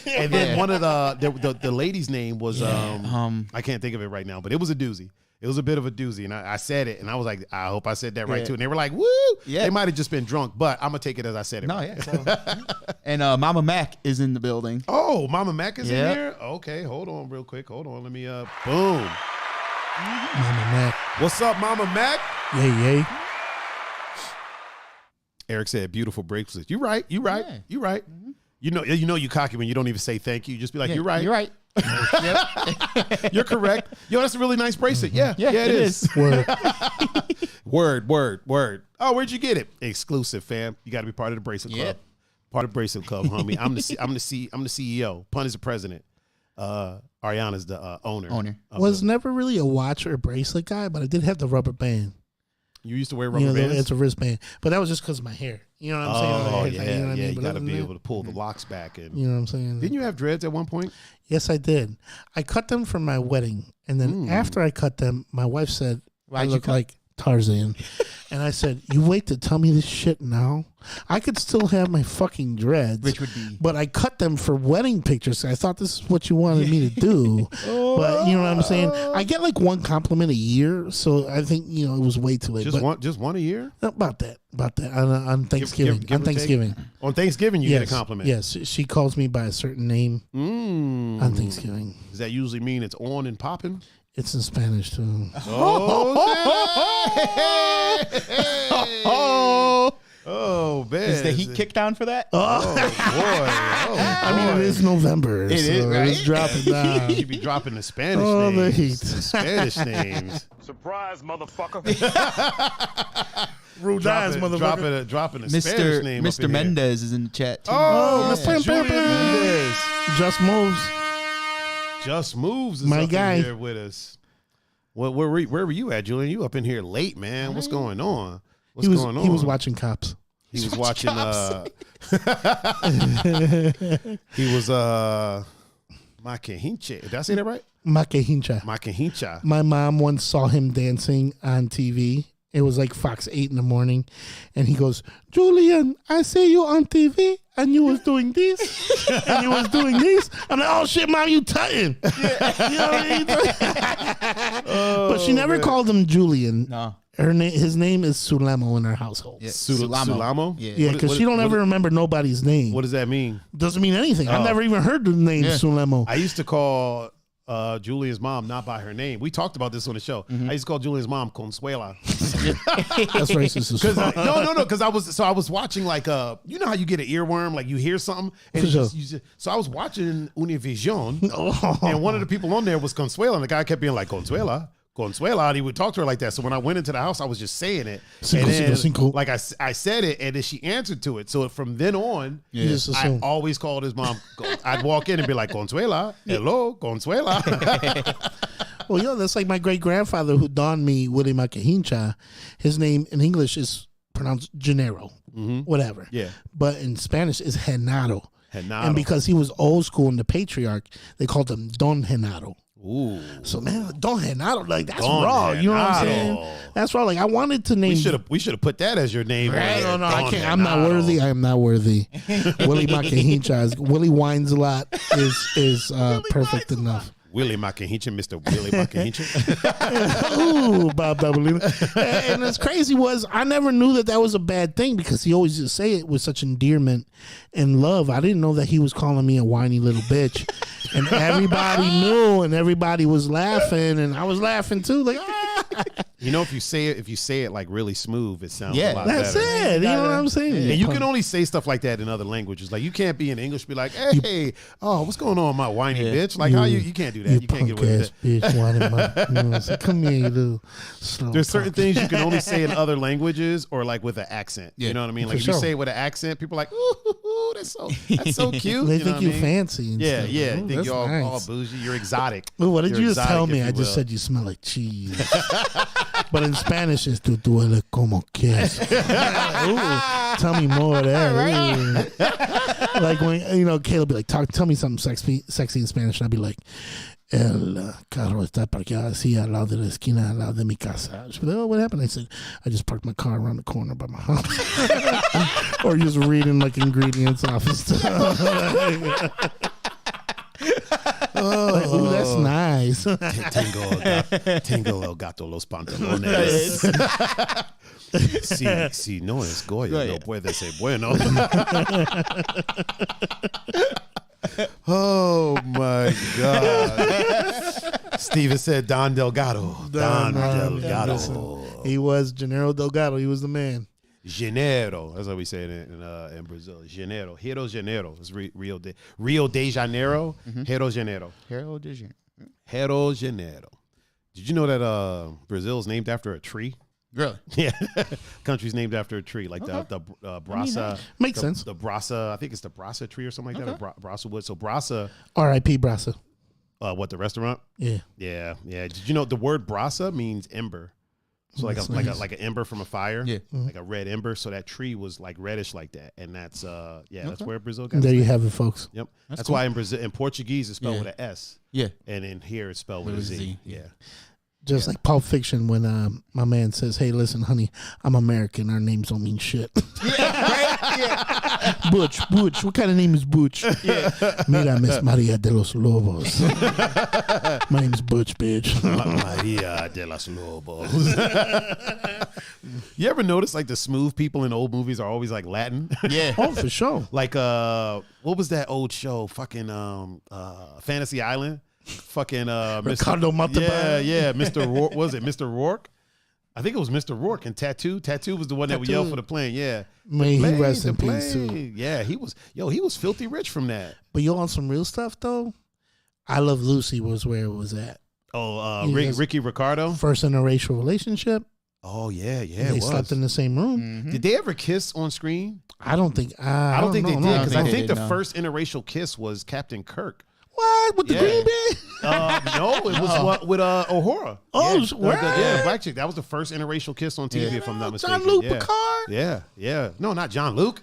and then one of the lady's name was I can't think of it right now, but it was a doozy. It was a bit of a doozy, and I said it, and I was like, I hope I said that right too. And they were like, woo! Yeah. They might have just been drunk, but I'm gonna take it as I said it. No, right. yeah. And Mama Mac is in the building. Oh, Mama Mac is in here. Okay, hold on, real quick. Hold on, let me boom. Mama Mac. What's up, Mama Mac? Yay. Eric said, "Beautiful bracelet." You right. Mm-hmm. You know you cocky when you don't even say thank you. You just be like, "You're right. You're right." You're correct. Yo, that's a really nice bracelet. Mm-hmm. Yeah, it is. Word. Oh, where'd you get it? Exclusive, fam. You got to be part of the Bracelet Club. Part of the Bracelet Club, homie. I'm the CEO. Pun is the president. Ariana's the owner. Was never really a watch or bracelet guy, but I did have the rubber band. You used to wear rubber bands? It's a wristband. But that was just because of my hair. You know what I'm saying? Oh, you know what I mean? You got to be able to pull the locks back. And you know what I'm saying? Didn't you have dreads at one point? Yes, I did. I cut them for my wedding. And then after I cut them, my wife said, I look like Tarzan. And I said, you wait to tell me this shit now? I could still have my fucking dreads. Which would be? But I cut them for wedding pictures. I thought this is what you wanted me to do. But you know what I'm saying? I get like one compliment a year. So I think, it was way too late. Just one a year? About that. On Thanksgiving. Give on Thanksgiving. On Thanksgiving, you get a compliment. Yes. She calls me by a certain name on Thanksgiving. Does that usually mean it's on and popping? It's in Spanish too. Oh, man. Is the heat kicked down for that? Oh, boy. I mean, it is November. It is, right? It's dropping down. You be dropping the Spanish names. The heat. The Spanish names. Surprise, motherfucker. Rude eyes, motherfucker. Dropping the Spanish name. Mr. Mendez is in the chat, too. Oh, Mr. Julian Mendez. Just Moves. Just Moves is my up guy in here with us. Where were you at, Julian? You up in here late, man. What's going on? What's going on? He was watching Cops. He was watching he was Maque Hincha. Did I say that right? Maque Hincha. Maque Hincha. My mom once saw him dancing on TV. It was like Fox 8 in the morning. And he goes, Julian, I see you on TV and you was doing this and you was doing this. I'm like, oh shit, mom, you tutting. Yeah. You know what I mean? But she never called him Julian. No. His name is Sulamo in our household. Yeah. Sulamo? Yeah, because she don't ever remember nobody's name. What does that mean? Doesn't mean anything. I've never even heard the name Sulamo. I used to call Julian's mom not by her name. We talked about this on the show. I used to call Julian's mom Consuela. That's racist. Because I was watching like you know how you get an earworm, like you hear something, and so I was watching Univision, and one of the people on there was Consuela, and the guy kept being like Consuela, and he would talk to her like that. So when I went into the house, I was just saying it, like I said it, and then she answered to it. So from then on, I always called his mom. I'd walk in and be like, Consuela, hello, Consuela. Well, that's like my great grandfather who donned me Willie Maque Hincha. His name in English is pronounced Gennaro, whatever. Yeah, but in Spanish is Genaro. And because he was old school and the patriarch, they called him Don Genaro. Ooh. So man, Don Genaro, like that's raw. You know what I'm saying? That's raw. Like I wanted to name. We should have put that as your name. Right? No, I can't. I'm not worthy. I am not worthy. Willie Maque Hincha. Willie whines a lot. Is perfect enough. Willie Maque Hincha, Mr. Willie Maque Hincha. Ooh, Bob Babylina. And it's crazy was I never knew that was a bad thing because he always just say it with such endearment and love. I didn't know that he was calling me a whiny little bitch. And everybody knew and everybody was laughing and I was laughing too. Like, You know, if you say it like really smooth, it sounds a lot that's better. It. You know what I'm saying? And you can only say stuff like that in other languges. Like you can't be in English, be like, "Hey, what's going on, my whiny bitch?" Like how you can't do that. You can't get away with that. Bitch, whiny come here, you little slow. There's certain things you can only say in other languages or like with an accent. Yeah. You know what I mean? Like if you say it with an accent, people are like, "Ooh, that's so cute." They think you fancy. And yeah, stuff. yeah. Ooh, They think you're nice. all bougie. You're exotic. Ooh, what did You're you just tell exotic, me? I just said you smell like cheese. But in Spanish, it's tu duele como queso. Ooh, tell me more of that. Right. Like when Caleb be like, tell me something sexy in Spanish, and I'd be like, el carro está parqueado así al lado de la esquina, al lado de mi casa. She'd be like, oh, what happened? I said, I just parked my car around the corner by my house. Or just reading like ingredients off of stuff. Oh, that's nice. Tengo el gato los pantalones. Si no es Goya, no puede ser bueno. Oh my God. Steven said Don Delgado. Don Delgado. He was Gennaro Delgado. He was the man. Janeiro. That's how we say it in Brazil. Janeiro. Rio de Janeiro. It's Rio de Janeiro. Rio de Janeiro. Rio de Janeiro. Rio de Janeiro. Did you know that Brazil is named after a tree? Really? Yeah. Country's named after a tree. Like the Brasa. Makes sense. The Brasa, I think it's the Brasa tree or something like that. Or Brasa wood. So Brasa. R.I.P. Brasa. What, the restaurant? Yeah. Yeah. Yeah. Did you know the word Brasa means ember? So like an ember from a fire, like a red ember. So that tree was like reddish like that, and that's that's where Brazil got. There you have it, folks. Yep, that's cool. Why in Brazil, in Portuguese, it's spelled with an S. Yeah, and in here it's spelled with a Z. Yeah. Just like Pulp Fiction when my man says, "Hey, listen, honey, I'm American. Our names don't mean shit." Butch. What kind of name is Butch? Mira, Miss Maria de los Lobos. My name is Butch, bitch. Maria de los Lobos. You ever notice like the smooth people in old movies are always like Latin? Yeah. Oh, for sure. Like what was that old show? Fucking Fantasy Island. Fucking Ricardo Montalban. Yeah, Mr. Rourke. Was it Mr. Rourke? I think it was Mr. Rourke and Tattoo. Tattoo was the one that would yell for the plane. Yeah. May he rest in peace too. Yeah, he was filthy rich from that. But you on some real stuff though? I Love Lucy was where it was at. Oh, Ricky Ricardo? First interracial relationship. Oh yeah. They slept in the same room. Mm-hmm. Did they ever kiss on screen? I don't think. I don't think they did, because I think the no. first interracial kiss was Captain Kirk. What with the green bean? No, it was with Uhura. Oh, Black chick. That was the first interracial kiss on TV, if I'm not mistaken. Jean-Luc Picard. Yeah. No, not John Luke.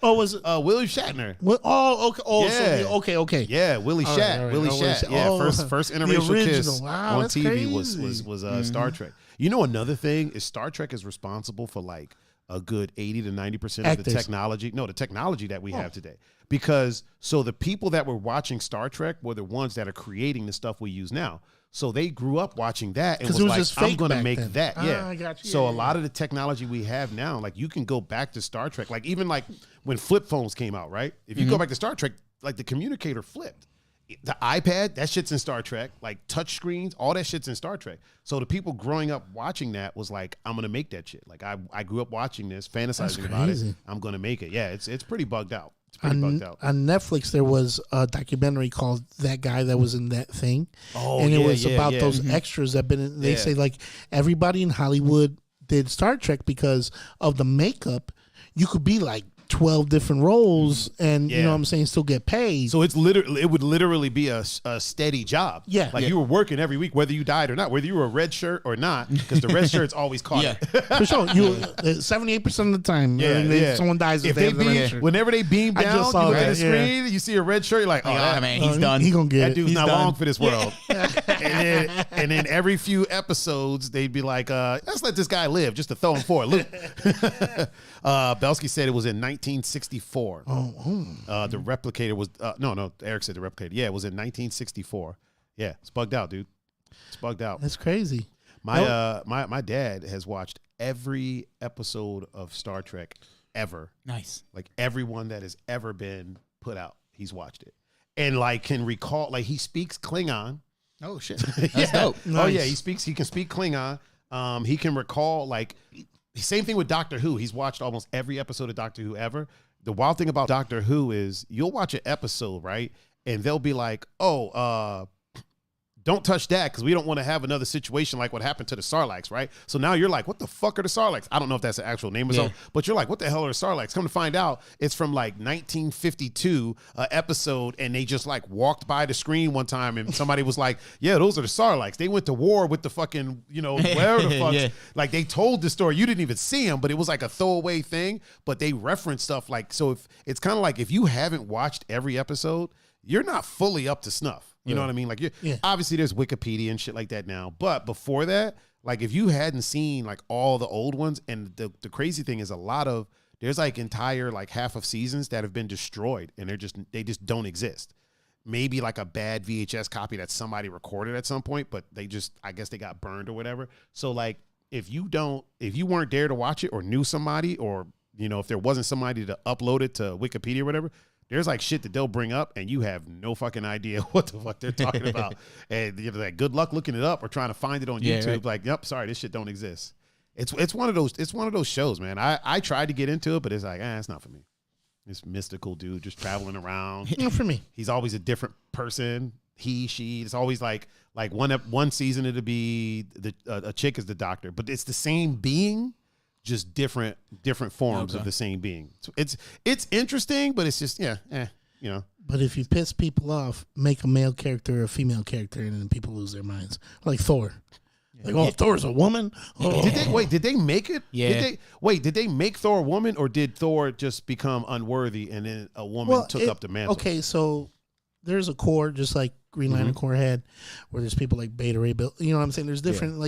Oh, was it Willie Shatner? What? Oh, okay. Oh, Yeah. okay. Yeah, Willie Shat. all right. Willie Oh, Shat. Willie Yeah, Shat. first The interracial kiss original. Wow, on that's TV crazy. was Star Trek. You know, another thing is Star Trek is responsible for like a good 80 to 90% of the technology. No, the technology that we have today. Because so the people that were watching Star Trek were the ones that are creating the stuff we use now. So they grew up watching that and was like, just I'm fake going to back make then. that. Yeah. I got you. So Yeah, a lot of the technology we have now, like you can go back to Star Trek. Like even like when flip phones came out, right? If you go back to Star Trek, like the communicator flipped. The iPad, that shit's in Star Trek. Like touch screens, all that shit's in Star Trek. So the people growing up watching that was like, I'm gonna make that shit. Like I grew up watching this, fantasizing about it. I'm gonna make it. Yeah, it's pretty bugged out. It's pretty bugged out. On Netflix, there was a documentary called "That Guy That Was in That Thing," Oh, and it was about those extras that been. They say like everybody in Hollywood did Star Trek because of the makeup. You could be like 12 different roles and you know what I'm saying, still get paid. So it would literally be a steady job. Yeah. Like you were working every week, whether you died or not, whether you were a red shirt or not, because the red shirt's always caught it. For sure. 78% of the time. Someone dies if they have the red shirt. Whenever they beam down, you look at the screen, you see a red shirt, you're like, oh, man, he's done. He gonna get that it. dude's He's not done. long for this world. and then every few episodes, they'd be like, let's let this guy live, just to throw him for a loop. Belsky said it was in 1964. The replicator was no. Eric said the replicator. Yeah, it was in 1964. Yeah, it's bugged out, dude. It's bugged out. That's crazy. My dad has watched every episode of Star Trek ever. Nice. Like everyone that has ever been put out, he's watched it, and like can recall. Like he speaks Klingon. Oh shit, that's dope. Nice. Oh yeah, he can speak Klingon. He can recall like. Same thing with Doctor Who. He's watched almost every episode of Doctor Who ever. The wild thing about Doctor Who is you'll watch an episode, right? And they'll be like, don't touch that because we don't want to have another situation like what happened to the Sarlaccs, right? So now you're like, what the fuck are the Sarlaccs? I don't know if that's the actual name or something, but you're like, what the hell are the Sarlaccs? Come to find out, it's from like 1952 episode, and they just like walked by the screen one time, and somebody was like, yeah, those are the Sarlaccs. They went to war with the fucking, wherever the fuck. Like they told the story. You didn't even see them, but it was like a throwaway thing, but they referenced stuff like, so if it's kind of like if you haven't watched every episode, you're not fully up to snuff. You know what I mean? Like, obviously there's Wikipedia and shit like that now. But before that, like if you hadn't seen like all the old ones, and the crazy thing is there's like entire like half of seasons that have been destroyed and they just don't exist. Maybe like a bad VHS copy that somebody recorded at some point, but I guess they got burned or whatever. So like if you weren't there to watch it or knew somebody, or, if there wasn't somebody to upload it to Wikipedia or whatever, there's like shit that they'll bring up and you have no fucking idea what the fuck they're talking about. And you're like, good luck looking it up or trying to find it on YouTube. Right. Like, yep, sorry, this shit don't exist. It's one of those shows, man. I tried to get into it, but it's like, it's not for me. This mystical dude just traveling around. Not for me. He's always a different person. He, she. It's always like one season it'll be a chick is the doctor, but it's the same being. Just different forms of the same being. So it's interesting, but it's just But if you piss people off, make a male character or a female character, and then people lose their minds. Like Thor. Like, Thor's a woman? Oh. Did they make it? Yeah. Did they make Thor a woman, or did Thor just become unworthy and then a woman took up the mantle? Okay, so there's a core, just like Green Lantern Corps had, where there's people like Beta Ray Bill. You know what I'm saying? There's different,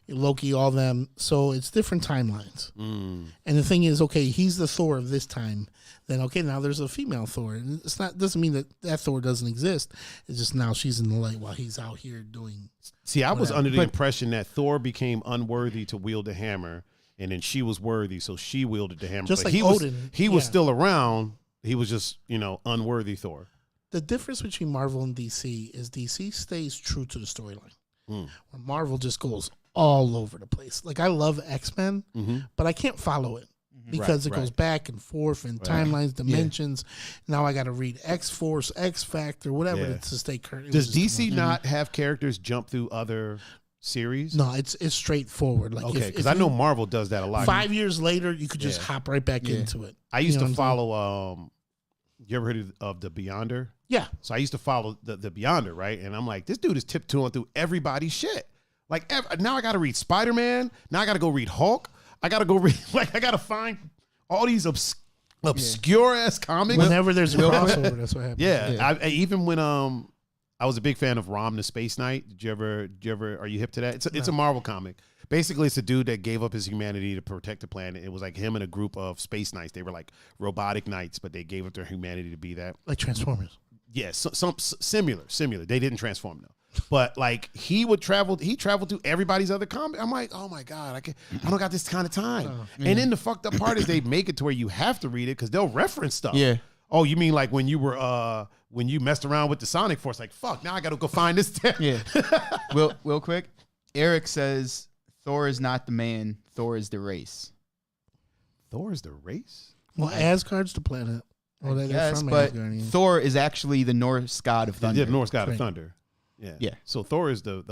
Loki, all them. So it's different timelines. And the thing is, okay, he's the Thor of this time. Then, okay, now there's a female Thor. And doesn't mean that Thor doesn't exist. It's just now she's in the light while he's out here doing. See, I was under the impression that Thor became unworthy to wield the hammer, and then she was worthy, so she wielded the hammer. Just like Odin. He was still around. He was just, unworthy Thor. The difference between Marvel and DC is DC stays true to the storyline. Where Marvel just goes all over the place. Like, I love X-Men, but I can't follow it because it goes back and forth and timelines, dimensions. Now I got to read X-Force, X-Factor, whatever to stay current. Does DC not have characters jump through other series? No, it's straightforward. Like, okay, because I know Marvel does that a lot. 5 years later, you could just hop right back into it. I used to follow. You ever heard of the Beyonder? Yeah. So I used to follow the Beyonder, right? And I'm like, this dude is tiptoeing through everybody's shit. Like, now I got to read Spider-Man. Now I got to go read Hulk. I got to go read, I got to find all these obscure-ass comics. Whenever there's a crossover, that's what happens. Yeah. I even when I was a big fan of Rom the Space Knight. Did you ever, are you hip to that? It's a Marvel comic. Basically, it's a dude that gave up his humanity to protect the planet. It was like him and a group of space knights. They were like robotic knights, but they gave up their humanity to be that. Like Transformers. Yeah, some similar. They didn't transform though. But like he traveled through everybody's other comic. I'm like, oh my God, I don't got this kind of time. And then the fucked up part is they make it to where you have to read it because they'll reference stuff. Yeah. Oh, you mean like when you were when you messed around with the Sonic Force? Like, fuck, now I gotta go find this. Yeah. Real quick. Eric says Thor is not the man, Thor is the race. Thor is the race? Well, Asgard's the planet. Well, yes, but Asgard, Thor is actually the Norse god of thunder. The Norse god of thunder. Yeah. So Thor is the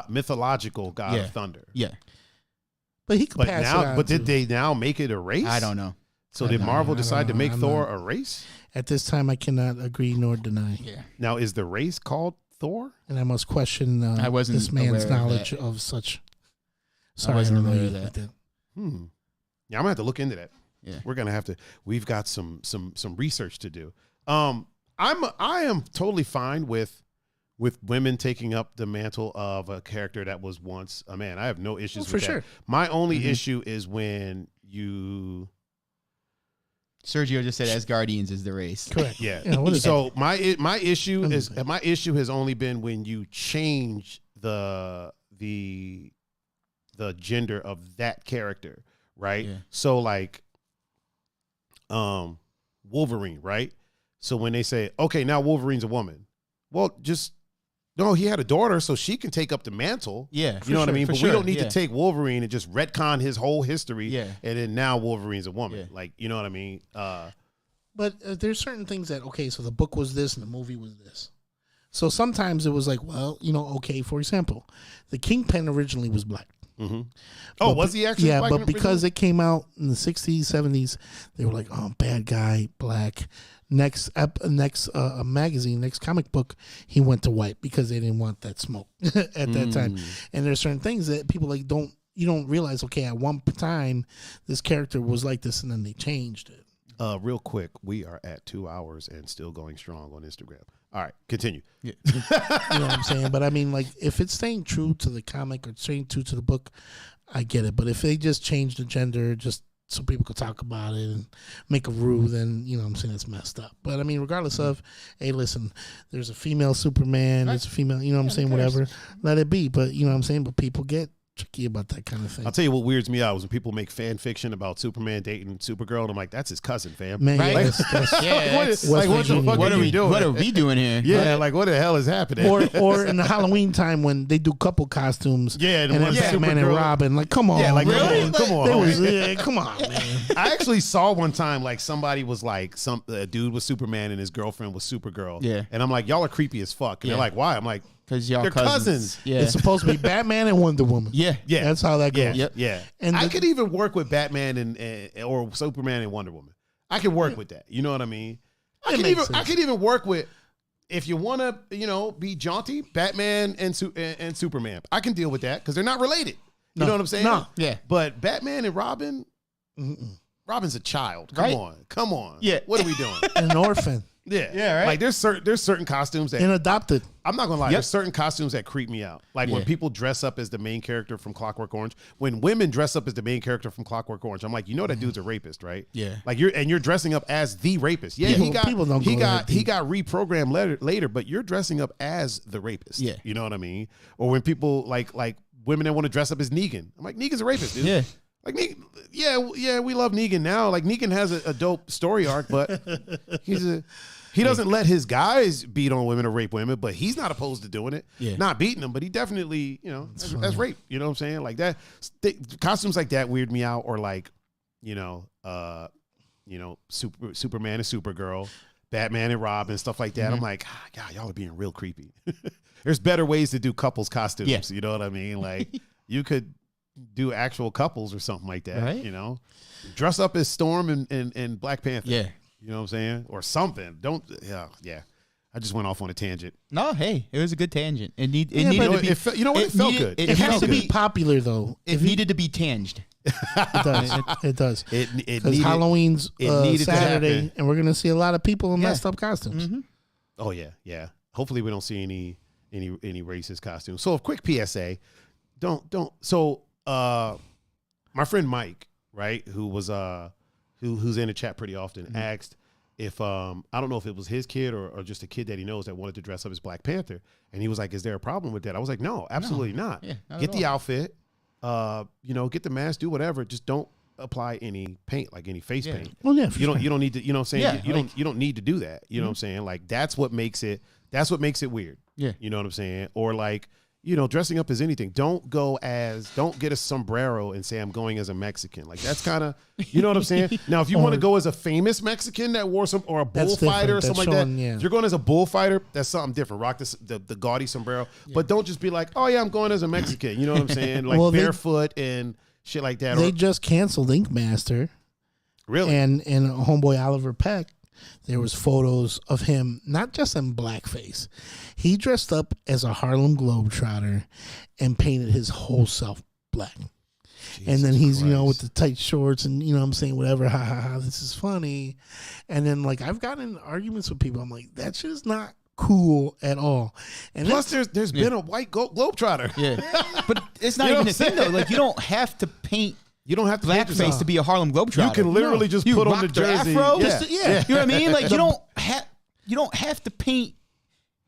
mythological god of thunder. Yeah. But he could pass it on. But did they now make it a race? I don't know. So did Marvel decide to make Thor a race? At this time, I cannot agree nor deny. Yeah. Now, is the race called Thor? And I must question this man's knowledge of such. Sorry, I wasn't aware of that. Yeah, I'm gonna have to look into that. Yeah, we're gonna have to. We've got some research to do. I am totally fine with women taking up the mantle of a character that was once a man. I have no issues with that. Sure. My only issue is when you. Sergio just said Asgardians is the race. Correct. Yeah. So my issue has only been when you change the gender of that character, right? Yeah. So like Wolverine, right? So when they say, okay, now Wolverine's a woman, well, no, he had a daughter, so she can take up the mantle. Yeah, you know what I mean? But we don't need to take Wolverine and just retcon his whole history. Yeah. And then now Wolverine's a woman. Yeah. Like, you know what I mean? But there's certain things that, okay, so the book was this and the movie was this. So sometimes it was like, well, okay, for example, the Kingpin originally was black. Mm-hmm. Oh, was he actually black? Yeah, but because it came out in the 60s, 70s, they were like, oh, bad guy, black. Next magazine, next comic book, he went to white because they didn't want that smoke at that time. And there's certain things that people like you don't realize, okay, at one time this character was like this and then they changed it. Real quick, we are at 2 hours and still going strong on Instagram. All right, continue. Yeah. You know what I'm saying? But I mean, like, if it's staying true to the comic or staying true to the book, I get it. But if they just change the gender just so people could talk about it and make a rule, then, you know what I'm saying, it's messed up. But I mean, regardless of, hey, listen, there's a female Superman, there's a female, you know what I'm saying, whatever, let it be. But, you know what I'm saying, but people get tricky about that kind of thing. I'll tell you what weirds me out is when people make fan fiction about Superman dating Supergirl, and I'm like, that's his cousin, fam. Man, right? What the fuck are you doing? What are we doing here? Yeah, like what the hell is happening? Or in the Halloween time when they do couple costumes. Yeah, and then Batman and Robin. Like, come on. Yeah, like really? Come on. Come on, man. I actually saw one time like somebody was like a dude was Superman and his girlfriend was Supergirl. Yeah, and I'm like, y'all are creepy as fuck. And they're like, why? I'm like, because y'all they're cousins. Yeah, it's supposed to be Batman and Wonder Woman. Yeah, that's how that goes. Yeah. And I could even work with Batman and or Superman and Wonder Woman. I could work with that. You know what I mean? I could even work with if you want to, be jaunty, Batman and Superman, I can deal with that because they're not related. You know what I'm saying? No. Yeah. But Batman and Robin, Robin's a child. Come on. Yeah. What are we doing? An orphan. Yeah. Right. Like there's certain costumes that And adopted. I'm not gonna lie. There's certain costumes that creep me out. Like when people dress up as the main character from Clockwork Orange. When women dress up as the main character from Clockwork Orange, I'm like, that dude's a rapist, right? Yeah. Like you're dressing up as the rapist. Yeah, he got reprogrammed later, but you're dressing up as the rapist. Yeah. You know what I mean? Or when people like women that want to dress up as Negan, I'm like, Negan's a rapist, dude. Yeah. Like, we love Negan now. Like, Negan has a dope story arc, but he doesn't let his guys beat on women or rape women, but he's not opposed to doing it. Yeah. Not beating them, but he definitely, that's rape. You know what I'm saying? Like that, costumes like that weird me out, or like, Superman and Supergirl, Batman and Robin, stuff like that. I'm like, God, y'all are being real creepy. There's better ways to do couples costumes. Yeah. You know what I mean? Like, you could do actual couples or something like that. Right. Dress up as Storm and Black Panther. Yeah. You know what I'm saying? Or something. Yeah. I just went off on a tangent. No, hey, it was a good tangent. It needed to be. It felt good. It has to be popular though. It needed to be tanged. It does. It does. Because Halloween's Saturday, and we're gonna see a lot of people in messed up costumes. Mm-hmm. Oh yeah. Hopefully we don't see any racist costumes. So a quick PSA. Don't. So my friend Mike, right, who was who's in the chat pretty often, asked if I don't know if it was his kid or just a kid that he knows that wanted to dress up as Black Panther, and he was like, "Is there a problem with that?" I was like, "No, absolutely not. Yeah, not get the outfit, get the mask, do whatever. Just don't apply any paint, like any face paint. Well, yeah, you don't need to. You know what I'm saying? Yeah, you don't need to do that. You know what I'm saying? Like that's what makes it weird. Yeah, you know what I'm saying? Or like, dressing up as anything. Don't get a sombrero and say I'm going as a Mexican. Like that's kind of, you know what I'm saying? Now, if you want to go as a famous Mexican that wore or a bullfighter or something like that, if you're going as a bullfighter, that's something different. Rock the gaudy sombrero, but don't just be like, oh yeah, I'm going as a Mexican. You know what I'm saying? Like barefoot and shit like that. They just canceled Ink Master. Really? And homeboy Oliver Peck, there was photos of him, not just in blackface. He dressed up as a Harlem Globetrotter and painted his whole self black. And then he's, with the tight shorts and, what I'm saying, whatever, ha, ha, ha, this is funny. And then, like, I've gotten in arguments with people. I'm like, that shit is not cool at all. And plus, there's been a white Globetrotter. Yeah. But it's not even a thing, though. Like, you don't have to paint. You don't have to blackface to be a Harlem Globetrotter. You can literally just put on the jersey. Afro. Yeah. You know what I mean? Like, you don't have to paint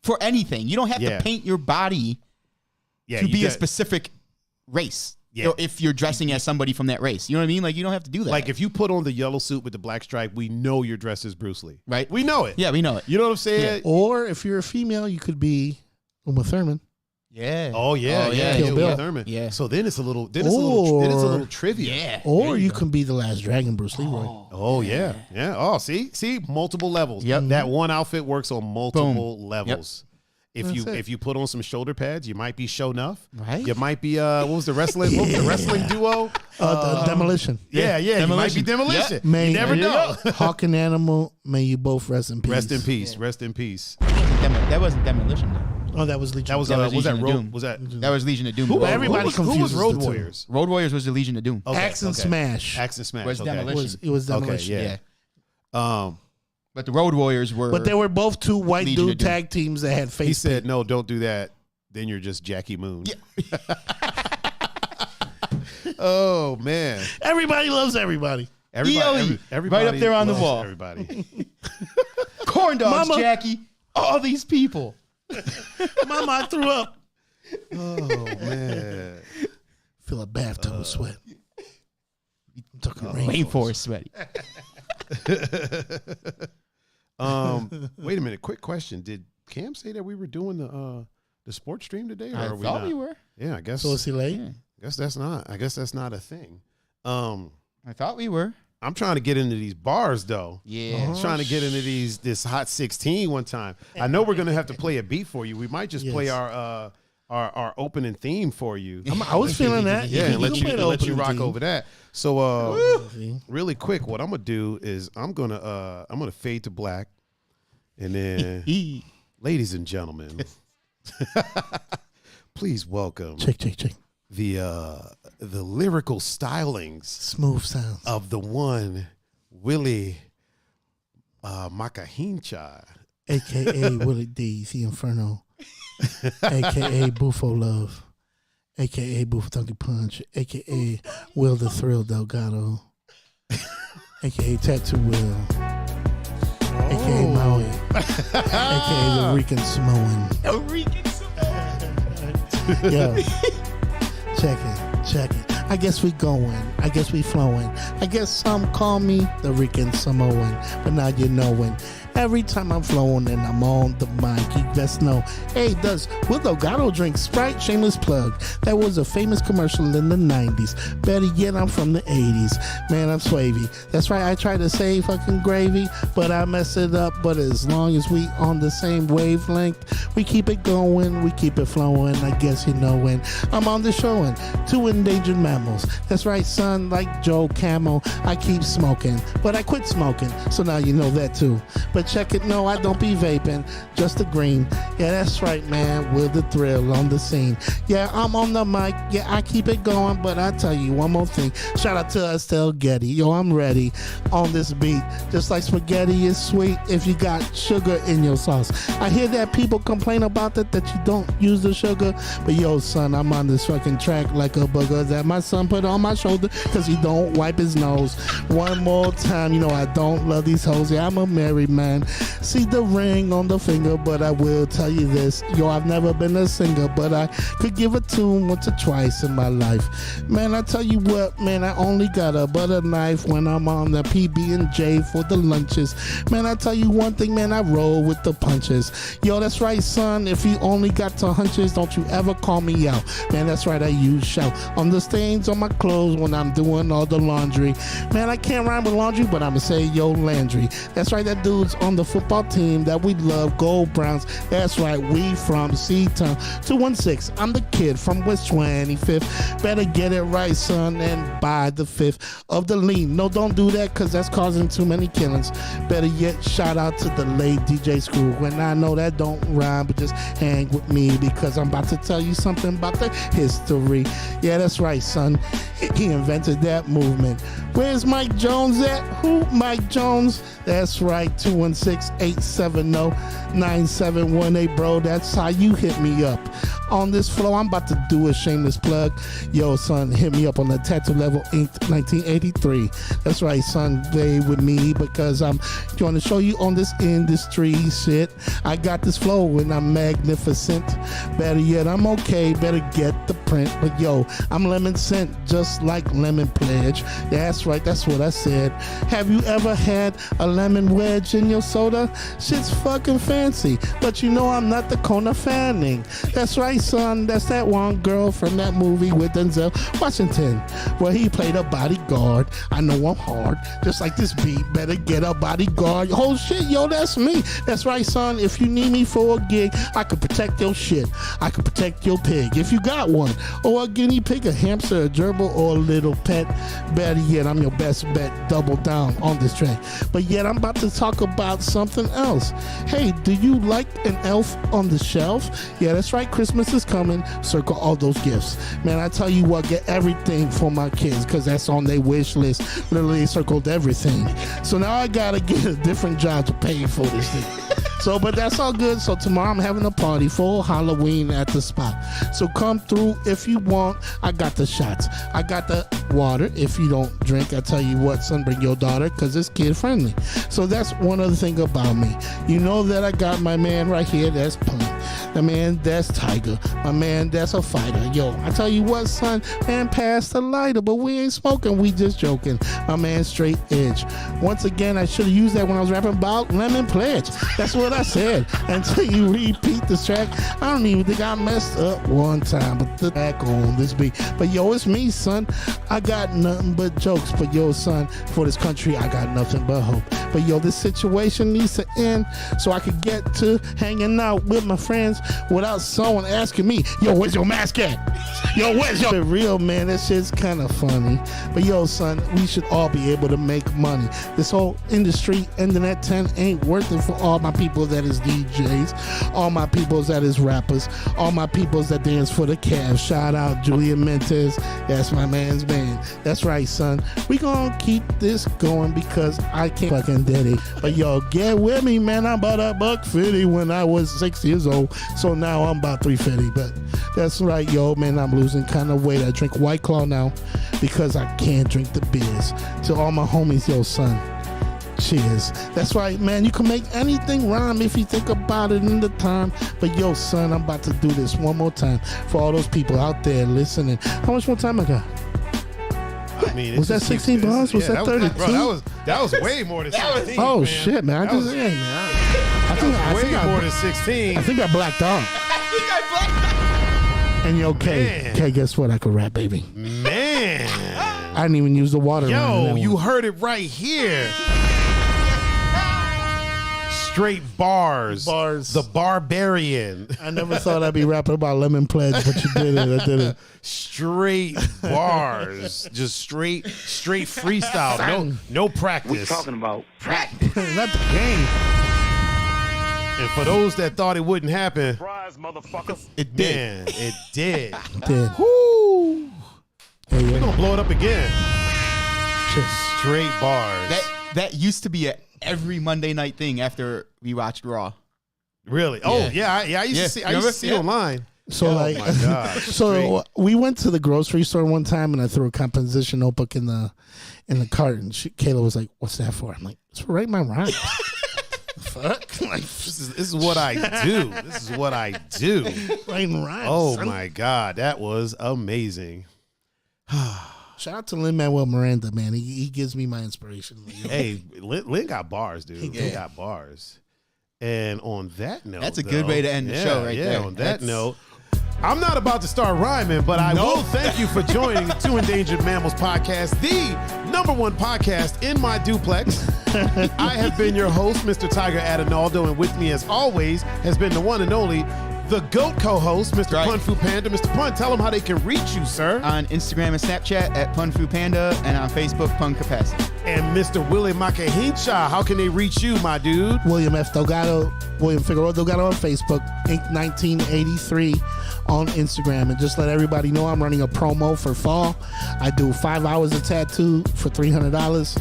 for anything. You don't have to paint your body to be a specific race. Yeah. If you're dressing as somebody from that race. You know what I mean? Like, you don't have to do that. Like, if you put on the yellow suit with the black stripe, we know you're dressed as Bruce Lee. Right? We know it. Yeah, we know it. You know what I'm saying? Yeah. Or if you're a female, you could be Uma Thurman. Yeah. Oh yeah. Uma Thurman. Yeah. So then it's a little trivia. Yeah. Or you can be the Last Dragon, Bruce Leroy. Oh yeah. Yeah. Oh, see, multiple levels. Yep. That one outfit works on multiple levels. Yep. If you put on some shoulder pads, you might be show enough. Right. You might be what was the wrestling duo? The Demolition. Yeah. You might be Demolition. Yeah. You never know. Hawk and Animal, may you both rest in peace. Rest in peace. That wasn't Demolition, though. Oh, that was Legion. That was Legion of Doom. That was Legion of Doom. Who confuses was Road the two. Warriors? Road Warriors was the Legion of Doom. Okay, Axe and Smash. Axe and Smash. Was Demolition. It was Demolition. Okay, yeah. But the Road Warriors were. But they were both two white Legion dude tag teams that had face. He said, "No, don't do that. Then you're just Jackie Moon." Yeah. Oh man! Everybody loves everybody. Everybody right up there on the wall. Everybody. Corn dogs, Mama. Jackie. All these people. Mama, I threw up. Oh man! Feel a bathtub of sweat. I'm talking rainforest sweaty. Wait a minute. Quick question. Did Cam say that we were doing the sports stream today? Or I are we thought not? we were. Yeah, I guess. So is he late? Yeah. I guess that's not a thing. I thought we were. I'm trying to get into these bars though. Yeah. I'm trying to get into this Hot 16 one time. I know we're gonna have to play a beat for you. We might just play our opening theme for you. I was feeling that. Yeah, and let you rock theme. over that. So really quick, what I'm gonna do is I'm gonna fade to black, and then Ladies and gentlemen, please welcome check the lyrical stylings, smooth sounds of the one Willie Hincha, aka Willie D, the Inferno, aka Buffo Love, aka Buffo Donkey Punch, aka Will the Thrill Delgado, aka Tattoo Will, aka Maui, aka the Rican Samoan. A Rican Samoan. Yo, check it. I guess we going. I guess we flowing. I guess some call me the Rican Samoan, but now you knowin'. Every time I'm flowing and I'm on the mic, you best know. Hey, does Will Delgado drink Sprite? Shameless plug. That was a famous commercial in the 90s. Better yet, I'm from the 80s. Man, I'm swavy. That's right, I tried to say fucking gravy, but I messed it up. But as long as we on the same wavelength, we keep it going, we keep it flowing. I guess you know when I'm on the showing. 2 endangered mammals. That's right, son, like Joe Camel. I keep smoking, but I quit smoking. So now you know that too. But check it, no, I don't be vaping, just the green. Yeah, that's right, man, with the thrill on the scene. Yeah, I'm on the mic, yeah, I keep it going, but I tell you one more thing. Shout out to Estelle Getty. Yo, I'm ready on this beat. Just like spaghetti is sweet if you got sugar in your sauce. I hear that people complain about that you don't use the sugar, but yo, son, I'm on this fucking track like a booger that my son put on my shoulder because he don't wipe his nose. One more time, you know I don't love these hoes. Yeah, I'm a married man. See the ring on the finger, but I will tell you this. Yo, I've never been a singer, but I could give a tune once or twice in my life. Man, I tell you what, man, I only got a butter knife when I'm on the PB&J for the lunches. Man, I tell you one thing, man, I roll with the punches. Yo, that's right, son. If you only got to hunches, don't you ever call me out. Man, that's right, I use shout on the stains on my clothes when I'm doing all the laundry. Man, I can't rhyme with laundry, but I'ma say yo Landry. That's right, that dude's on the football team that we love, Gold Browns. That's right, we from C-Town 216. I'm the kid from West 25th. Better get it right, son, and buy the 5th of the lean. No, don't do that because that's causing too many killings. Better yet, shout out to the late DJ Screw. When I know that don't rhyme, but just hang with me because I'm about to tell you something about the history. Yeah, that's right, son. He invented that movement. Where's Mike Jones at? Who? Mike Jones? That's right, 216-870-9718, bro. That's how you hit me up. On this flow, I'm about to do a shameless plug. Yo, son, hit me up on the Tattoo Level Inc. 1983. That's right, son, stay with me because I'm going to show you on this industry shit. I got this flow and I'm magnificent. Better yet, I'm okay. Better get the print. But yo, I'm lemon scent, just like lemon pledge. That's right, that's what I said. Have you ever had a lemon wedge in your soda? Shit's fucking fancy, but you know I'm not the Kona Fanning. That's right, son, that's that one girl from that movie with Denzel Washington where he played a bodyguard. I know I'm hard, just like this beat. Better get a bodyguard. Oh shit, yo, that's me. That's right, son, if you need me for a gig, I could protect your shit. I could protect your pig if you got one, or a guinea pig, a hamster, a gerbil, or a little pet. Better yet, I'm your best bet. Double down on this track. But yet I'm about to talk about something else. Hey, do you like an elf on the shelf? Yeah, that's right, Christmas is coming. Circle all those gifts. Man, I tell you what, get everything for my kids because that's on their wish list. Literally circled everything. So now I gotta get a different job to pay for this thing. So, but that's all good. So tomorrow I'm having a party for Halloween at the spot. So come through if you want. I got the shots. I got the water. If you don't drink, I tell you what, son, bring your daughter because it's kid friendly. So that's one other thing about me. You know that I got my man right here. That's Punk. The man, that's Tiger. My man, that's a fighter. Yo, I tell you what, son, man, pass the lighter, but we ain't smoking. We just joking. My man, straight edge. Once again, I should have used that when I was rapping about Lemon Pledge. That's what I said. Until you repeat this track, I don't even think I messed up one time, but the back on this beat. But yo, it's me, son. I got nothing but jokes. But yo, son, for this country, I got nothing but hope. But yo, this situation needs to end so I could get to hanging out with my friends. without someone asking me, yo, where's your mask at? Yo, where's your real, man? That shit's kind of funny. But yo, son, we should all be able to make money. This whole industry ending at 10 ain't worth it for all my people that is DJs, all my peoples that is rappers, all my peoples that dance for the Cavs. Shout out Julian Mentes. That's my man's band. That's right, son. We gonna keep this going because I can't fucking did it. But yo, get with me, man. I'm about $150 when I was 6 years old. So now I'm about 350. But that's right, yo, man. I'm losing kind of weight. I drink White Claw now because I can't drink the beers. To all my homies, yo, son, cheers. That's right, man. You can make anything rhyme if you think about it in the time. But yo, son, I'm about to do this one more time for all those people out there listening. How much more time I got? I mean, was that 16 bars? Was that 32? That was way more than 16. Oh, man. shit, man. I think more than 16. I think I blacked out. And yo, K, guess what? I could rap, baby. Man. I didn't even use the water. Yo, you heard it right here. Straight bars. The Barbarian. I never thought I'd be rapping about Lemon Pledge, but you did it. I did it. Straight bars. Just straight freestyle. No practice. We're talking about practice. Not the game. And for those that thought it wouldn't happen, Surprise, motherfuckers. it did. Man, it did. It did. Woo. Hey, We're gonna blow it up again. Just straight bars. That used to be a every Monday night thing after we watched Raw. Really? Oh yeah. I used to see. I used to see it online. So oh like, my God. So we went to the grocery store one time, and I threw a composition notebook in the cart, and Kayla was like, "What's that for?" I'm like, "It's for writing my rhymes." Fuck. Like, this is what I do. This is what I do. Writing rhymes. Oh son. my God, that was amazing. Shout out to Lin-Manuel Miranda, man. He gives me my inspiration. Hey, Lin got bars, dude. He got bars. And on that note, that's a good way to end the show right there. On that note, I'm not about to start rhyming, but I will thank you for joining the Two Endangered Mammals podcast, the #1 podcast in my duplex. I have been your host, Mr. Tiger Adinaldo, and with me, as always, has been the one and only, the GOAT co-host, Mr. Pun Fu Panda. Mr. Pun, tell them how they can reach you, sir. On Instagram and Snapchat at Pun Fu Panda, and on Facebook, Pun Capacity. And Mr. Willie Hincha, how can they reach you, my dude? William F. Delgado, William Figueroa Delgado on Facebook, Inc. 1983 on Instagram. And just let everybody know I'm running a promo for fall. I do 5 hours of tattoo for $300.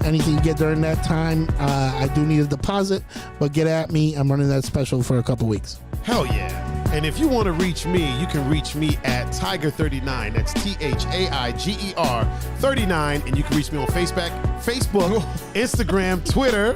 Anything you get during that time, I do need a deposit, but get at me. I'm running that special for a couple weeks. Hell yeah. And if you want to reach me, you can reach me at Tiger39. That's THAIGER 39. And you can reach me on Facebook, Instagram, Twitter,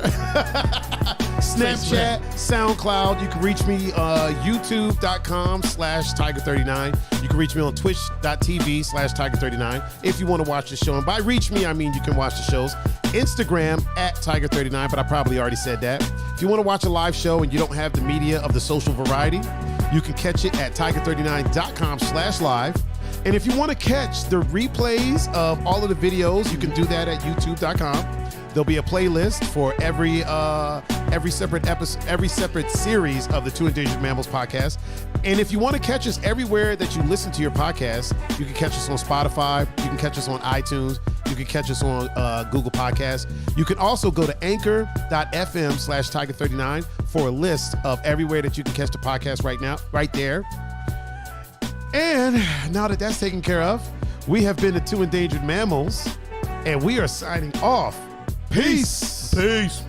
Snapchat, SoundCloud. You can reach me youtube.com/Tiger39. You can reach me on twitch.tv/Tiger39 if you want to watch the show. And by reach me, I mean you can watch the shows. Instagram at Tiger39, but I probably already said that. If you want to watch a live show and you don't have the media of the social variety, you can catch it at Tiger39.com/live. And if you want to catch the replays of all of the videos, you can do that at youtube.com. There'll be a playlist for every separate episode, every separate series of the Two Endangered Mammals podcast. And if you want to catch us everywhere that you listen to your podcast, you can catch us on Spotify, you can catch us on iTunes, you can catch us on Google Podcasts. You can also go to anchor.fm/Tiger39 for a list of everywhere that you can catch the podcast right now, right there. And now that that's taken care of, we have been the Two Endangered Mammals, and we are signing off. Peace. Peace.